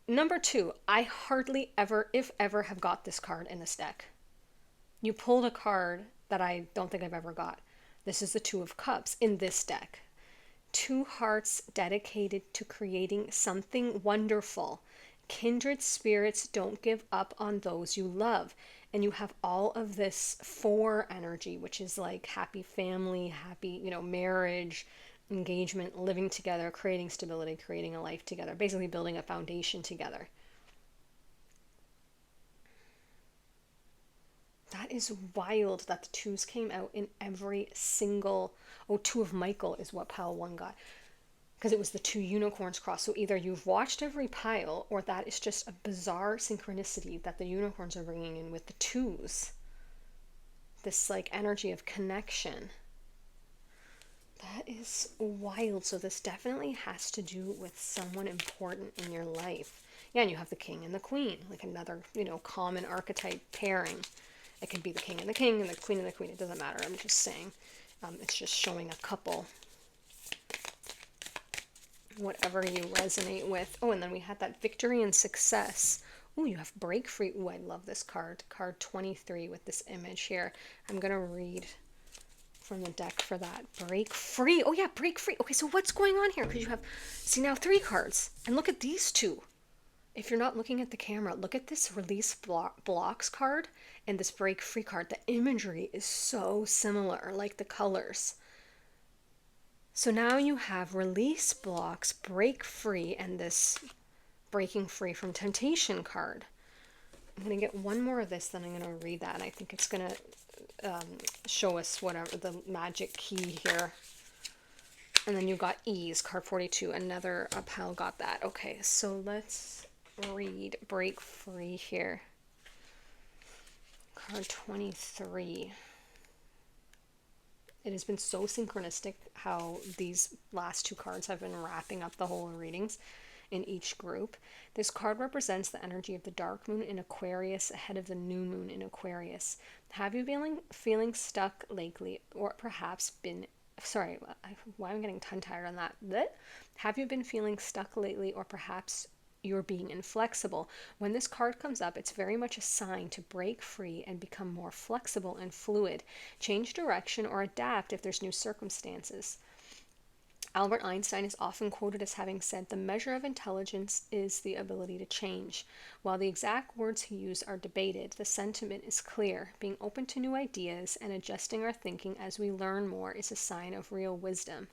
Number 2, I hardly ever, if ever, have got this card in this deck. You pulled a card that I don't think I've ever got. This is the 2 of Cups in this deck. 2 hearts dedicated to creating something wonderful. Kindred spirits don't give up on those you love. And you have all of this 4 energy, which is like happy family, happy, marriage, engagement, living together, creating stability, creating a life together, basically building a foundation together. That is wild that the 2s came out in every single... Oh, 2 of Michael is what pile 1 got. Because it was the 2 unicorns crossed. So either you've watched every pile, or that is just a bizarre synchronicity that the unicorns are bringing in with the 2s. This like energy of connection. That is wild. So this definitely has to do with someone important in your life. Yeah, and you have the king and the queen, like another, common archetype pairing. It could be the king and the queen. It doesn't matter. I'm just saying. It's just showing a couple. Whatever you resonate with. Oh, and then we had that victory and success. Oh, you have break free. Oh, I love this card. Card 23 with this image here. I'm going to read from the deck for that. Break free. Oh, yeah, break free. Okay, so what's going on here? Because you have, see now, 3 cards. And look at these 2. If you're not looking at the camera, look at this release blocks card and this break free card. The imagery is so similar, like the colors. So now you have release blocks, break free, and this breaking free from temptation card. I'm going to get one more of this, then I'm going to read that. And I think it's going to show us whatever the magic key here. And then you got ease, card 42. Another pal got that. Okay, so let's read break free here. Card 23. it has been so synchronistic how these last two cards have been wrapping up the whole readings in each group. This card represents the energy of the dark moon in Aquarius ahead of the new moon in Aquarius. Have you been feeling stuck lately, or perhaps been sorry, why am I getting tongue tied on that? Blech. Have you been feeling stuck lately, or perhaps you're being inflexible? When this card comes up, it's very much a sign to break free and become more flexible and fluid. Change direction or adapt if there's new circumstances. Albert Einstein is often quoted as having said, "The measure of intelligence is the ability to change." While the exact words he used are debated, the sentiment is clear. Being open to new ideas and adjusting our thinking as we learn more is a sign of real wisdom.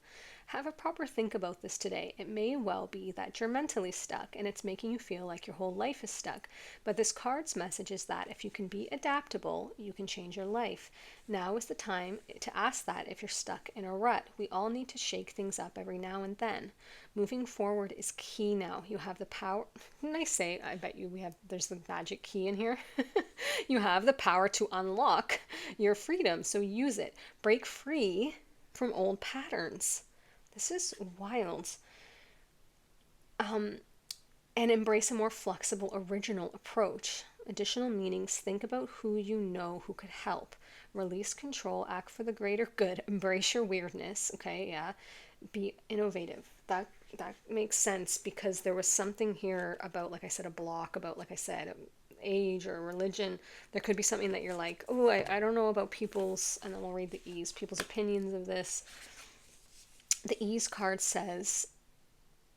Have a proper think about this today. It may well be that you're mentally stuck and it's making you feel like your whole life is stuck. But this card's message is that if you can be adaptable, you can change your life. Now is the time to ask that if you're stuck in a rut. We all need to shake things up every now and then. Moving forward is key now. You have the power. When I say, I bet you there's the magic key in here. You have the power to unlock your freedom. So use it. Break free from old patterns. This is wild. And embrace a more flexible, original approach. Additional meanings: think about who you know who could help. Release control, act for the greater good, embrace your weirdness. Okay, yeah. Be innovative. That makes sense, because there was something here about, like I said, a block, about, like I said, age or religion. There could be something that you're like, oh, I don't know about people's, and then we'll read the ease, people's opinions of this. The ease card says,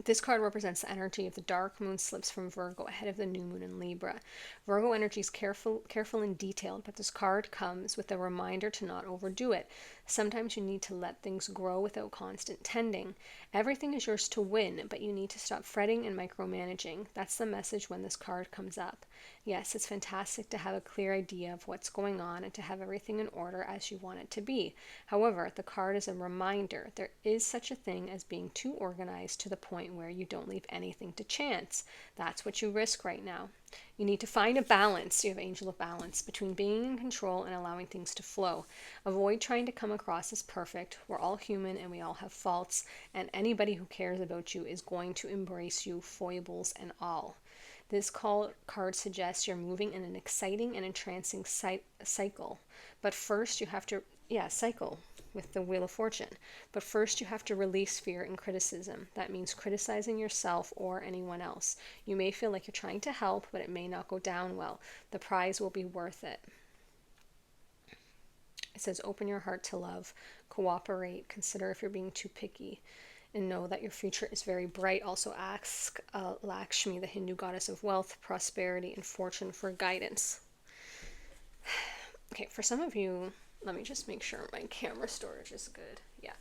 this card represents the energy of the dark moon slips from Virgo ahead of the new moon in Libra. Virgo energy is careful and detailed, but this card comes with a reminder to not overdo it. Sometimes you need to let things grow without constant tending. Everything is yours to win, but you need to stop fretting and micromanaging. That's the message when this card comes up. Yes, it's fantastic to have a clear idea of what's going on and to have everything in order as you want it to be. However, the card is a reminder there is such a thing as being too organized to the point where you don't leave anything to chance. That's what you risk right now. You need to find a balance. You have Angel of Balance, between being in control and allowing things to flow. Avoid trying to come across as perfect. We're all human and we all have faults, and anybody who cares about you is going to embrace you, foibles and all. This card suggests you're moving in an exciting and entrancing cycle. But first you have to, cycle with the Wheel of Fortune. But first you have to release fear and criticism. That means criticizing yourself or anyone else. You may feel like you're trying to help, but it may not go down well. The prize will be worth it. It says, open your heart to love, cooperate, consider if you're being too picky, and know that your future is very bright. Also ask Lakshmi, the Hindu goddess of wealth, prosperity, and fortune, for guidance. Okay, for some of you, let me just make sure my camera storage is good. Yeah.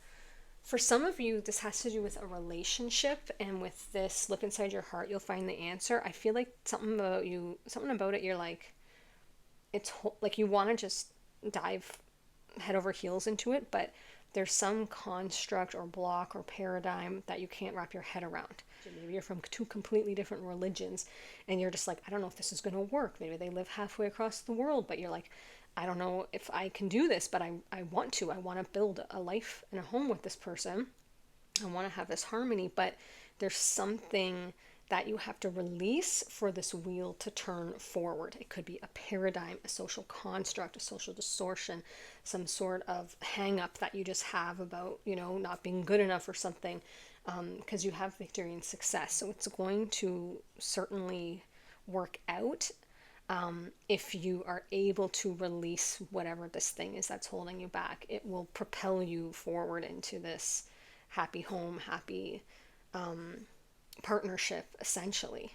For some of you, this has to do with a relationship, and with this, look inside your heart, you'll find the answer. I feel like something about it, you're like, it's like you want to just dive head over heels into it, but there's some construct or block or paradigm that you can't wrap your head around. Maybe you're from two completely different religions and you're just like, I don't know if this is going to work. Maybe they live halfway across the world, but you're like, I don't know if I can do this, but I want to. I want to build a life and a home with this person. I want to have this harmony, but there's something that you have to release for this wheel to turn forward. It could be a paradigm, a social construct, a social distortion, some sort of hang up that you just have about, not being good enough or something, because you have victory and success. So it's going to certainly work out if you are able to release whatever this thing is that's holding you back. It will propel you forward into this happy home, happy partnership, essentially.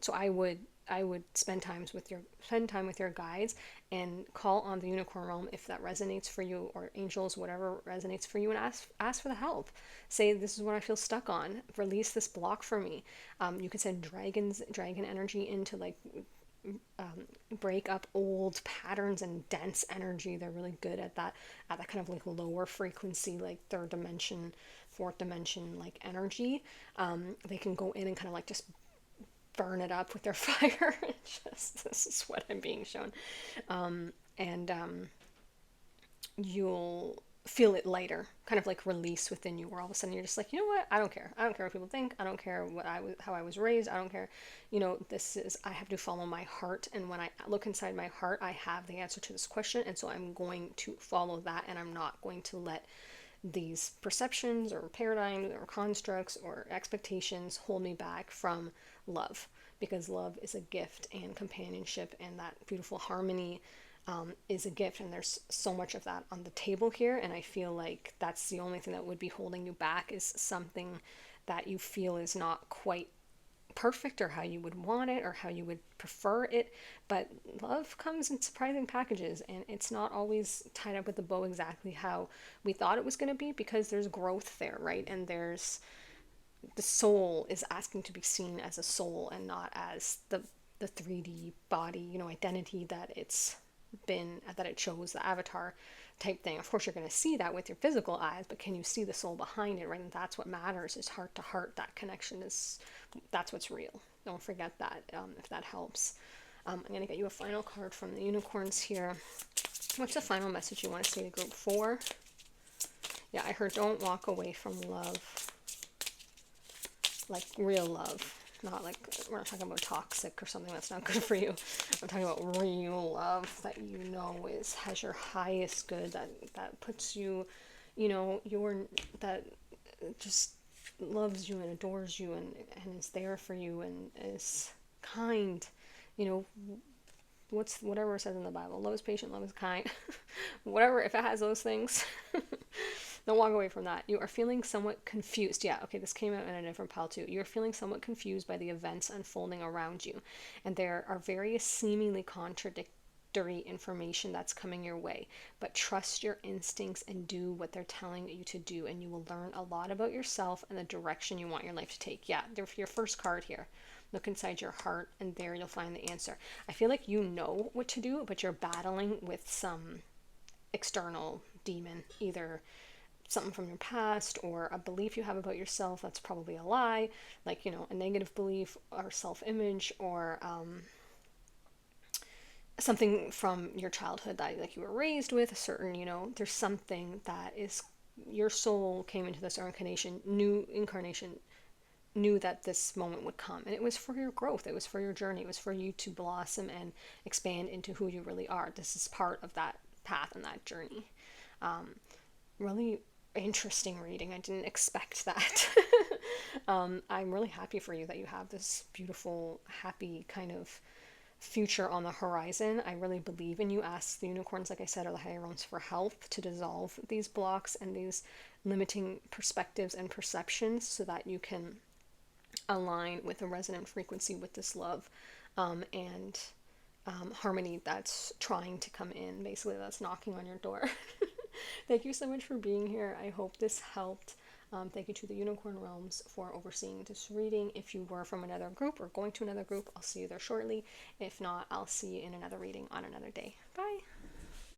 So I would spend time with your guides and call on the unicorn realm if that resonates for you, or angels, whatever resonates for you, and ask for the help. Say, this is what I feel stuck on. Release this block for me. You can send dragon energy into break up old patterns and dense energy. They're really good at that kind of like lower frequency, like third dimension, fourth dimension like energy. They can go in and kind of like just burn it up with their fire. This is what I'm being shown. you'll feel it lighter, kind of like release within you, where all of a sudden you're just like, you know what, I don't care. I don't care what people think. I don't care how I was raised. I don't care. This is, I have to follow my heart. And when I look inside my heart, I have the answer to this question. And so I'm going to follow that, and I'm not going to let these perceptions or paradigms or constructs or expectations hold me back from love, because love is a gift, and companionship and that beautiful harmony is a gift, and there's so much of that on the table here. And I feel like that's the only thing that would be holding you back, is something that you feel is not quite perfect, or how you would want it, or how you would prefer it. But love comes in surprising packages, and it's not always tied up with a bow exactly how we thought it was going to be, because there's growth there, right? And there's, the soul is asking to be seen as a soul, and not as the 3D body, identity that it chose, the avatar type thing. Of course, you're going to see that with your physical eyes, but can you see the soul behind it, right? And that's what matters, is heart to heart. That connection that's what's real. Don't forget that, if that helps. I'm going to get you a final card from the unicorns here. What's the final message you want to say to group 4? Yeah, I heard don't walk away from love. Like real love. Not like, we're not talking about toxic or something that's not good for you. I'm talking about real love that has your highest good, that puts you, that just loves you and adores you, and is there for you, and is kind. Whatever it says in the Bible. Love is patient, love is kind. Whatever, if it has those things, don't walk away from that. You are feeling somewhat confused. Yeah, okay, this came out in a different pile too. You're feeling somewhat confused by the events unfolding around you. And there are various seemingly contradictory information that's coming your way. But trust your instincts and do what they're telling you to do. And you will learn a lot about yourself and the direction you want your life to take. Yeah, your first card here. Look inside your heart, and there you'll find the answer. I feel like you know what to do, but you're battling with some external demon, either something from your past, or a belief you have about yourself that's probably a lie, like, a negative belief or self-image, or something from your childhood that like you were raised with, a certain, there's something that is, your soul came into this incarnation knew that this moment would come, and it was for your growth, it was for your journey, it was for you to blossom and expand into who you really are. This is part of that path and that journey. Really interesting reading. I didn't expect that. I'm really happy for you that you have this beautiful, happy kind of future on the horizon. I really believe in you. Ask the unicorns, like I said, or the higher realms, for help to dissolve these blocks and these limiting perspectives and perceptions, so that you can align with a resonant frequency with this love, and harmony that's trying to come in, basically, that's knocking on your door. Thank you so much for being here. I hope this helped. Thank you to the Unicorn Realms for overseeing this reading. If you were from another group or going to another group, I'll see you there shortly. If not, I'll see you in another reading on another day. Bye.